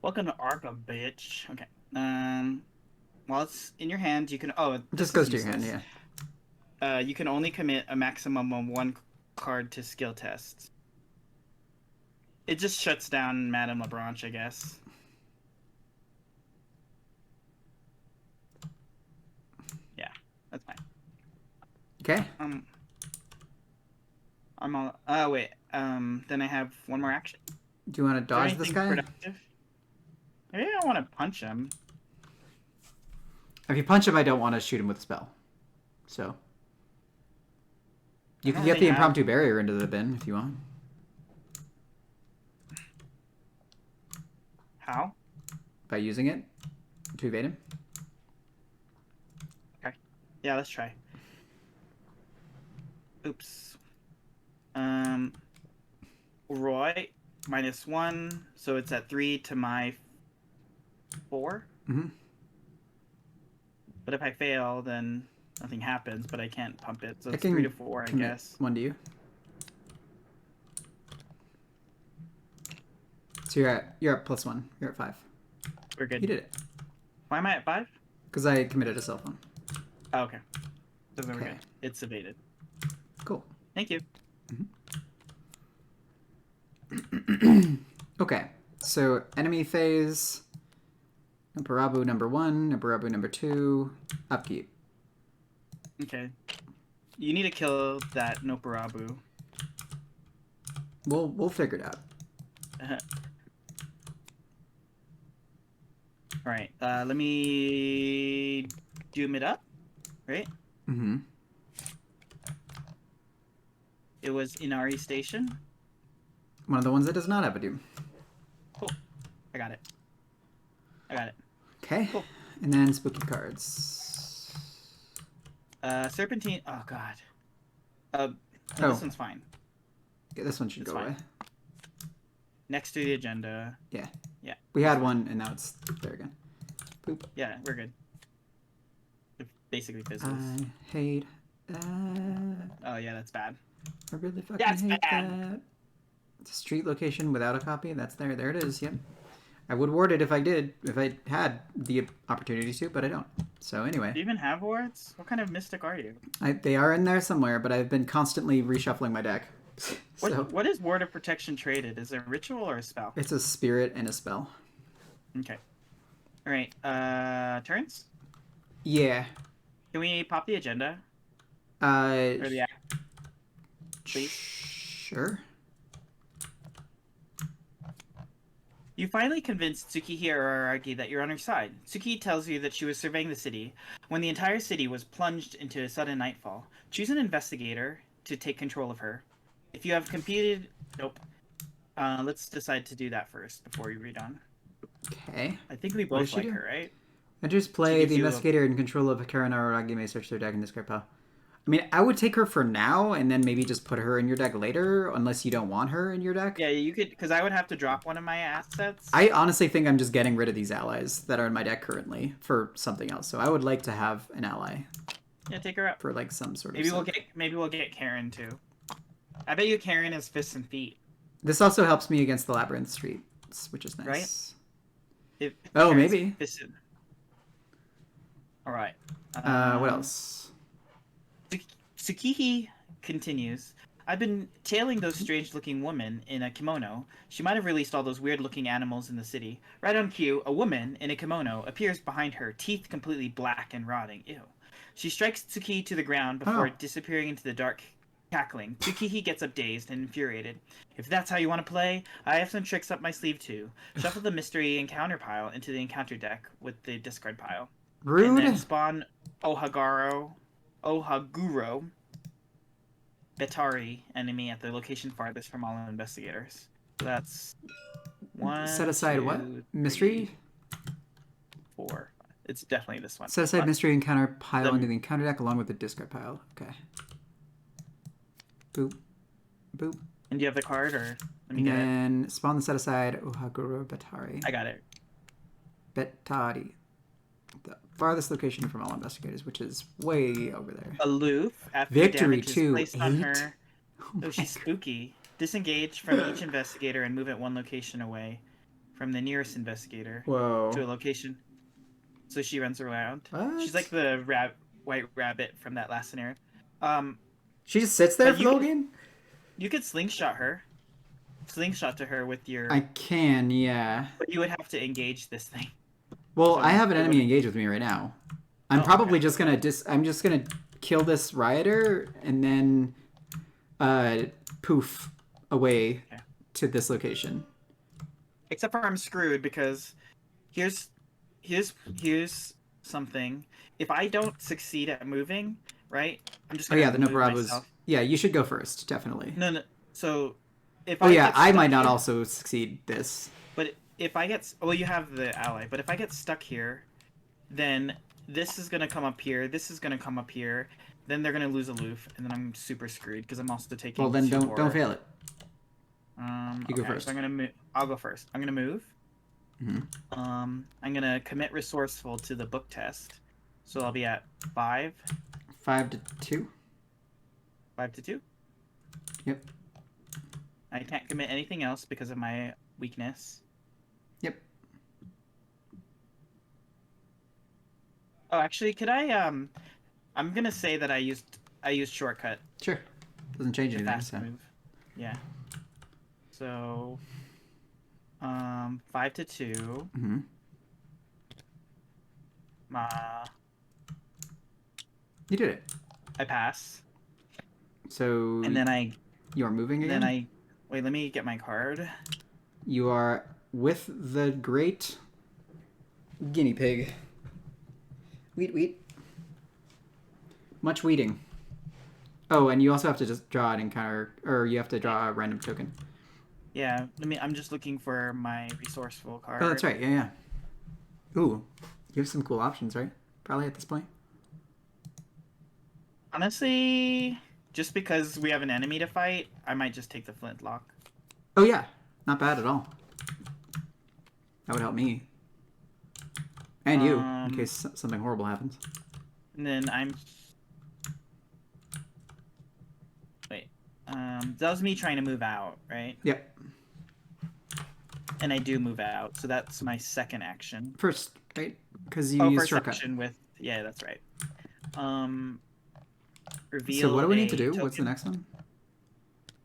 Welcome to Arca, bitch. Okay. While it's in your hand, you can. Oh, It just goes to your hand, yeah. You can only commit a maximum of 1 card to skill tests. It just shuts down Madame LaBranche, I guess. That's fine. Okay. I'm all. Oh wait. Then I have one more action. Do you want to Is there dodge this anything guy? productive? Maybe I want to punch him. If you punch him, I don't want to shoot him with a spell. So you I can don't get really the have- impromptu barrier into the bin if you want. How? By using it to evade him. Okay. Yeah, let's try. Oops. Roy, -1, so it's at 3 to my 4. Mm-hmm. But if I fail, then nothing happens, but I can't pump it, so I it's can 3 to 4, I guess. 1 to you. So you're at +1. You're at 5. We're good. You did it. Why am I at 5? Because I committed a cell phone. Oh, okay. So then we're Okay. good. It's evaded. Cool. Thank you. Okay. So enemy phase. Noparabu number 1. Noparabu number 2. Upkeep. Okay. You need to kill that Noparabu. We'll figure it out. Alright, let me doom it up, right? Mm-hmm. It was Inari Station. One of the ones that does not have a doom. Cool. I got it. Okay. Cool. And then spooky cards. Serpentine. Oh god. No, Oh. This one's fine. Yeah, this one should It's go fine. away. Next to the agenda. Yeah. Yeah. We had one, and now it's there again. Boop. Yeah, we're good. It basically fizzles. I hate that. Oh yeah, that's bad. I really fucking That's hate bad. that. It's a street location without a copy. That's there. There it is. Yep. I would ward it if I had the opportunity to, but I don't. So anyway. Do you even have wards? What kind of mystic are you? They are in there somewhere, but I've been constantly reshuffling my deck. So What is Ward of Protection traded? Is it a ritual or a spell? it's a spirit and a spell. Okay. Alright, turns? Yeah. Can we pop the agenda? Uh, Or the act? Please? Sure. You finally convinced Tsukihi Araragi that you're on her side. Tsukihi tells you that she was surveying the city when the entire city was plunged into a sudden nightfall. Choose an investigator to take control of her. If you have competed... Nope. Let's decide to do that first before we read on. Okay. I think we What does both she like do? her, right? Enters She play. gives The you a- investigator in control of Karen Araragi may search their deck and discard pile. I mean, I would take her for now, and then maybe just put her in your deck later, unless you don't want her in your deck. Yeah, you could... Because I would have to drop one of my assets. I honestly think I'm just getting rid of these allies that are in my deck currently for something else. So I would like to have an ally Yeah, take her up. for like some sort of. Maybe we'll get Karen too. I bet you Karen has fists and feet. This also helps me against the labyrinth streets, which is nice. Right? If Oh, Karen's maybe. fisted. All right. What else? Tsukihi continues. I've been tailing those strange-looking women in a kimono. She might have released all those weird-looking animals in the city. Right on cue, a woman in a kimono appears behind her, teeth completely black and rotting. Ew. She strikes Tsukihi to the ground before disappearing into the dark, cackling. Tsukihi gets up dazed and infuriated. If that's how you want to play, I have some tricks up my sleeve too. Shuffle the mystery encounter pile into the encounter deck with the discard pile. Rude. And then spawn Ohaguro, Betari enemy at the location farthest from all investigators. So that's one. Set aside two, what? three, Mystery? 4. It's definitely this one. Set aside One. mystery encounter pile Let me- into the encounter deck along with the discard pile. Okay. Boop. Boop. And do you have the card, or let me And get it? then spawn the set aside Ohaguro Betari. I got it. Betari. The farthest location from all investigators, which is way over there. Aloof. After Victory damage is too, placed on 8? her. Oh, she's spooky. Disengage from each investigator and move it one location away from the nearest investigator Whoa. to a location. So she runs around. What? She's like the white rabbit from that last scenario. She just sits there But for you the whole could- game? You could slingshot her. Slingshot to her with your... I can, yeah. But you would have to engage this thing. Well, So I have an it enemy would- engaged with me right now. I'm Oh, probably okay. just gonna I'm just gonna kill this rioter and then poof away Okay. to this location. Except for I'm screwed because here's here's here's something. If I don't succeed at moving, right? I'm just Oh yeah, gonna the move Noparabu's. myself. Yeah, you should go first, definitely. No, no. So if Oh I yeah, get I stuck might not here, also succeed this. but if I get well, you have the ally. But if I get stuck here, then this is gonna come up here. This is gonna come up here. Then they're gonna lose aloof, and then I'm super screwed because I'm also Well taking then, two don't more. fail it. You go Okay, so I'm first. gonna move. I'll go first. I'm gonna move. Mm-hmm. I'm gonna commit resourceful to the book test, so I'll be at 5, 5-2. 5-2. Yep. I can't commit anything else because of my weakness. Yep. Oh, actually, could I? I'm gonna say that I used shortcut, Sure. Doesn't change the anything. fast So. move. Yeah. So, 5-2. Mm-hmm. You did it. I pass, So and then I, you are moving then again. I, wait. Let me get my card. You are with the great guinea pig. Wheat, wheat. Much weeding. Oh, and you also have to just draw an encounter, or you have to draw a random token. Yeah. I'm just looking for my resourceful card. Oh, that's right. Yeah, yeah. Ooh, you have some cool options, right? Probably at this point. Honestly, just because we have an enemy to fight, I might just take the flintlock. Oh yeah, not bad at all. That would help me and you in Um, case something horrible happens. and then wait. That was me trying to move out, right? Yep. And I do move out, so that's my second action. First, right? Because you Oh, use first shortcut. action with yeah, that's right. Um, So what reveal do we need to a do? What's the token. next one?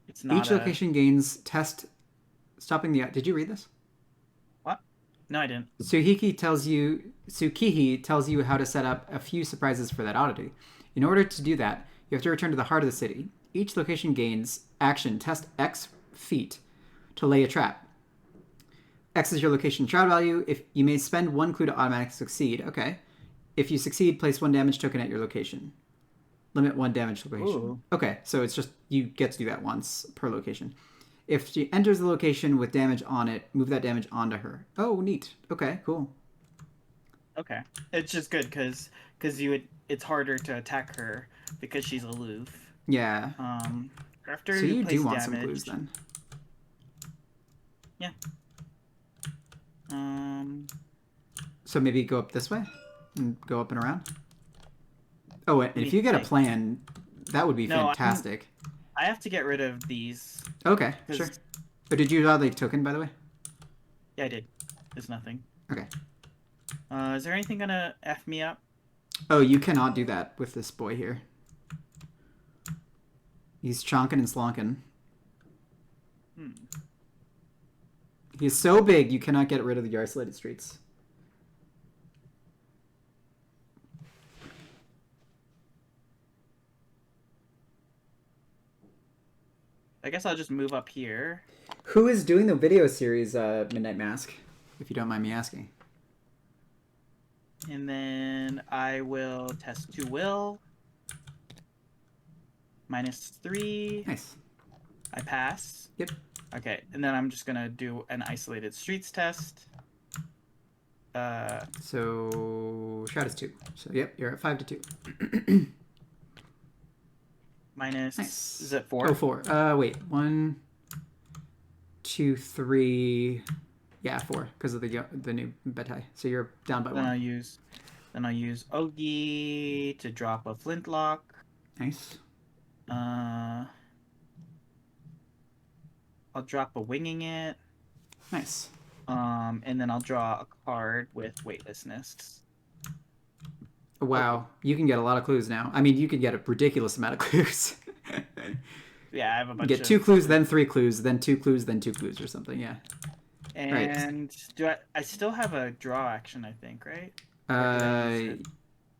It's not Each a location gains test stopping the. Did you read this? what? No, I didn't. Tsukihi tells you how to set up a few surprises for that oddity. In order to do that, you have to return to the heart of the city. Each location gains action test X feet to lay a trap. X is your location shroud value. If you may spend 1 clue to automatically succeed. Okay. If you succeed, place 1 damage token at your location. Limit 1 damage location. Ooh. Okay, so it's just you get to do that once per location. If she enters the location with damage on it, move that damage onto her. Oh, neat. Okay, cool. Okay, it's just good because it's harder to attack her because she's aloof. Yeah. After So you you do place want some clues damage, then. yeah. So maybe go up this way and go up and around. Oh, and if me you get a think. plan, that would be No, fantastic. I have to get rid of these. Okay, 'Cause- sure. Oh, did you draw the token, by the way? Yeah, I did. There's nothing. Okay. Is there anything gonna F me up? Oh, you cannot do that with this boy here. He's chonking and slonking. He's so big, you cannot get rid of the isolated streets. I guess I'll just move up here. Who is doing the video series, Midnight Mask, if you don't mind me asking? And then I will test 2 will. -3. Nice. I pass. Yep. Okay, and then I'm just gonna do an isolated streets test. So shroud is 2. So yep, you're at 5-2. Minus. Nice. Is it 4? Oh, 4. Wait. 1, 2, 3. Yeah, 4 because of the new Betai. So you're down by 1. Then I'll use Ogi to drop a flintlock. Nice. I'll drop a winging it. Nice. And then I'll draw a card with weightlessness. Wow, you can get a lot of clues now. I mean, you can get a ridiculous amount of clues. Yeah, I have a bunch. You get 2 clues, then 3 clues, then 2 clues, then 2 clues, or something. Yeah. And do I still have a draw action? I think, right?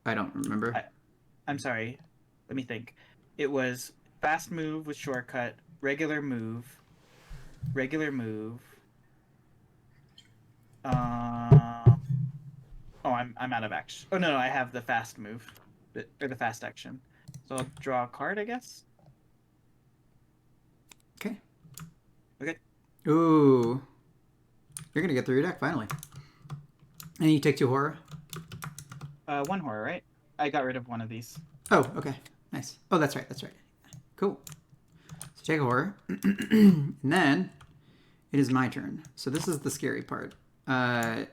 I don't remember. I'm sorry. Let me think. It was fast move with shortcut, regular move, regular move. Oh, I'm out of action. Oh no, I have the fast move, or the fast action. So I'll draw a card, I guess. Okay. Okay. Ooh. You're gonna get through your deck finally. And you take 2 horror. 1 horror, right? I got rid of one of these. Oh, okay. Nice. Oh, that's right. That's right. Cool. So take a horror. And then it is my turn. So this is the scary part. I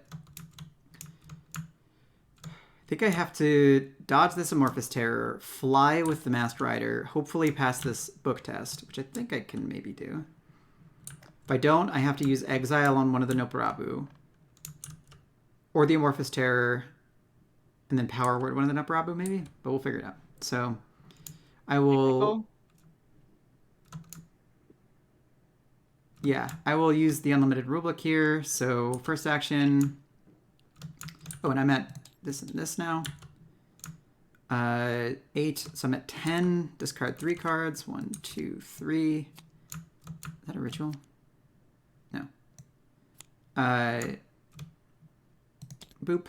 think I have to dodge this Amorphous Terror, fly with the Masked Rider, hopefully pass this book test, which I think I can maybe do. If I don't, I have to use Exile on one of the Noparabu. Or the Amorphous Terror, and then Power Word one of the Noparabu maybe? But we'll figure it out. So I will... Yeah, I will use the Unlimited Rulebook here. So first action... Oh, and I'm at this and this now. 8, so I'm at 10. Discard 3 cards. 1, 2, 3. Is that a ritual? No. Boop.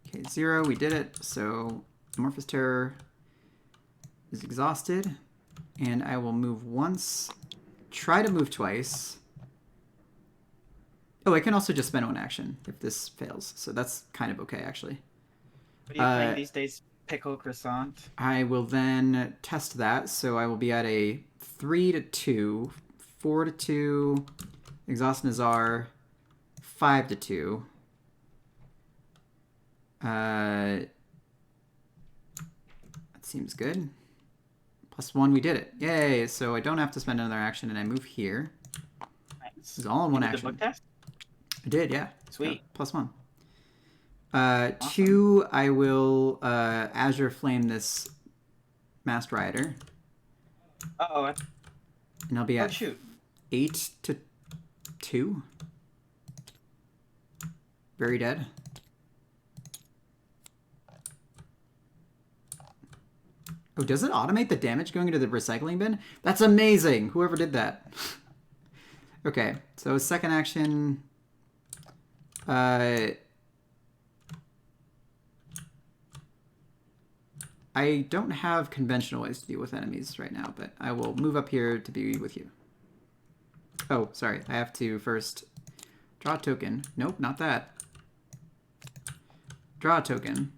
Okay, 0. We did it. So Amorphous Terror is exhausted. And I will move once. Try to move twice. Oh, I can also just spend 1 action if this fails. So that's kind of okay, actually. What are you playing these days? Pickle Croissant? I will then test that. So I will be at a 3-2, 4-2, Exhaust Nazar, 5-2. That seems good. +1, we did it. Yay! So I don't have to spend another action, and I move here. Nice. This is all in 1 action. The book test? I did, yeah. Sweet. +1. Awesome. 2, I will Azure Flame this Masked Rider. Uh-oh. And I'll be at shoot. 8-2. Very dead. Oh, does it automate the damage going into the recycling bin? That's amazing! Whoever did that. Okay, so second action... I don't have conventional ways to deal with enemies right now, but I will move up here to be with you. Oh, sorry. I have to first draw a token. Nope, not that. Draw a token.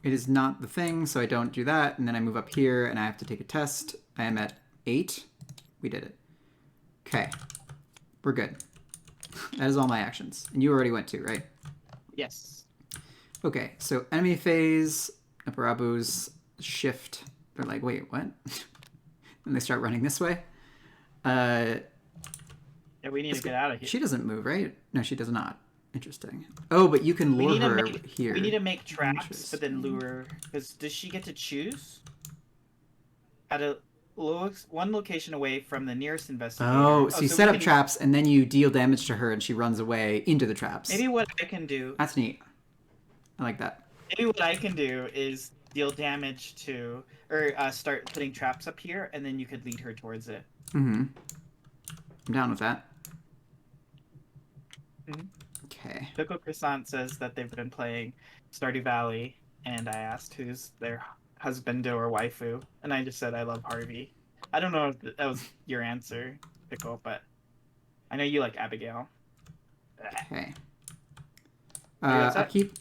It is not the thing, so I don't do that. And then I move up here, and I have to take a test. I am at 8. We did it. Okay. We're good. That is all my actions. And you already went to, right? Yes. Okay, so enemy phase... Noparabu's shift. They're like, wait, what? And they start running this way. Yeah, we need to get out of here. She doesn't move, right? No, she does not. Interesting. Oh, but you can lure her here. We need to make traps, but then lure her. Because does she get to choose? At a one location away from the nearest investigator. Oh, so you set up traps, and then you deal damage to her, and she runs away into the traps. Maybe what I can do... That's neat. I like that. Maybe what I can do is deal damage to, or start putting traps up here, and then you could lead her towards it. Mm-hmm. I'm down with that. Mm-hmm. Okay. Pickle Croissant says that they've been playing Stardew Valley, and I asked who's their husbando or waifu, and I just said I love Harvey. I don't know if that was your answer, Pickle, but I know you like Abigail. Okay. Upkeep.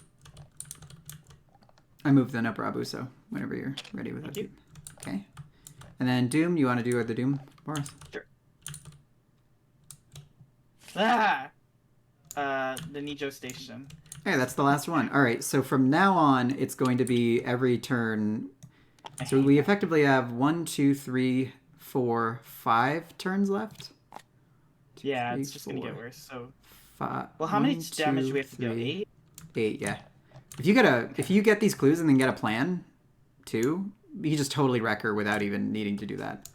I moved the Noparabu, so whenever you're ready with upkeep. Okay. And then Doom, you want to do the Doom for us? Sure. Ah! The Nijo Station. Hey, that's the last one. All right, so from now on, it's going to be every turn. So we effectively have 1, 2, 3, 4, 5 turns left. Yeah, it's just going to get worse. So, 5. Well, how many damage do we have to do? 8? 8, yeah. If you get these clues and then get a plan, too, you just totally wreck her without even needing to do that.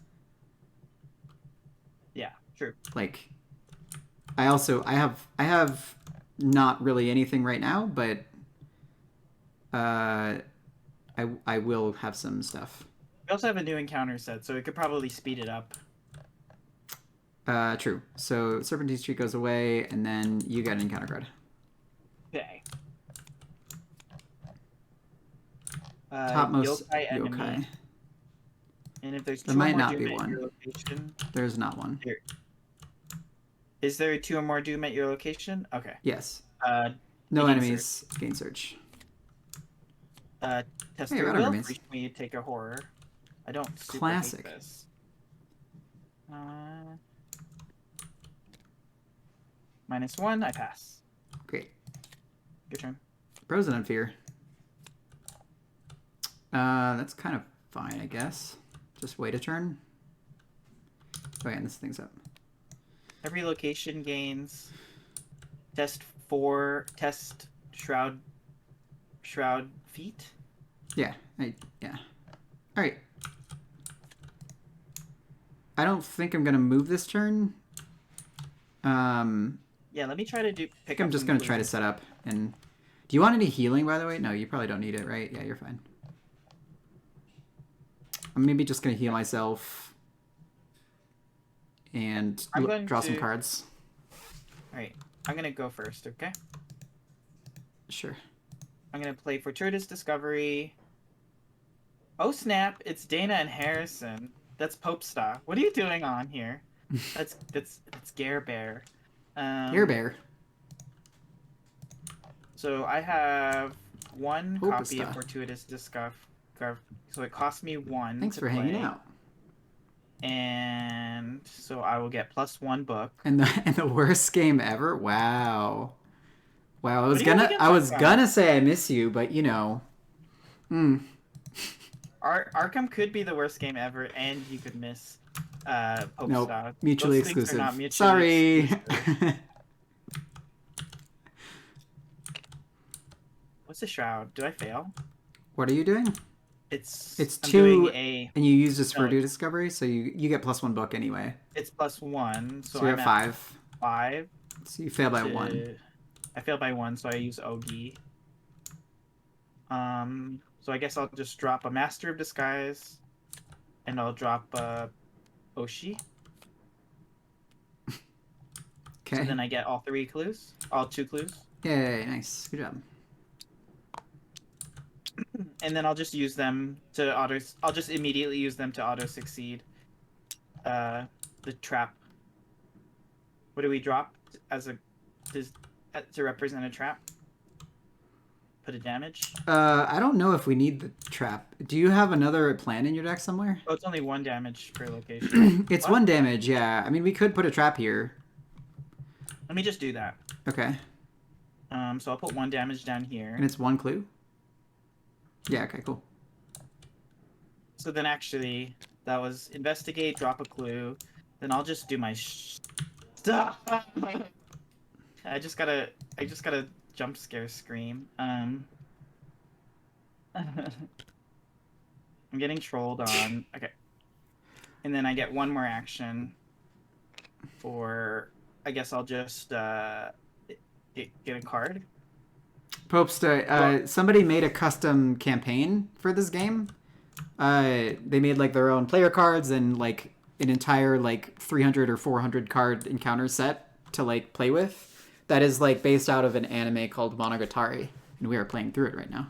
Yeah, true. Like, I have not really anything right now, but I will have some stuff. We also have a new encounter set, so it could probably speed it up. True. So Serpentine Street goes away, and then you get an encounter card. Okay. Topmost Yokai enemy. yokai. And if there's There two or might more not doom be at one. your location, There's not one. is there two or more doom at your location? Okay. Yes. Uh, No gain enemies. Gain search. Tester Runner will remains. force me to take a horror. I don't super Classic. hate this. -1, I pass. Great. Your turn. Frozen on fear. That's kind of fine, I guess. Just wait a turn. Oh yeah, and this thing's up. Every location gains test shroud feet. Yeah. Yeah. All right. I don't think I'm gonna move this turn. Yeah, let me try to I think I'm just gonna try to set up. And do you want any healing, by the way? No, you probably don't need it, right? Yeah, you're fine. I'm maybe just gonna heal myself and draw some cards. All right, I'm gonna go first. Okay. Sure. I'm gonna play Fortuitous Discovery. Oh snap! It's Dana and Harrison. That's Popestar. What are you doing on here? That's Gare Bear. Gare Bear. So I have one copy of Popestar. Fortuitous Discovery. So it costs me 1. Thanks for hanging out. And so I will get +1 book. And the worst game ever. Wow. Wow. I was gonna say I miss you, but you know. Arkham could be the worst game ever, and you could miss Popestar. Nope. Mutually exclusive. Sorry. Exclusive. What's the shroud? Do I fail? What are you doing? It's 2, and you use this for discovery, so you get +1 book anyway. It's +1, so you're I'm at 5. 5. So you fail by 1. I fail by 1, so I use Ogi. So I guess I'll just drop a Master of Disguise, and I'll drop Oshi. Okay. So then I get all 2 clues. Yay, nice. Good job. And then I'll just use them to I'll just immediately use them to auto succeed. The trap. What do we drop to represent a trap? Put a damage. I don't know if we need the trap. Do you have another plan in your deck somewhere? Oh, it's only 1 damage per location. It's 1 damage, yeah. I mean, we could put a trap here. Let me just do that. Okay. So I'll put 1 damage down here. And it's 1 clue? Yeah, okay, cool. So then actually, that was investigate, drop a clue. Then I'll just do my stuff. I just gotta jump scare scream. I'm getting trolled on. Okay. And then I get 1 more action for, I guess I'll just get a card. Popestar, somebody made a custom campaign for this game. They made like their own player cards and like an entire like 300 or 400 card encounter set to like play with. That is like based out of an anime called Monogatari, and we are playing through it right now.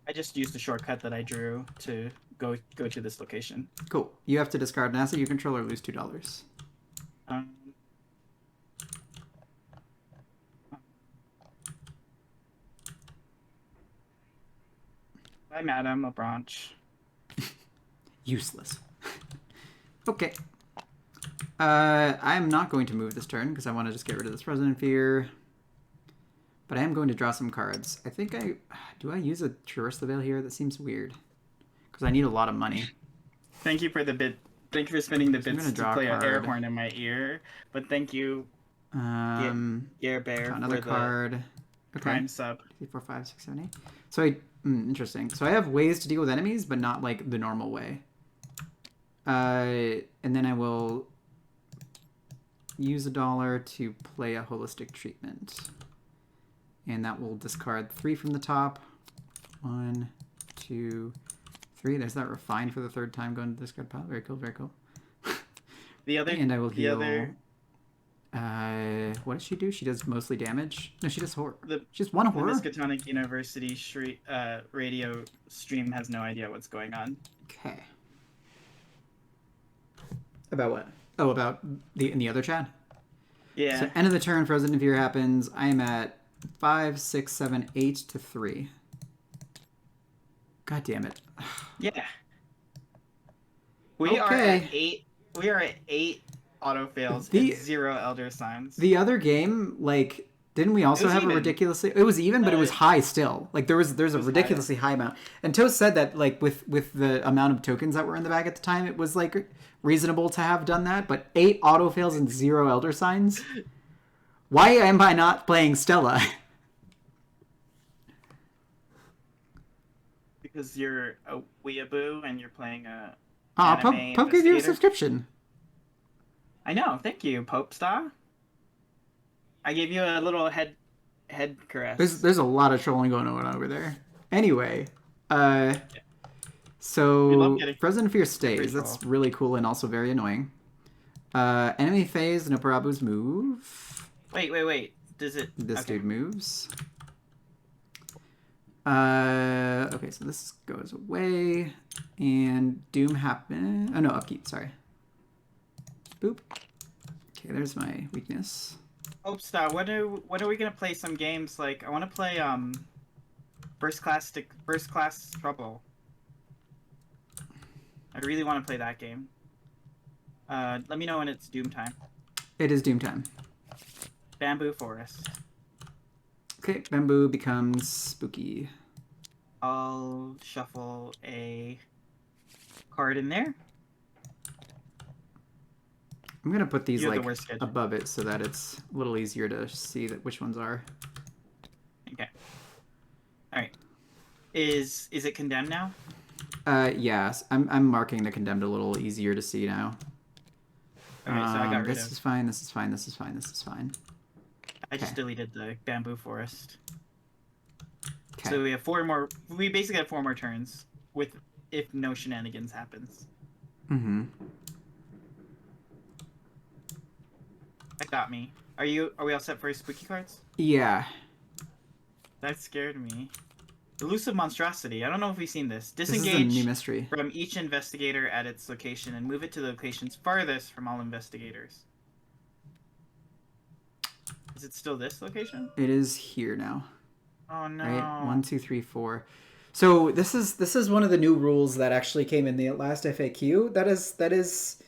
I just used the shortcut that I drew to go to this location. Cool. You have to discard an asset you control or lose $2. Bye, Madam LaBranche. Useless. Okay. I'm not going to move this turn because I want to just get rid of this Frozen in Fear. But I am going to draw some cards. I think do I use a Traverse the Veil here? That seems weird. Because I need a lot of money. Thank you for the bit. Thank you for spending the bits to play an air horn in my ear. But thank you, Gare Bear, another for card. The Prime sub. 3, 4, 5, 6, 7, 8. So interesting. So I have ways to deal with enemies, but not like the normal way. And then I will use $1 to play a holistic treatment. And that will discard 3 from the top. 1, 2, 3. There's that refine for the third time going to discard pile. Very cool, very cool. The other, And I will heal. Other, what does she do? She does mostly damage. No, she does horror. She does 1 the horror. Miskatonic University radio stream has no idea what's going on. Okay. About what? Oh, about in the other chat. Yeah. So end of the turn, Frozen in Fear happens. I am at 5, 6, 7, 8 to 3. God damn it. Yeah. We are at 8. We are at 8 autofails and 0 elder signs. The other game, like, didn't we also have a ridiculously? It was even, but it was high still. Like there's a ridiculously high amount. And Toast said that like with the amount of tokens that were in the bag at the time, it was like reasonable to have done that. But 8 autofails and 0 elder signs. Why am I not playing Stella? Because you're a weeaboo and you're playing a. Pope gave you a subscription. I know. Thank you, Pope Star. I gave you a little head caress. There's a lot of trolling going on over there. Anyway, so Frozen Fear stays. That's really cool and also very annoying. Enemy phase, no Parabu's move. Wait. Does it? This dude moves. Okay, so this goes away, and Doom happen. Oh no, upkeep. Sorry. Boop. Okay, there's my weakness. Hope Star, when are we gonna play some games? Like I want to play Burst Class Trouble. I really want to play that game. Let me know when it's Doom time. It is Doom time. Bamboo Forest. Okay, Bamboo becomes spooky. I'll shuffle a card in there. I'm gonna put these like above it so that it's a little easier to see that which ones are. Okay. All right. Is it condemned now? Yes. I'm marking the condemned a little easier to see now. Okay, so I got rid this is fine. This is fine. This is fine. This is fine. I just deleted the Bamboo Forest. Okay. So we have 4 more. We basically have 4 more turns with if no shenanigans happens. Mm-hmm. That got me. Are we all set for spooky cards? Yeah. That scared me. Elusive Monstrosity. I don't know if we've seen this. Disengage this is a new mystery. From each investigator at its location and move it to the locations farthest from all investigators. Is it still this location? It is here now. Oh no. Right? 1, 2, 3, 4. So this is one of the new rules that actually came in the last FAQ. That is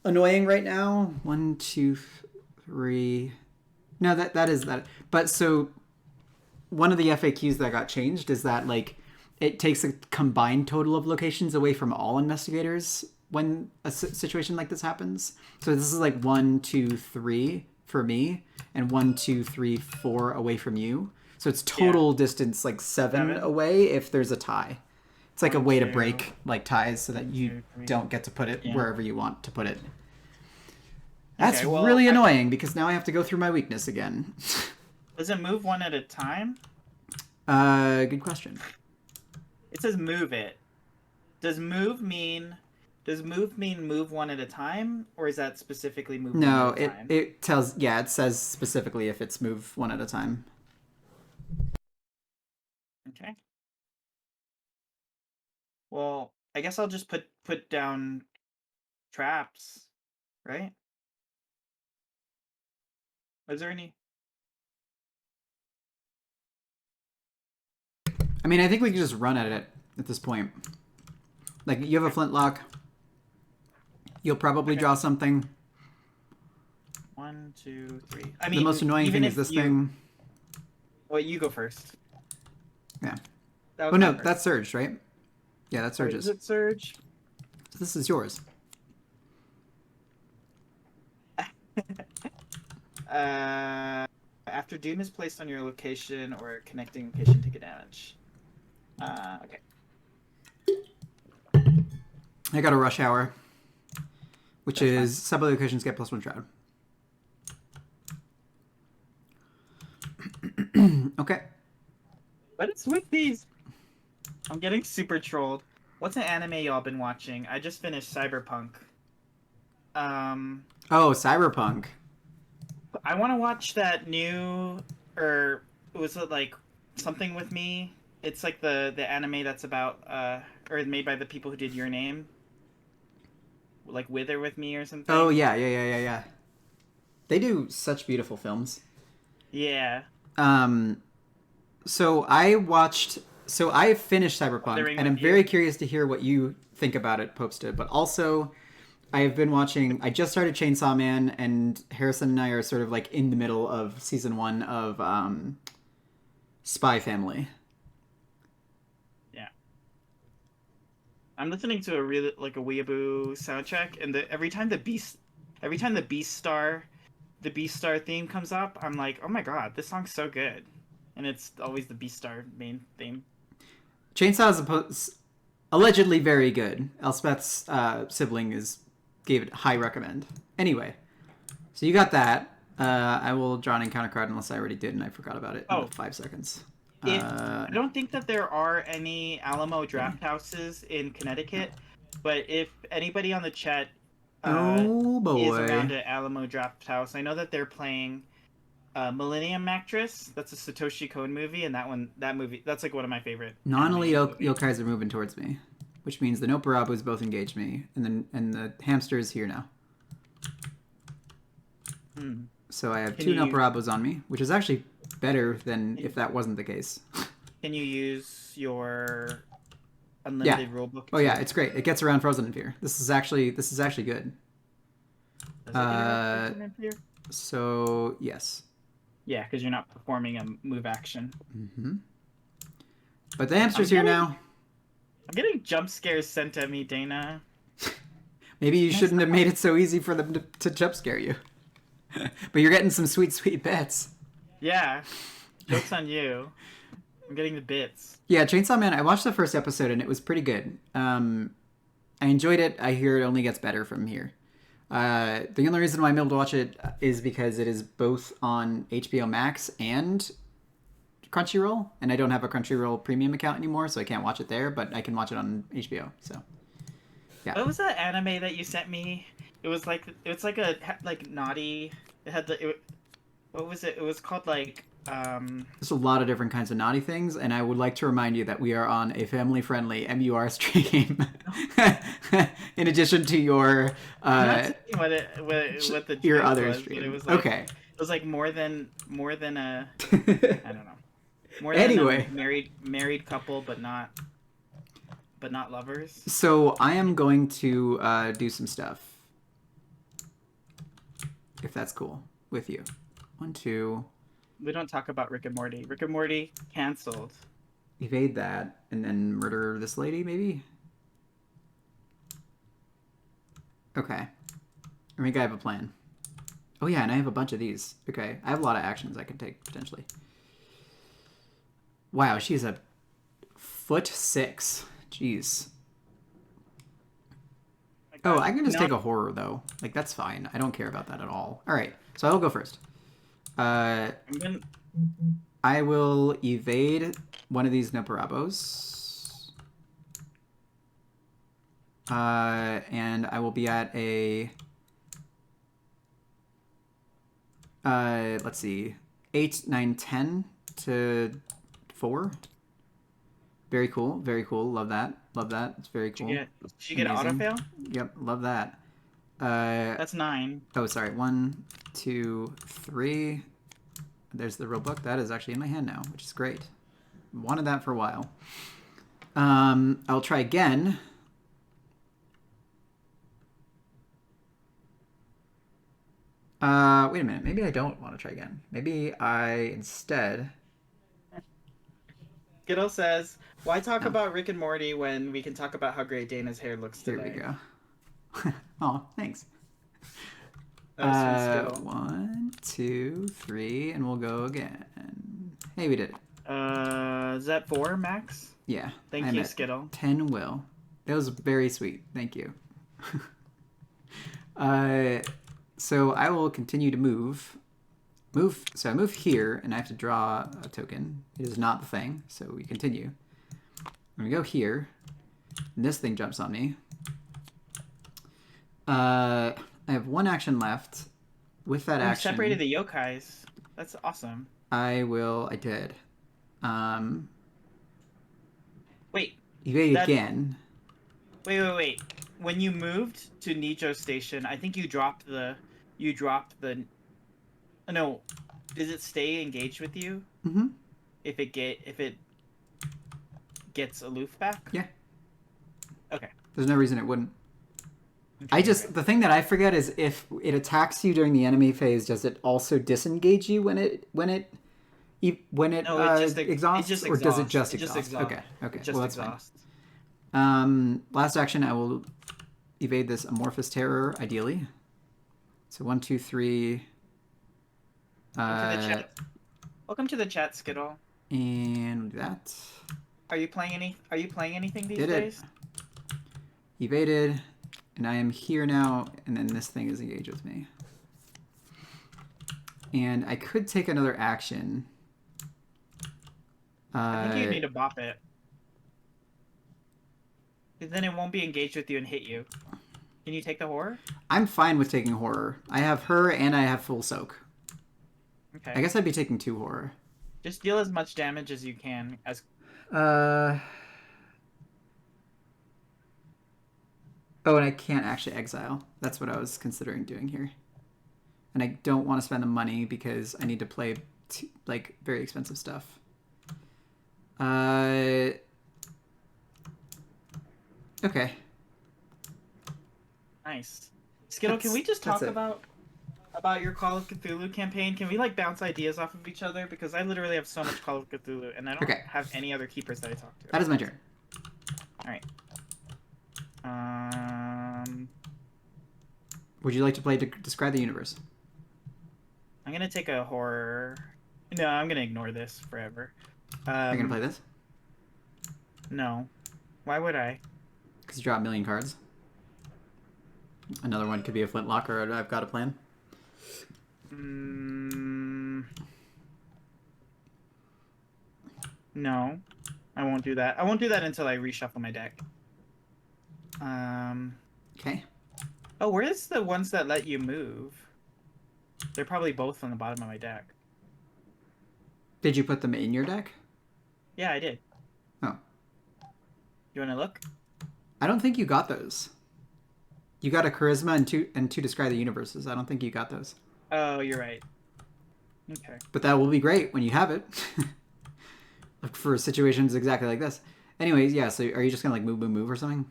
annoying right now. 1, 2, 3. No, that is that. But so one of the FAQs that got changed is that like it takes a combined total of locations away from all investigators when a situation like this happens. So this is like 1, 2, 3 for me, and 1, 2, 3, 4 away from you. So it's total distance like 7 away if there's a tie. It's like a way to break like ties so that you don't get to put it wherever you want to put it. That's really annoying because now I have to go through my weakness again. Does it move 1 at a time? Good question. It says move it. Does move mean move 1 at a time, or is that specifically move 1 at a time? No, it tells. Yeah, it says specifically if it's move 1 at a time. Okay. Well, I guess I'll just put down traps, right? Is there any? I mean, I think we can just run at it at this point. Like, you have a flintlock. You'll probably draw something. 1, 2, 3. I mean, the most annoying thing is this thing. Well, you go first. Yeah. Oh no, that's Surge, right? Yeah, that's Surge's. Is it Surge? So this is yours. After Doom is placed on your location or connecting location, take a damage. Okay. I got a Rush Hour, which is sub locations get +1 shroud. Okay. What is with these? I'm getting super trolled. What's an anime y'all been watching? I just finished Cyberpunk. Um, Oh, Cyberpunk. I want to watch that new, or was it like something with me? It's like the anime that's about or made by the people who did Your Name, like Wither with Me or Oh something. yeah. They do such beautiful films. Yeah, Um, so I watched. So I finished Cyberpunk, Withering and I'm with very You. curious to hear what you think about it, Popesta. But also, I have been watching. I just started Chainsaw Man, and Harrison and I are sort of like in the middle of season 1 of Spy Family. Yeah, I'm listening to a really like a weeaboo soundtrack, and every time the Beast Star theme comes up, I'm like, oh my god, this song's so good, and it's always the Beast Star main theme. Chainsaw is allegedly very good. Elspeth's sibling gave it high recommend. Anyway, so you got that. I will draw an encounter card unless I already did and I forgot about it in the Oh, 5 seconds. if I don't think that there are any Alamo draft houses in Connecticut, but if anybody on the chat Oh is boy. around an Alamo draft house, I know that they're playing Millennium Actress. That's a Satoshi Kon movie, and that movie, that's like one of my favorite Non-elite anime movies. yokais are moving towards me, which means the Noparabus both engaged me, and the hamster is here now. Hmm. So I have Can two you Noparabos on me, which is actually better than if that wasn't the case. can you use your Yeah. unlimited rulebook Oh yeah, to? it's great. It gets around Frozen Fear. This is actually good. Does it get around Uh, Frozen Empire? so yes. Yeah, because you're not performing a move action. Mm-hmm. But the I'm hamster's here getting now. I'm getting jump scares sent at me, Dana. Maybe you Can I shouldn't have stop? made it so easy for them to jump scare you. But you're getting some sweet, sweet bits. Yeah, joke's on you. I'm getting the bits. Yeah, Chainsaw Man. I watched the first episode and it was pretty good. I enjoyed it. I hear it only gets better from here. The only reason why I'm able to watch it is because it is both on HBO Max and Crunchyroll, and I don't have a Crunchyroll premium account anymore, so I can't watch it there. But I can watch it on HBO. So yeah, What was that anime that you sent me? It was like a like naughty. It had what was it? It was called like there's a lot of different kinds of naughty things, and I would like to remind you that we are on a family-friendly MUR stream. In addition to your I'm not saying what the your joke other was, but stream. Okay. it was like more than a I don't know, more than a Anyway, married couple, but not lovers. so I am going to do some stuff, if that's cool with you. 1, 2, We don't talk about Rick and Morty. Rick and Morty canceled. evade that, and then murder this lady, maybe? Okay. I think I have a plan. Oh yeah, and I have a bunch of these. Okay, I have a lot of actions I can take, potentially. Wow, she's a 1'6". Jeez. My Oh, God, I can just no, take a horror, though. Like, that's fine. I don't care about that at all. Alright, so I'll go first. Uh, I'm gonna. I will evade one of these Noparabos. And I will be at a... let's see. 8, 9, 10 to 4. Very cool. Very cool. Love that. Love that. It's very cool. Did you get Amazing. autofail? Yep. Love that. That's 9. Oh, sorry. 1, 2, 3. There's the real book. That is actually in my hand now, which is great. Wanted that for a while. I'll try again. Wait a minute. Maybe I don't want to try again. Maybe I instead... Skittle says, "Why talk No. about Rick and Morty when we can talk about how great Dana's hair looks Here today?" we go. Oh, thanks. That was from Skittle. 1, 2, 3, and we'll go again. Hey, we did it. Is that 4, Max? Yeah. Thank I'm you, at Skittle. 10 will. That was very sweet. Thank you. So I will continue to move move. So I move here, and I have to draw a token. It is not the thing, so we continue. I'm gonna go here. And this thing jumps on me. I have one action left. With that action, you separated the yokais. That's awesome. I did. Wait. Evade again. Wait. When you moved to Nijo Station, I think you dropped the. No, does it stay engaged with you? Mm-hmm. If it gets aloof back? Yeah. Okay. There's no reason it wouldn't. The thing that I forget is if it attacks you during the enemy phase, does it also disengage you when it exhausts, or does it just exhaust? Okay. Well, that's fine. Last action, I will evade this amorphous terror, ideally. So 1, 2, 3. Welcome to the chat, Skittle. And that. Are you playing anything these Did days? It. Evaded. And I am here now, and then this thing is engaged with me. And I could take another action. I think you need to bop it. Then it won't be engaged with you and hit you. Can you take the horror? I'm fine with taking horror. I have her and I have full soak. Okay. I guess I'd be taking 2 horror. Just deal as much damage as you can. Oh, and I can't actually exile. That's what I was considering doing here. And I don't want to spend the money because I need to play very expensive stuff. Okay. Nice. Skittle, can we just talk about your Call of Cthulhu campaign? Can we bounce ideas off of each other? Because I literally have so much Call of Cthulhu, and I don't have any other keepers that I talk to. That is my turn. All right. Would you like to play Describe the Universe? I'm gonna take a horror. No, I'm gonna ignore this forever. Are you gonna play this? No. Why would I? Because you draw a million cards. Another one could be a flintlock, or I've got a plan. No, I won't do that. I won't do that until I reshuffle my deck. Okay. Oh, where's the ones that let you move? They're probably both on the bottom of my deck. Did you put them in your deck? Yeah, I did. Oh. You want to look? I don't think you got those. You got a charisma and two Describe the Universes. I don't think you got those. Oh, you're right. Okay. But that will be great when you have it. For situations exactly like this. Anyways, yeah, so are you just going to move or something?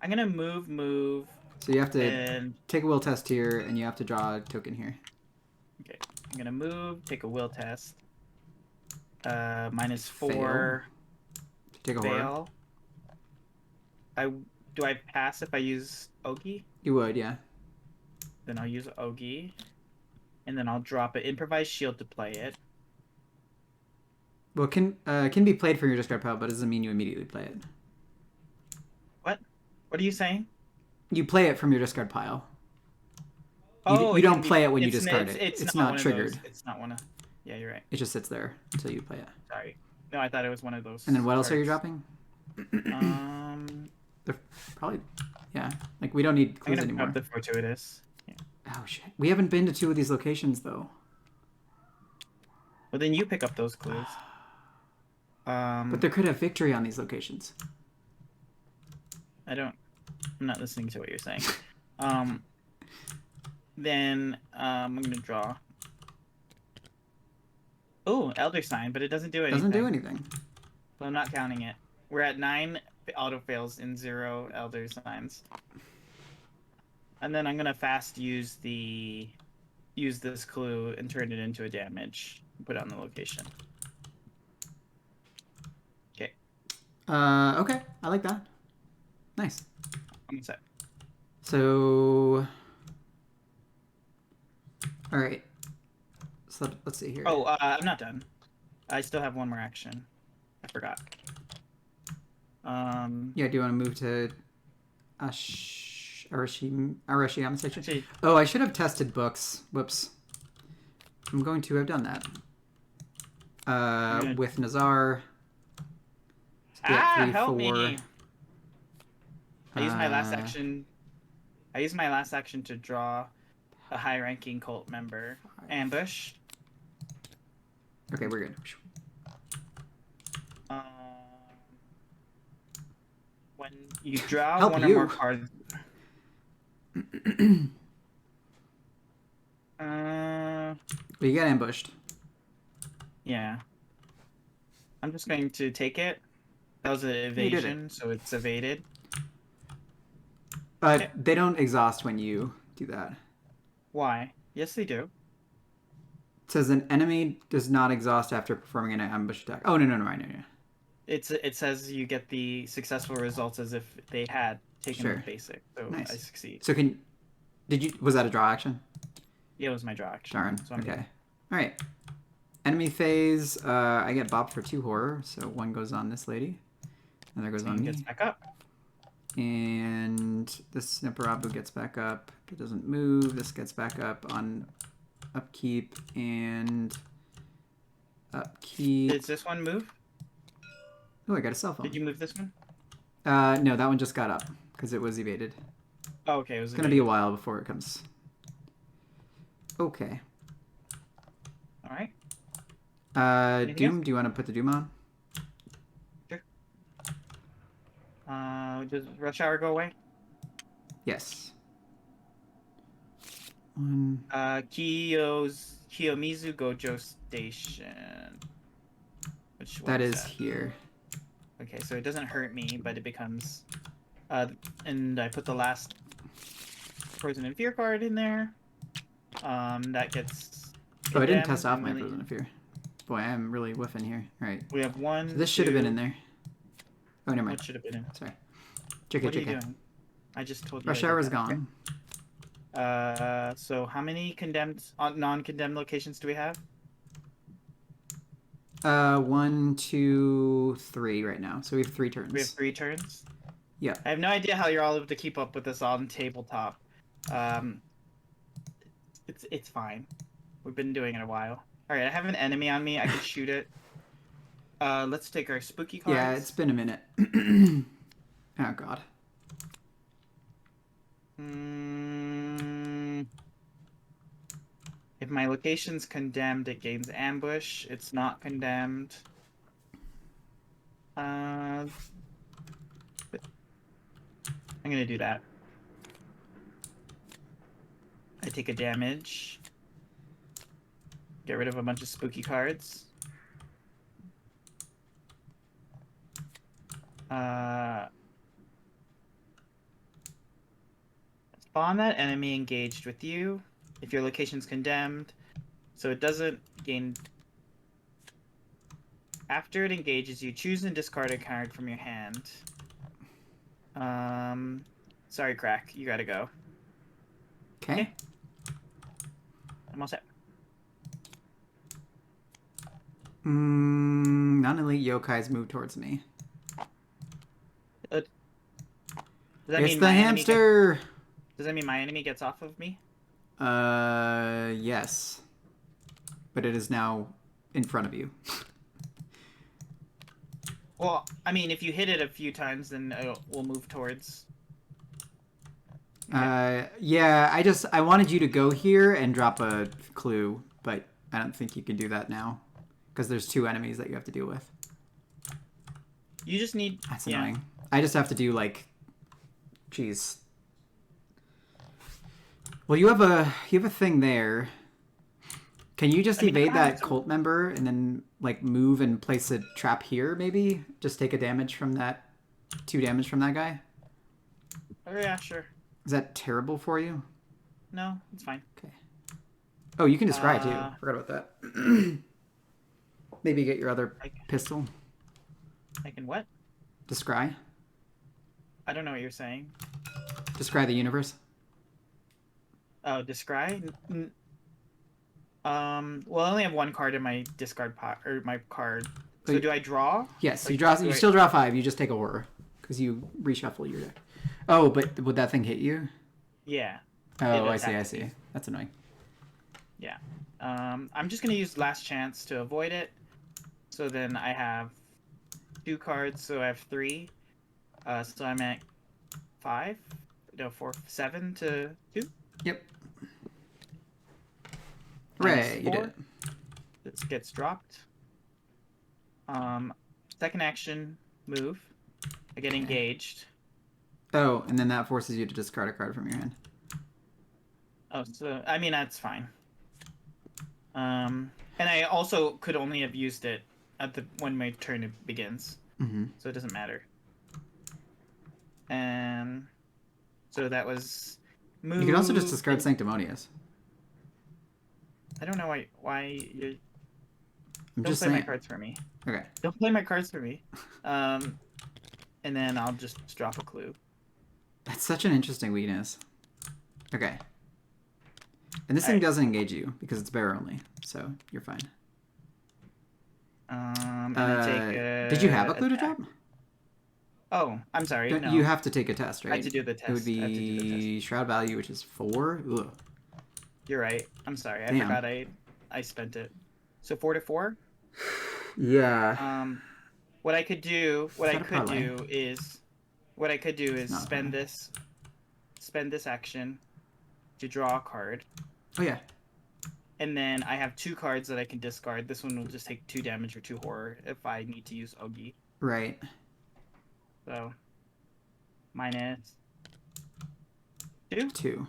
I'm going to move. So you have to take a will test here, and you have to draw a token here. Okay. I'm going to move, take a will test. -4. Take a horror. Do I pass if I use Ogi? You would, yeah. Then I'll use Ogi. And then I'll drop an improvised shield to play it. Well, it can be played from your discard pile, but it doesn't mean you immediately play it. What? What are you saying? You play it from your discard pile. Oh, you don't play it when you discard it. It's not triggered. It's not one of... Yeah, you're right. It just sits there until you play it. Sorry. No, I thought it was one of those. And then what else are you dropping? They're probably... Yeah. We don't need clues anymore. I'm going to grab the fortuitous. Yeah. Oh, shit. We haven't been to 2 of these locations, though. Well, then you pick up those clues. But there could have victory on these locations. I'm not listening to what you're saying. Then I'm going to draw. Oh, Elder Sign, but it doesn't do anything. Doesn't do anything. So I'm not counting it. We're at 9 Autofails and 0 Elder Signs. And then I'm going to fast use this clue and turn it into a damage. Put it on the location. Okay. Okay. I like that. Nice. I'm set. So... Alright. So let's see here. Oh, I'm not done. I still have one more action. I forgot. Yeah, do you want to move to Arashiyama section? Oh, I should have tested books. Whoops. I'm going to have done that. Good. With Nazar. Get 3, Help 4. me! I use my last action. I use my last action to draw a high-ranking cult member. Ambush. Okay, we're good. When you draw Help one you. or more cards. You get ambushed. Yeah. I'm just going to take it. That was an evasion, so it's evaded. But they don't exhaust when you do that. Why? Yes, they do. It says an enemy does not exhaust after performing an ambush attack. Oh, no. I know. It says you get the successful results as if they had taken Sure. the basic. So Nice. I succeed. So was that a draw action? Yeah, it was my draw action. Darn. So Okay. All right. Enemy phase. I get bopped for 2 horror, so 1 goes on this lady. Another goes on me. Gets back up. And this Sniperabu gets back up. It doesn't move. This gets back up on upkeep and upkeep. Did this one move? Oh, I got a cell phone. Did you move this one? No, that one just got up because it was evaded. Oh, okay. It was It's going to be a while before it comes. Okay. All right. Doom, do you want to put the Doom on? Sure. Does Rush Hour go away? Yes. 1. Kiyomizu Gojo Station. Which one That is that? here. Okay, so it doesn't hurt me, but it becomes... and I put the last Poison and Fear card in there. That gets... Oh, I didn't test off my Poison and Fear. Boy, I am really whiffing here. All right. We have 1, So this should have been in there. Oh, never mind. What should have been in? Sorry. What are you doing? I just told you. Rush Hour is gone. So how many condemned, non-condemned locations do we have? 1, 2, 3 right now. So we have 3 turns. We have 3 turns? Yeah. I have no idea how you're all able to keep up with this on tabletop. It's fine. We've been doing it a while. Alright, I have an enemy on me. I can shoot it. Let's take our spooky cards. Yeah, it's been a minute. Oh, God. If my location's condemned, it gains ambush. It's not condemned. I'm gonna do that. I take a damage. Get rid of a bunch of spooky cards. Spawn that enemy engaged with you if your location's condemned, so it doesn't gain. After it engages you, choose and discard a card from your hand. Sorry, Crack, you gotta go. Okay. I'm all set. Non-elite yokais move towards me. Does that It's mean the my hamster! Does that mean my enemy gets off of me? Yes. But it is now in front of you. Well, I mean, if you hit it a few times, then we'll move towards. Yeah, I wanted you to go here and drop a clue, but I don't think you can do that now. Because there's 2 enemies that you have to deal with. You just need... That's annoying. I just have to do, like... Jeez. Well, you have a thing there. Can you just evade that cult member and then, like, move and place a trap here, maybe? Just take a damage from that... 2 damage from that guy? Oh, yeah, sure. Is that terrible for you? No, it's fine. Okay. Oh, you can describe too. Forgot about that. Maybe get your other pistol. I can what? Descry. I don't know what you're saying. Descry the universe. Oh, descry? Well, I only have 1 card in my discard pot, or my card. So do I draw? Yes, like, you draw. You still draw 5. You just take a horror because you reshuffle your deck. Oh, but would that thing hit you? Yeah. Oh, I see. That's annoying. Yeah. I'm just gonna use last chance to avoid it. So then I have 2 cards, so I have 3. So I'm at 5. No, 4, 7 to 2. Yep. Minus Hooray, you did 4. it. This gets dropped. Second action, move. I get engaged. Oh, and then that forces you to discard a card from your hand. Oh, so I mean that's fine. And I also could only have used it at the when my turn begins, so it doesn't matter. And so that was move. You can also just discard Sanctimonious. I don't know why you I'm don't just play saying. my cards for me. Okay. Don't play my cards for me. And then I'll just drop a clue. That's such an interesting weakness. Okay. And this thing doesn't engage you because it's bear only, so you're fine. And I take did you have a clue to drop? Oh, I'm sorry. No. You have to take a test, right? I have to do the test. It would be Shroud Value, which is 4. Ugh. You're right. I'm sorry. I Damn. forgot I spent it. So 4 to 4? Yeah. What I could do is spend this action to draw a card. Oh yeah. And then I have 2 cards that I can discard. This one will just take 2 damage or 2 horror if I need to use Ogi. Right. So minus 2. 2.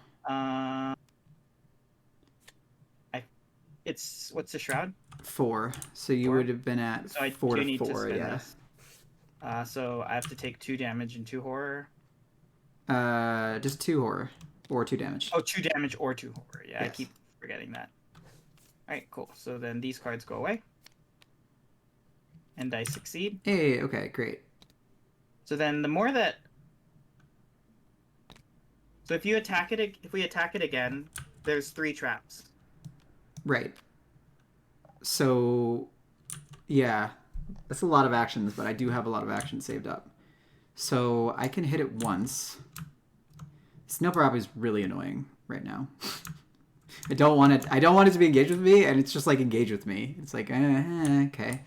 It's what's the shroud? 4. So you 4? would have been at So 4 to need 4. To spend Yeah. this. So I have to take 2 damage and 2 horror. Just 2 horror or 2 damage. Oh, 2 damage or 2 horror. Yeah, Yes. I keep forgetting that. All right, cool. So then these cards go away, and I succeed. Hey, okay, great. So then the more that, so if we attack it again, there's 3 traps. Right. So, yeah, that's a lot of actions, but I do have a lot of actions saved up. So I can hit it once. Snowparabu is really annoying right now. I don't want it to be engaged with me, and it's just like engage with me. It's like okay.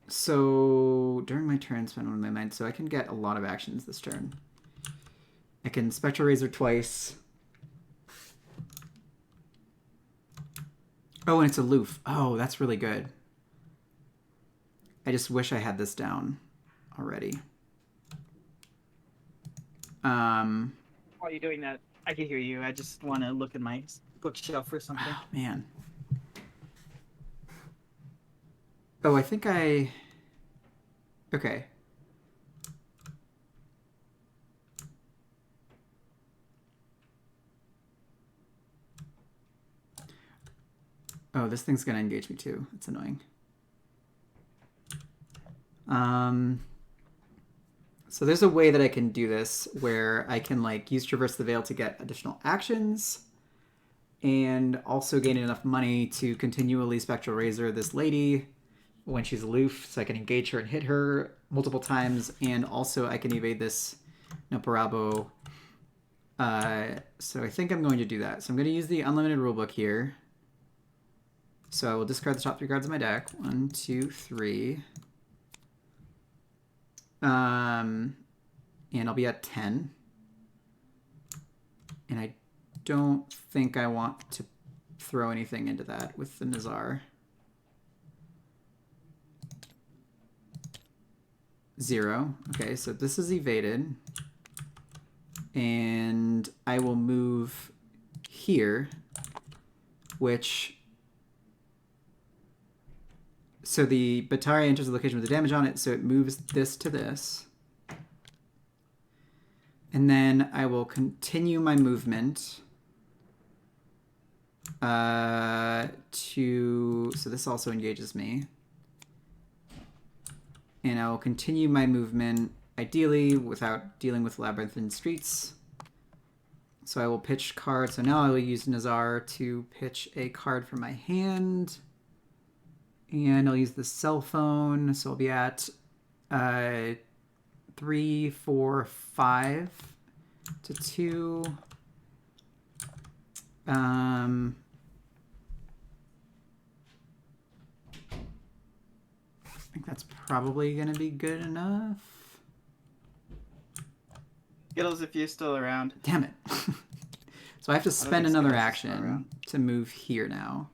So during my turn, spend one of my mind, so I can get a lot of actions this turn. I can Spectral Razor twice. Oh, and it's aloof. Oh, that's really good. I just wish I had this down already. While you're doing that, I can hear you. I just want to look at my bookshelf or something. Oh, man. Oh, I think I... Okay. Oh, this thing's gonna engage me too. It's annoying. So there's a way that I can do this where I can like use Traverse the Veil to get additional actions and also gain enough money to continually Spectral Razor this lady when she's aloof, so I can engage her and hit her multiple times, and also I can evade this Noparabo. So I think I'm going to do that. So I'm going to use the unlimited rulebook here. So I will discard the top 3 cards of my deck. 1, 2, 3. And I'll be at 10. And I don't think I want to throw anything into that with the Nazar. 0. Okay, so this is evaded. And I will move here, which... So the Batari enters the location with the damage on it, so it moves this to this. And then I will continue my movement so this also engages me. And I will continue my movement, ideally, without dealing with labyrinthine streets. So I will pitch cards. So now I will use Nazar to pitch a card from my hand. And I'll use the cell phone. So I'll be at 3, 4, 5 to 2. I think that's probably going to be good enough. Skittles, if you're still around. Damn it. So I have to spend think another Skittles is still action around. to move here now.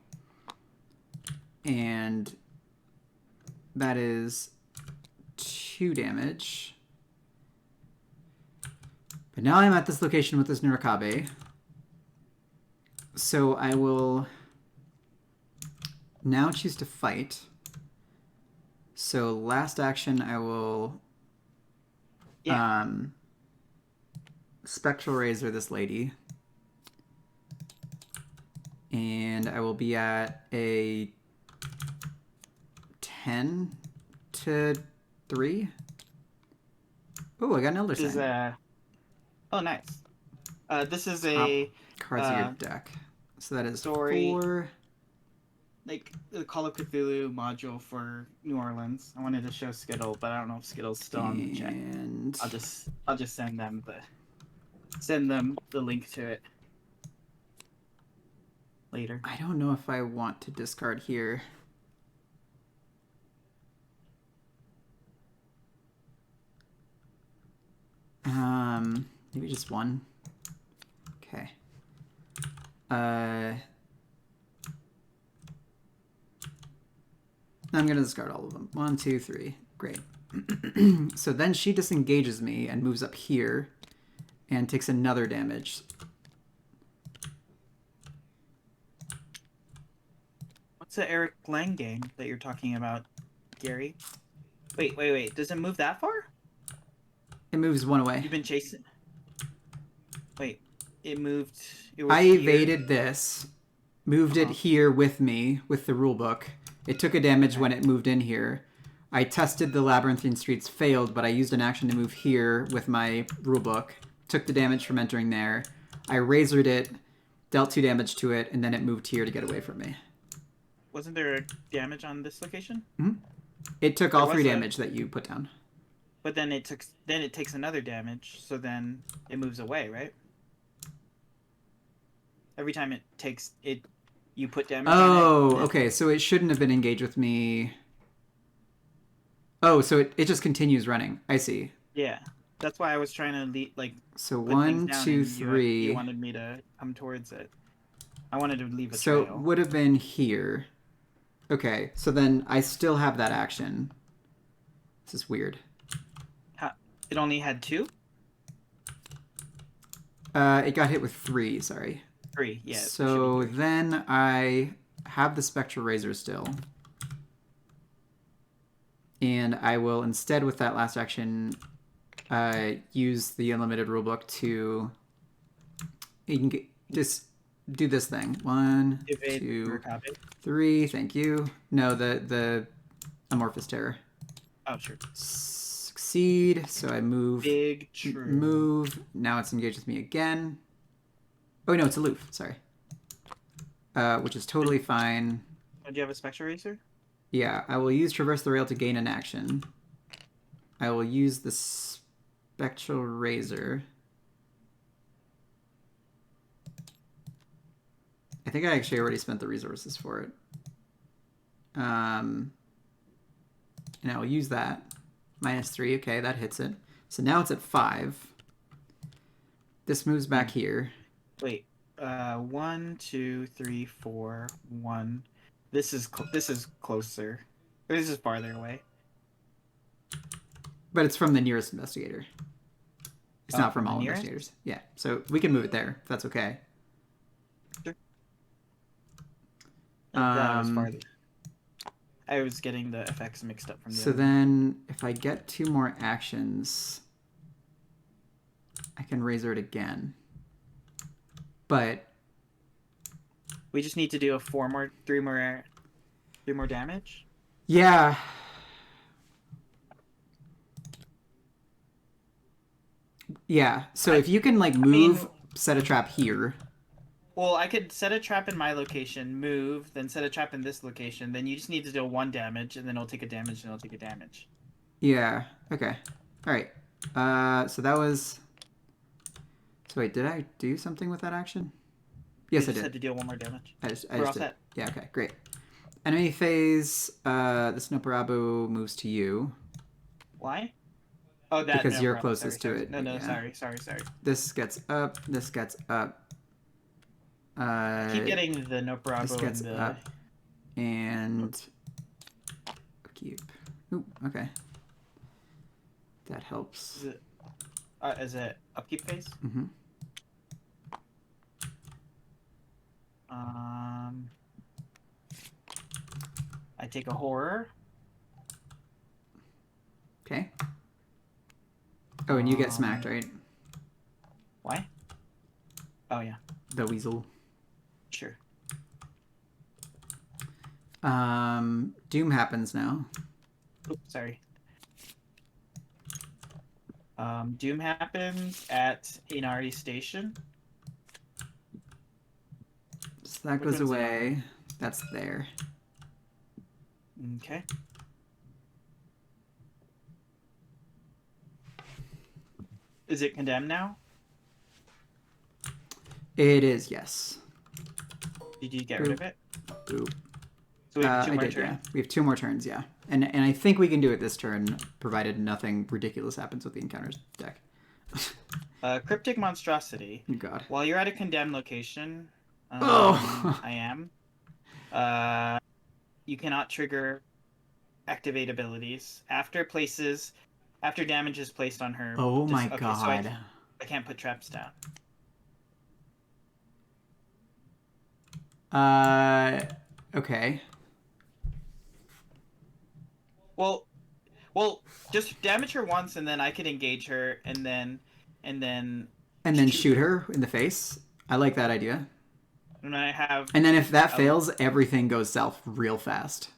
And that is 2 damage. But now I'm at this location with this Nurikabe. So I will now choose to fight. So last action I will Spectral Razor this lady. And I will be at a 10 to 3. Oh, I got an Elder Sign. Oh, nice. This is Top a cards of your deck. So that is story, 4. like the Call of Cthulhu module for New Orleans. I wanted to show Skittle, but I don't know if Skittle's still on the chat. And I'll just send them the link to it later. I don't know if I want to discard here. Maybe just 1. Okay. I'm gonna discard all of them. 1, 2, 3. Great. So then she disengages me and moves up here and takes another damage. What's the Eric Lang game that you're talking about, Gary? Wait. Does it move that far? It moves 1 away. You've been chasing. Wait, it moved. I evaded this, moved it here with me with the rulebook. It took a damage when it moved in here. I tested the Labyrinthine Streets, failed, but I used an action to move here with my rulebook. Took the damage from entering there. I razored it, dealt 2 damage to it, and then it moved here to get away from me. Wasn't there damage on this location? Mm-hmm. It took all 3 damage that you put down. But then it takes another damage, so then it moves away, right? Every time it takes it, you put damage. Oh, on it, okay. So it shouldn't have been engaged with me. Oh, so it just continues running. I see. Yeah, that's why I was trying to So put 1, things down 2, and 3. You wanted me to come towards it. I wanted to leave a so trail. it would have been here. Okay, so then I still have that action. This is weird. It only had 2? It got hit with 3, sorry. 3, yeah. So then I have the Spectral Razor still. And I will instead, with that last action, use the Unlimited Rulebook to just do this thing. 1, 2, 3. Thank you. No, the Amorphous Terror. Oh, sure. Succeed. So I move. Big true. Move. Now it's engaged with me again. Oh no, it's aloof. Sorry. Which is totally fine. Do you have a Spectral Razor? Yeah, I will use Traverse the Rail to gain an action. I will use the Spectral Razor. I think I actually already spent the resources for it. And I will use that. -3, okay, that hits it. So now it's at 5. This moves back here. Wait, 1, 2, 3, 4, 1. This is closer. This is farther away. But it's from the nearest investigator. It's not from all nearest? investigators. Yeah, so we can move it there, if that's okay. Sure. That was farther. I was getting the effects mixed up from the So then, if I get 2 more actions, I can razor it again. But we just need to do a 3 more damage. Yeah. Yeah. So if you can move, set a trap here. Well, I could set a trap in my location, move, then set a trap in this location. Then you just need to deal 1 damage, and then it'll take a damage, and it'll take a damage. Yeah. Okay. All right. So that was. So wait, did I do something with that action? Yes, You I just did. had to deal 1 more damage. I We're just all did. set. Yeah, okay, great. Enemy phase, this Noparabu moves to you. Why? Oh, that Because no you're problem. closest Sorry. to it. No, Yeah. sorry. This gets up, this gets up. I keep getting the This Noparabu gets and the... up. And keep. Ooh, okay. That helps. Is it upkeep phase? Mm-hmm. I take a horror. Okay. Oh, and you get smacked, right? Why? Oh, yeah. The weasel. Sure. Doom happens now. Oops, sorry. Doom happens at Inari Station. So that goes away. That's there. Okay. Is it condemned now? It is, yes. Did you get rid of it? Boop. So we have 2 more turns. turns? Yeah. We have 2 more turns, yeah. And I think we can do it this turn, provided nothing ridiculous happens with the encounters deck. Cryptic Monstrosity. Oh, God. While you're at a condemned location, Oh! I am, you cannot trigger activate abilities. After damage is placed on her... Oh my God. So I can't put traps down. Okay. Well, just damage her once, and then I could engage her, and then shoot her in the face. I like that idea. And I have. And then if that fails, everything goes south real fast.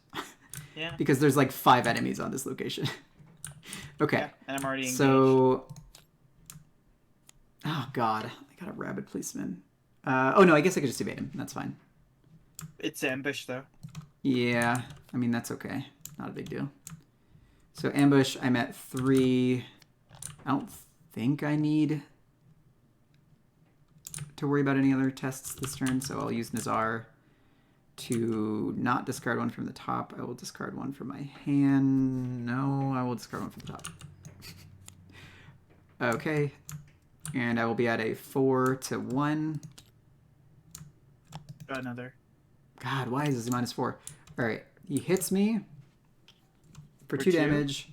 Yeah. Because there's like 5 enemies on this location. Okay. Yeah, and I'm already engaged. So. Oh God, I got a rabid policeman. Oh no, I guess I could just evade him. That's fine. It's ambush though. Yeah, I mean that's okay. Not a big deal. So ambush, I'm at 3. I don't think I need to worry about any other tests this turn, so I'll use Nazar to not discard 1 from the top. I will discard 1 from my hand. No, I will discard 1 from the top. Okay. And I will be at a 4-1. Got another. God, why is this -4? Alright, he hits me for 2 damage.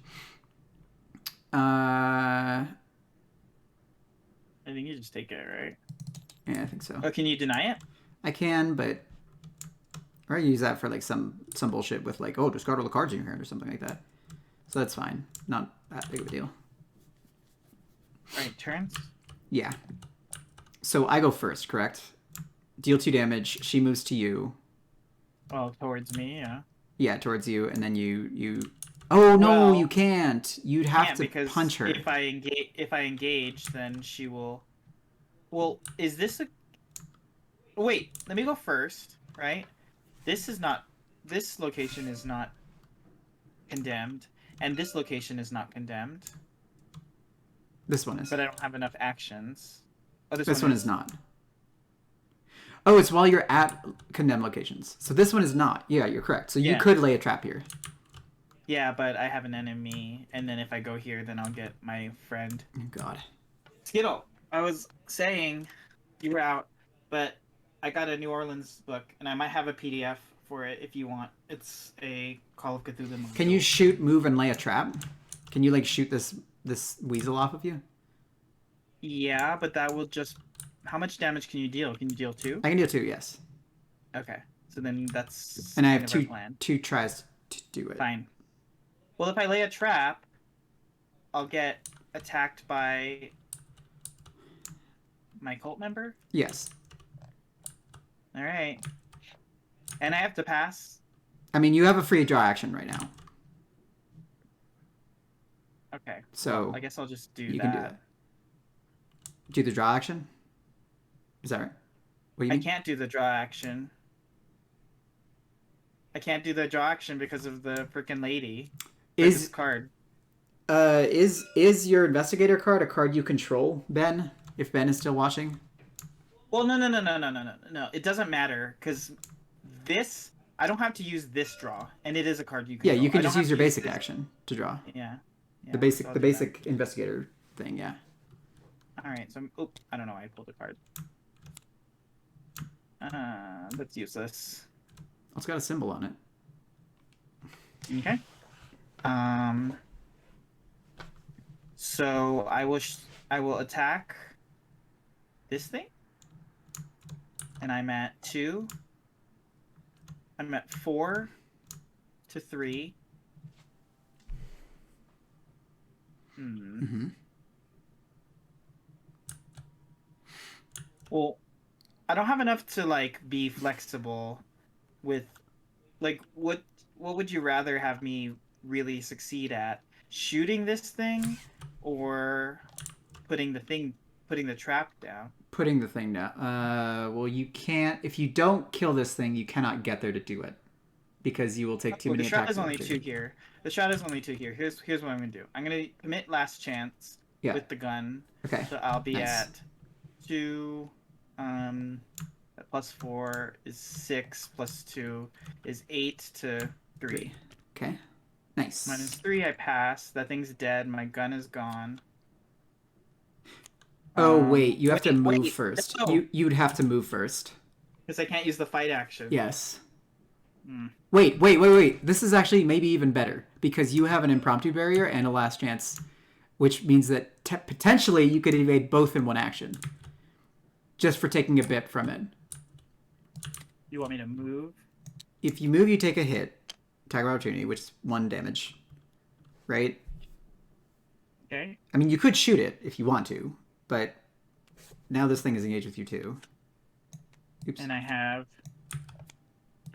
I think you just take it, right? Yeah, I think so. Oh, can you deny it? I can, but... Or I use that for like some bullshit with like, oh, discard all the cards in your hand or something like that. So that's fine. Not that big of a deal. Alright, turns? Yeah. So I go first, correct? Deal 2 damage. She moves to you. Oh, towards me, yeah. Yeah, towards you, and then you... Oh, no, you can't. You'd have to punch her. If I engage, then she will... Well, is this a... Wait, let me go first, right? This location is not condemned, and this location is not condemned. This one is. But I don't have enough actions. Oh, this one is not. Oh, it's while you're at condemned locations. So this one is not. Yeah, you're correct. So you could lay a trap here. Yeah, but I have an enemy, and then if I go here, then I'll get my friend. Oh, God. Skittle, I was saying you were out, but I got a New Orleans book, and I might have a PDF for it if you want. It's a Call of Cthulhu module. Can you shoot, move, and lay a trap? Can you, like, shoot this weasel off of you? Yeah, but that will just... How much damage can you deal? Can you deal 2? I can deal 2, yes. Okay, so then that's... And I have two tries to do it. Fine. Well, if I lay a trap, I'll get attacked by my cult member? Yes. Alright. And I have to pass? I mean, you have a free draw action right now. Okay. So... Well, I guess I'll just do that. You can do that. Do the draw action? Is that right? What do you mean? I can't do the draw action. I can't do the draw action because of the freaking lady. This card. Is your investigator card a card you control, Ben? If Ben is still watching? Well, no. It doesn't matter because this I don't have to use this draw, and it is a card you Yeah, control. you can I don't just have use to your use basic this. action to draw. Yeah, The yeah. So basic I'll the do that. basic investigator thing, yeah. All right. So I don't know why I pulled a card. Let's use this. It's got a symbol on it. Okay. Um. So I will attack this thing, and I'm at 2. I'm at 4 to 3. Hmm. Mm-hmm. Well, I don't have enough to like be flexible with like what would you rather have me really succeed at? Shooting this thing or putting the trap down? Putting the thing down. Well, you can't. If you don't kill this thing, you cannot get there to do it because you will take too Oh, the many shot attacks is of only 2 opportunity. here. The shot is only 2 here. Here's what I'm gonna do. I'm gonna commit last chance Yeah. with the gun. Okay. So I'll be Nice. at 2. Um, plus 4 is 6. Plus 2 is 8 to 3. Okay. Nice. -3, I pass. That thing's dead. My gun is gone. Oh wait, you have to move Wait. first. No, You'd have to move first. because I can't use the fight action. Yes. Hmm. Wait. This is actually maybe even better because you have an impromptu barrier and a last chance, which means that potentially you could evade both in one action, just for taking a bit from it. You want me to move? If you move, you take a hit, attack of opportunity, which is 1 damage, right? Okay. I mean, you could shoot it if you want to, but now this thing is engaged with you too. Oops. And I have.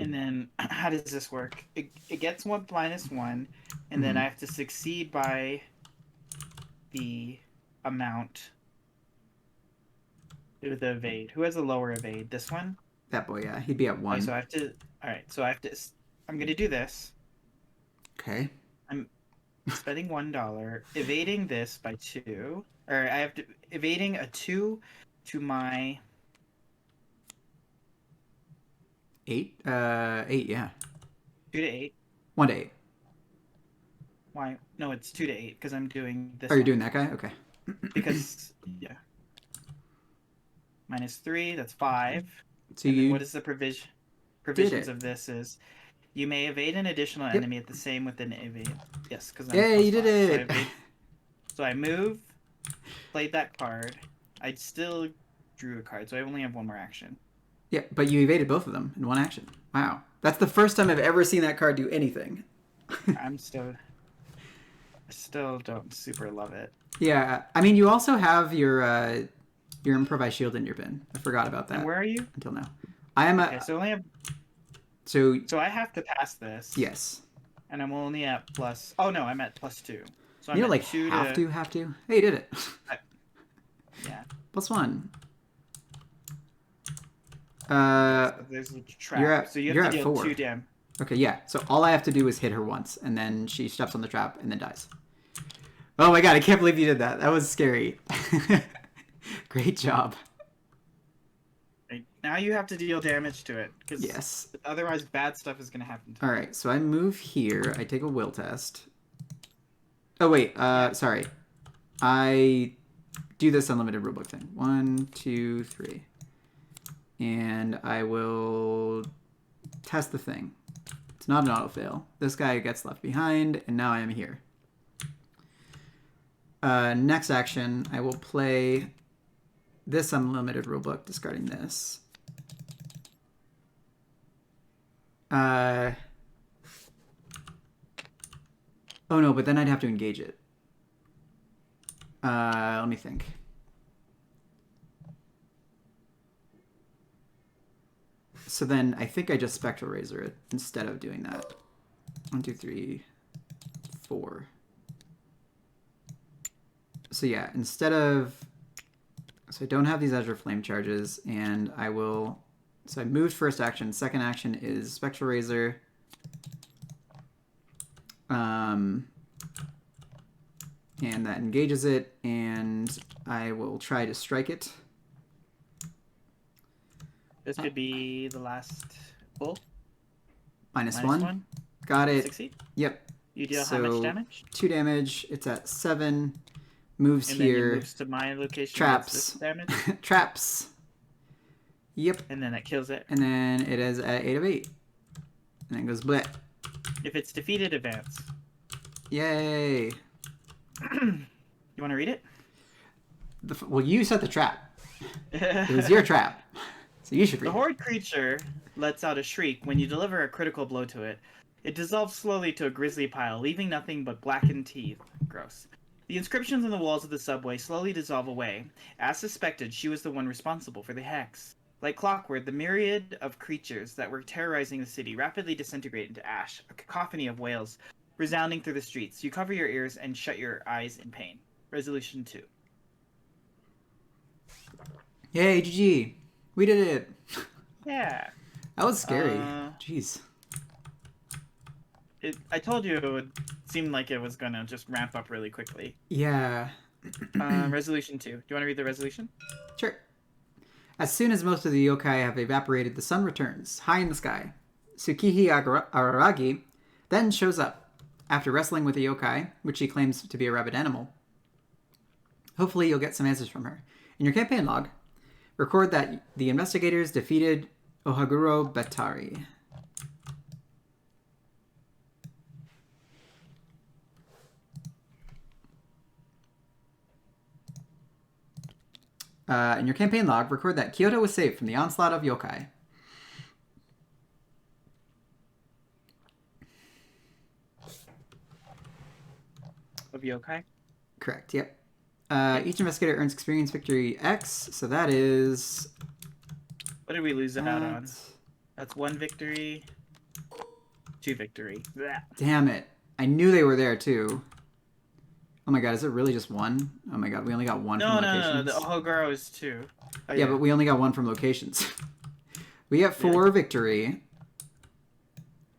And then how does this work? It gets 1 -1, and then I have to succeed by the amount with the evade. Who has a lower evade? This one? That boy, yeah. He'd be at 1. Okay, so I have to. Alright, so I have to. I'm gonna do this. Okay. I'm spending $1, evading this by 2. Or I have to. Evading a 2 to my. 8? 8, yeah. 2 to 8. 1 to 8. Why? No, it's 2 to 8 because I'm doing this. Oh, you're one. doing that guy? Okay. Because yeah. -3, that's 5. So and you then what is the provisions of this is you may evade an additional enemy at the same with an evade. Yes, because I'm Yeah, you did +5. it. So I move, played that card. I still drew a card, so I only have 1 more action. Yeah, but you evaded both of them in 1 action. Wow. That's the first time I've ever seen that card do anything. I still don't super love it. Yeah, I mean, you also have your improvised shield in your bin. I forgot about that. And where are you? Until now. I am Okay, so I only have. So I have to pass this. yes. And I'm only at plus. Oh no, I'm at +2. So I'm You at don't like 2 have to. Hey, you did it. Yeah. +1. There's a trap. You're at- so you you're have to at deal 4. 2 damage. Okay, yeah. So all I have to do is hit her once, and then she steps on the trap and then dies. Oh my god, I can't believe you did that. That was scary. Great job. Right. Now you have to deal damage to it. Because Yes. otherwise bad stuff is going to happen to it. Alright, so I move here. I take a will test. Oh, wait. Sorry. I do this unlimited rulebook thing. 1, 2, 3. And I will test the thing. It's not an auto-fail. This guy gets left behind, and now I am here. Next action, I will play this unlimited rulebook, discarding this. Oh no, but then I'd have to engage it. Let me think. So then I think I just Spectral Razor it instead of doing that. 1, 2, 3, 4. So yeah, instead of... So I don't have these Azure Flame charges, and I will... So I moved first action. Second action is Spectral Razor. And that engages it, and I will try to strike it. This could be the last pull. Minus one. Got it. Succeed. Yep. You deal So, how much damage? 2 damage. It's at 7. Moves And here. then it moves to my location. Traps. This damage. Traps. Yep. And then it kills it. And then it is at 8 of 8. And then it goes bleh. If it's defeated, advance. Yay. You want to read it? Well, you set the trap. It was your trap. So you should read The horde creature lets out a shriek when you deliver a critical blow to it. It dissolves slowly to a grisly pile, leaving nothing but blackened teeth. Gross. The inscriptions on the walls of the subway slowly dissolve away. As suspected, she was the one responsible for the hex. Like clockwork, the myriad of creatures that were terrorizing the city rapidly disintegrate into ash, a cacophony of wails resounding through the streets. You cover your ears and shut your eyes in pain. Resolution 2. Yay, GG. We did it. Yeah. That was scary. Jeez. I told you it would seem like it was gonna just ramp up really quickly. Yeah. Resolution 2. Do you want to read the resolution? Sure. As soon as most of the yokai have evaporated, the sun returns, high in the sky. Tsukihi Araragi then shows up, after wrestling with a yokai, which she claims to be a rabid animal. Hopefully you'll get some answers from her. In your campaign log, record that the investigators defeated Ohaguro Betari. In your campaign log, record that Kyoto was saved from the onslaught of yokai. Of yokai? Correct, yep. Each investigator earns experience victory X, so that is... What did we lose it out on? That's 1 victory, 2 victory. Blah. Damn it. I knew they were there, too. Oh my god, is it really just 1? Oh my god, we only got 1 from locations. No, the Ohaguro is 2. Oh, yeah, but we only got 1 from locations. We got 4 victory.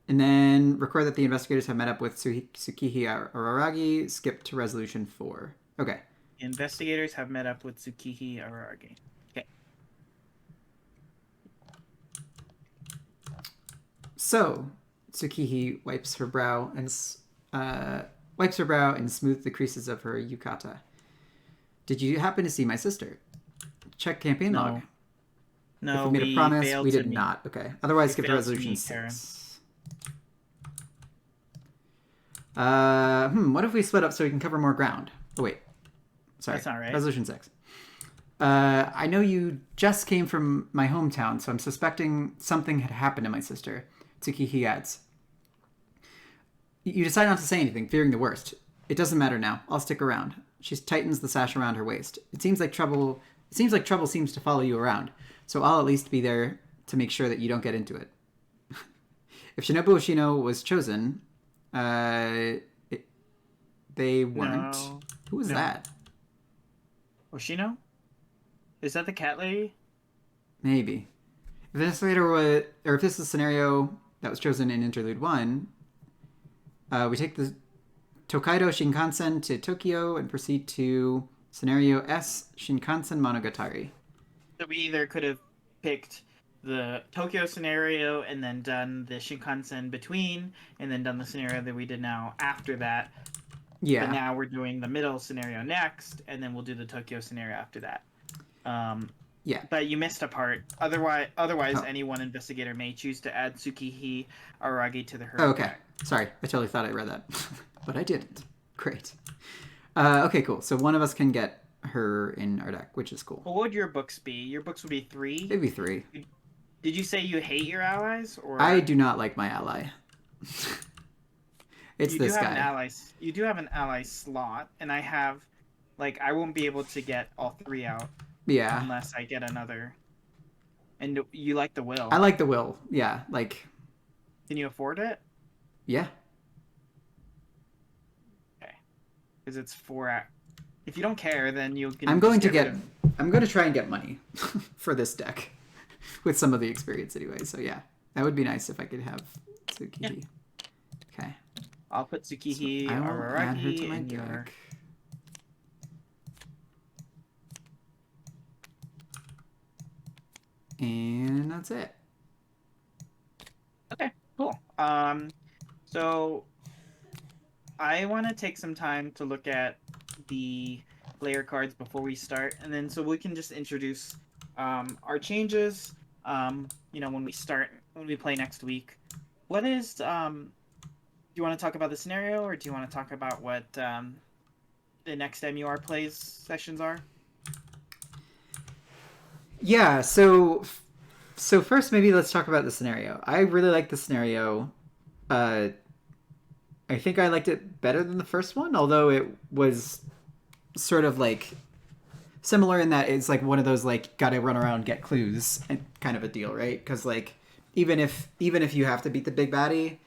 And then record that the investigators have met up with Tsukihi Araragi. Skip to resolution 4. Okay. The investigators have met up with Tsukihi Araragi. Okay. So, Tsukihi wipes her brow and smooth the creases of her yukata. Did you happen to see my sister? Check campaign log. No, if we made a promise, we did not. Okay. Otherwise, skip to resolution 6. What if we split up so we can cover more ground? Oh, wait. Sorry. That's not right. Resolution 6. I know you just came from my hometown, so I'm suspecting something had happened to my sister. Tsukihi adds. You decide not to say anything, fearing the worst. It doesn't matter now. I'll stick around. She tightens the sash around her waist. It seems like trouble seems to follow you around, so I'll at least be there to make sure that you don't get into it. If Shinobu Oshino was chosen, they weren't. No. Who was that? Oshino? Is that the cat lady? Maybe. If this is a scenario that was chosen in Interlude 1, we take the Tokaido Shinkansen to Tokyo and proceed to Scenario S, Shinkansen Monogatari. So we either could have picked the Tokyo scenario and then done the Shinkansen between, and then done the scenario that we did now after that. Yeah. But now we're doing the middle scenario next, and then we'll do the Tokyo scenario after that. Yeah. But you missed a part. Otherwise, any one investigator may choose to add Tsukihi Araragi to the herd. Okay. Sorry, I totally thought I read that, but I didn't. Great. Okay, cool. So one of us can get her in our deck, which is cool. Well, what would your books be? Your books would be 3? It'd be 3. Did you say you hate your allies? Or I do not like my ally. It's this guy. You do have an ally slot, and I have, I won't be able to get all 3 out. Yeah. Unless I get another. And you like the will. I like the will. Yeah, Can you afford it? Yeah. Okay. Because it's 4. If you don't care, then you can. I'm going to try and get money for this deck with some of the experience anyway. So yeah, that would be nice if I could have Tsukihi. Yeah. Okay. I'll put Tsukihi Araragi in your. And that's it. Okay, cool. So I want to take some time to look at the player cards before we start, and then so we can just introduce our changes. When we play next week. What is Do you want to talk about the scenario, or do you want to talk about what the next MUR plays sessions are? Yeah. So first, maybe let's talk about the scenario. I really like the scenario. Uh, I think I liked it better than the first one, although it was sort of like similar in that it's like one of those like gotta run around get clues kind of a deal, right? Because like even if you have to beat the big baddie,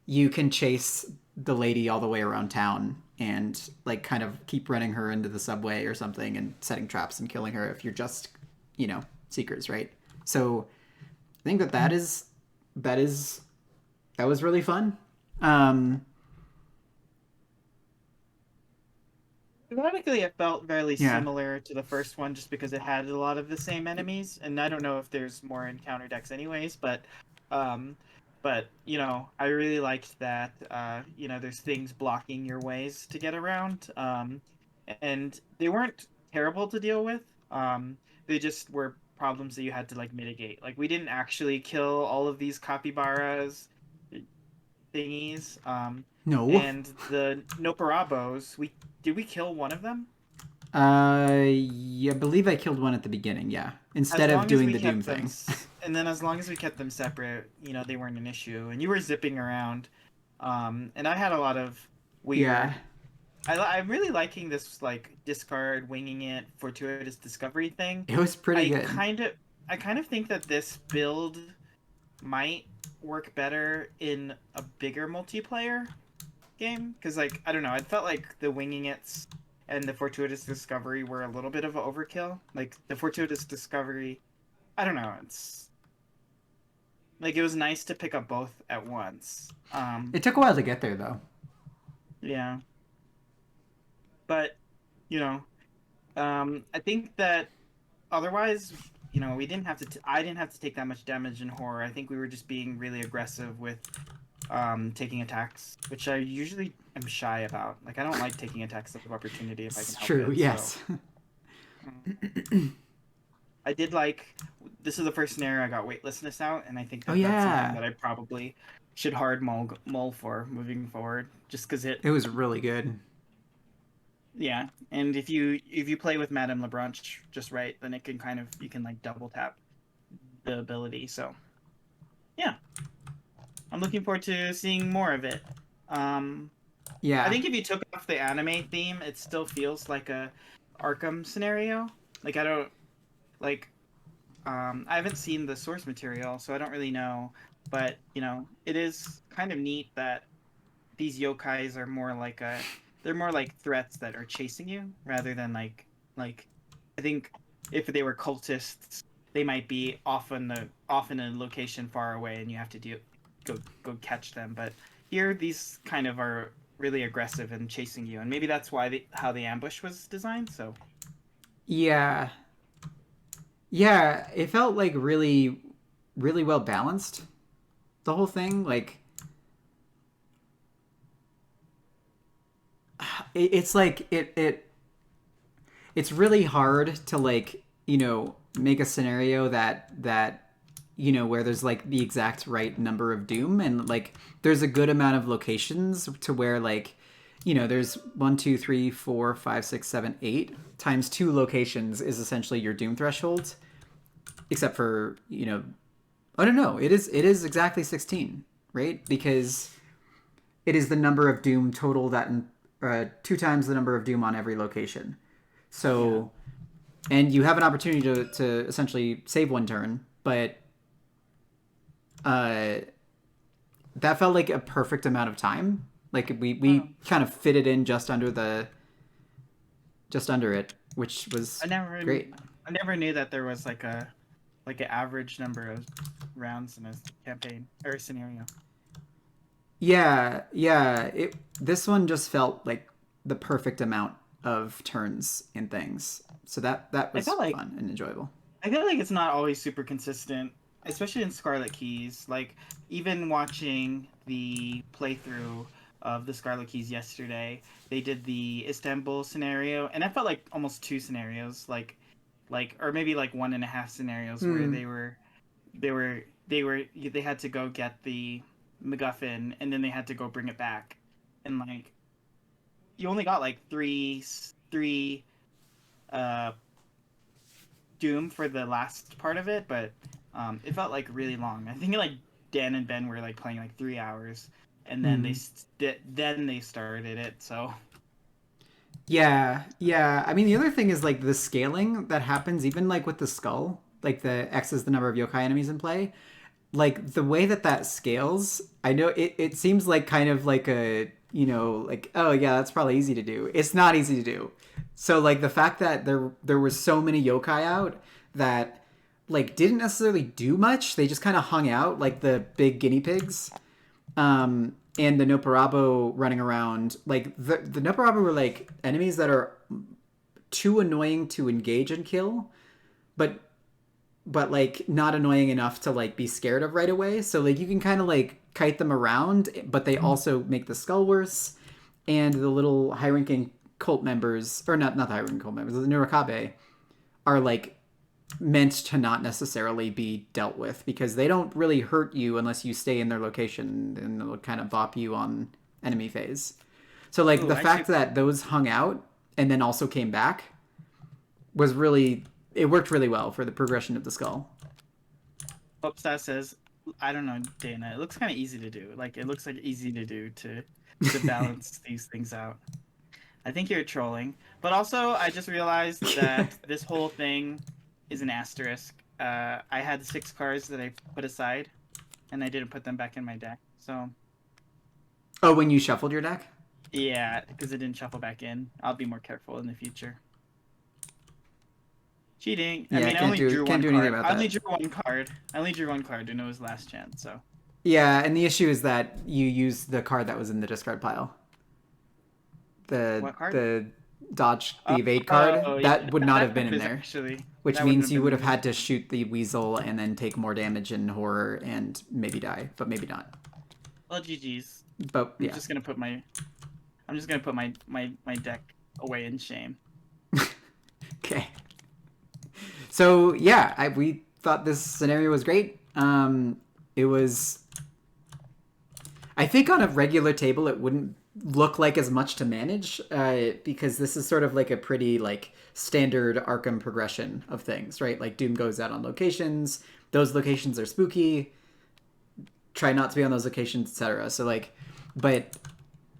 you can chase the lady all the way around town and like kind of keep running her into the subway or something and setting traps and killing her if you're just seekers, right? So I think that was really fun. Ironically, it felt fairly Yeah. similar to the first one just because it had a lot of the same enemies, and I don't know if there's more encounter decks anyways, um I really liked that there's things blocking your ways to get around. And they weren't terrible to deal with. They just were problems that you had to like mitigate. Like we didn't actually kill all of these capybaras thingies. No. And the Noparabos, we did we kill one of them? Yeah, I believe I killed one at the beginning. Yeah, As instead of long as doing we the Doom kept them, thing. and then as long as we kept them separate, they weren't an issue. And you were zipping around, and I had a lot of Yeah, weird. I'm really liking this like discard winging it fortuitous discovery thing. it was pretty I good. kind of I kind of think that this build might work better in a bigger multiplayer game because like I don't know, I felt like the winging it's and the fortuitous discovery were a little bit of an overkill. Like the fortuitous discovery, I don't know, it's like it was nice to pick up both at once. It took a while to get there, though. Yeah, but you know, I think that otherwise, we didn't have to. I didn't have to take that much damage in horror. I think we were just being really aggressive with taking attacks, which I usually am shy about. Like I don't like taking attacks of opportunity if I can It's help true. it. So Yes. I did like this is the first scenario I got weightlessness out, and I think Oh that that's something yeah, that I probably should hard mull for moving forward, just because it was really good. yeah. And if you play with Madame Lebranche just right, then it can kind of you can like double tap the ability. So yeah, I'm looking forward to seeing more of it. Um, I Yeah, think if you took off the anime theme, it still feels like a Arkham scenario. Like I don't like I haven't seen the source material, so I don't really know. But it is kind of neat that these yokais are more like they're more like threats that are chasing you rather than like I think if they were cultists, they might be often a location far away, and you have to go catch them. But here, these kind of are really aggressive and chasing you, and maybe that's why how the ambush was designed. So yeah, yeah. It felt like really, really well balanced. The whole thing, like, it's like it's really hard to like make a scenario that where there's like the exact right number of doom, and like there's a good amount of locations to where like there's 1, 2, 3, 4, 5, 6, 7, 8 times two locations is essentially your doom threshold, except for I don't know, it is exactly 16, right? Because it is the number of doom total that two times the number of doom on every location. yeah, So, and you have an opportunity to essentially save one turn, but uh, that felt like a perfect amount of time. Like we um, kind of fit it in just under it, which I was never great. I never knew that there was like an average number of rounds in a campaign or a scenario. Yeah, yeah. This one just felt like the perfect amount of turns and things. So that I was felt like fun and enjoyable. I feel like it's not always super consistent. especially in Scarlet Keys. Like even watching the playthrough of the Scarlet Keys yesterday, they did the Istanbul scenario, and I felt like almost two scenarios, like or maybe like one and a half scenarios where Hmm. they had to go get the MacGuffin and then they had to go bring it back, and like you only got like three uh Doom for the last part of it, but it felt like really long. I think like Dan and Ben were like playing like 3 hours, and then Hmm. then they started it. So Yeah, yeah. I mean, the other thing is like the scaling that happens, even like with the skull, like the X is the number of yokai enemies in play. Like the way that that scales, I know it seems like kind of like a, like, oh yeah, that's probably easy to do. It's not easy to do. So like the fact that there was so many yokai out that like didn't necessarily do much. They just kind of hung out like the big guinea pigs. And the Noparabo running around. Like the Noparabo were like enemies that are too annoying to engage and kill, but like not annoying enough to like be scared of right away. So like you can kind of like kite them around, but they also make the skull worse. And the little high ranking cult members, or not the high ranking cult members, the Nurikabe, are like meant to not necessarily be dealt with because they don't really hurt you unless you stay in their location, and they'll kind of bop you on enemy phase. So like ooh, the I should fact that those hung out and then also came back was really, it worked really well for the progression of the skull. hope that says I don't know, Dana. It looks kind of easy to do. Like it looks like easy to do to balance these things out. I think you're trolling, but also I just realized that this whole thing is an asterisk. I had 6 cards that I put aside, and I didn't put them back in my deck. So Oh, when you shuffled your deck? yeah, because it didn't shuffle back in. I'll be more careful in the future. Cheating. I Yeah, mean, I only drew can't one do anything card. about I only that. drew one card. I only drew one card, and it was last chance. So Yeah, and the issue is that you used the card that was in the discard pile. The what card? the dodge Oh, the evade card oh yeah, that would not that have been card in was there, actually which that wouldn't means have you been would in have there. had to shoot the weasel and then take more damage in horror and maybe die, but maybe not. Well, GG's. But I'm yeah. just gonna put my I'm just gonna put my deck away in shame. Okay. So yeah, we thought this scenario was great. It was. I think on a regular table it wouldn't look like as much to manage because this is sort of like a pretty like standard Arkham progression of things, right? Like Doom goes out on locations. Those locations are spooky. Try not to be on those locations, etc. So like, but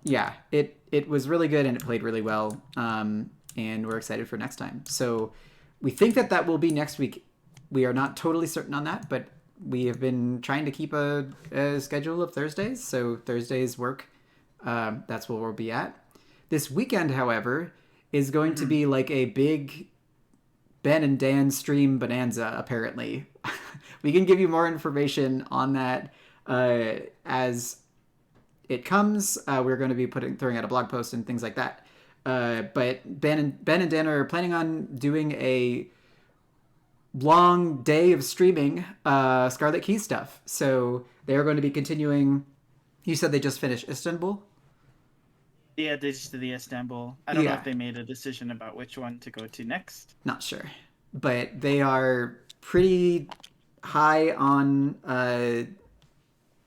yeah, it was really good and it played really well. And we're excited for next time. So we think that that will be next week. We are not totally certain on that, but we have been trying to keep a schedule of Thursdays. So Thursdays work. That's where we'll be at. This weekend, however, is going to Mm-hmm. be like a big Ben and Dan stream bonanza, apparently. We can give you more information on that as it comes. We're going to be throwing out a blog post and things like that. But Ben and Dan are planning on doing a long day of streaming Scarlet Key stuff. So they are going to be continuing. You said they just finished Istanbul. Yeah, they just did the Istanbul. I don't know Yeah, if they made a decision about which one to go to next. not sure, but they are pretty high on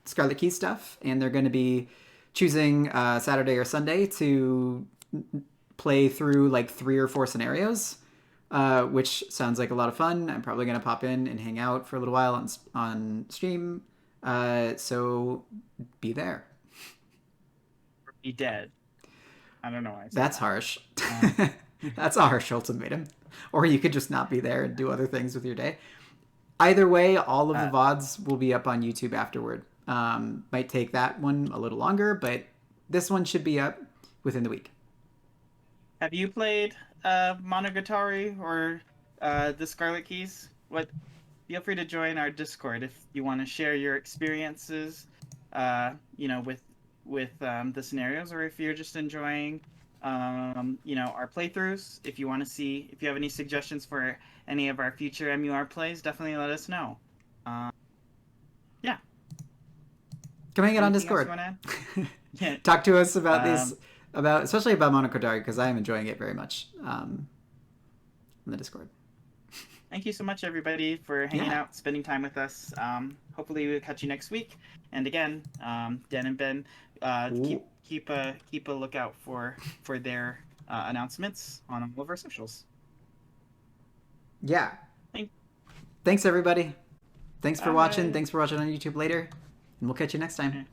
Scarlet Key stuff, and they're going to be choosing Saturday or Sunday to play through like 3 or 4 scenarios, which sounds like a lot of fun. I'm probably going to pop in and hang out for a little while on stream. So be there. Or be dead. I don't know why I said That's that. harsh. Um, That's a harsh ultimatum. Or you could just not be there and do other things with your day. Either way, all of the uh, VODs will be up on YouTube afterward. Might take that one a little longer, but this one should be up within the week. have you played Monogatari or the Scarlet Keys? What? Feel free to join our Discord if you want to share your experiences. With the scenarios, or if you're just enjoying, our playthroughs. If you want to see, if you have any suggestions for any of our future MUR plays, definitely let us know. Come hang out on Anything else Discord. you want to add? Yeah. Talk to us about these, especially about Monogatari, because I am enjoying it very much in the Discord. Thank you so much, everybody, for hanging out, spending time with us. Hopefully, we'll catch you next week. And again, Dan and Ben, keep a lookout for their announcements on all of our socials. Yeah. Thanks, everybody. Thanks for watching. Thanks for watching on YouTube later. And we'll catch you next time.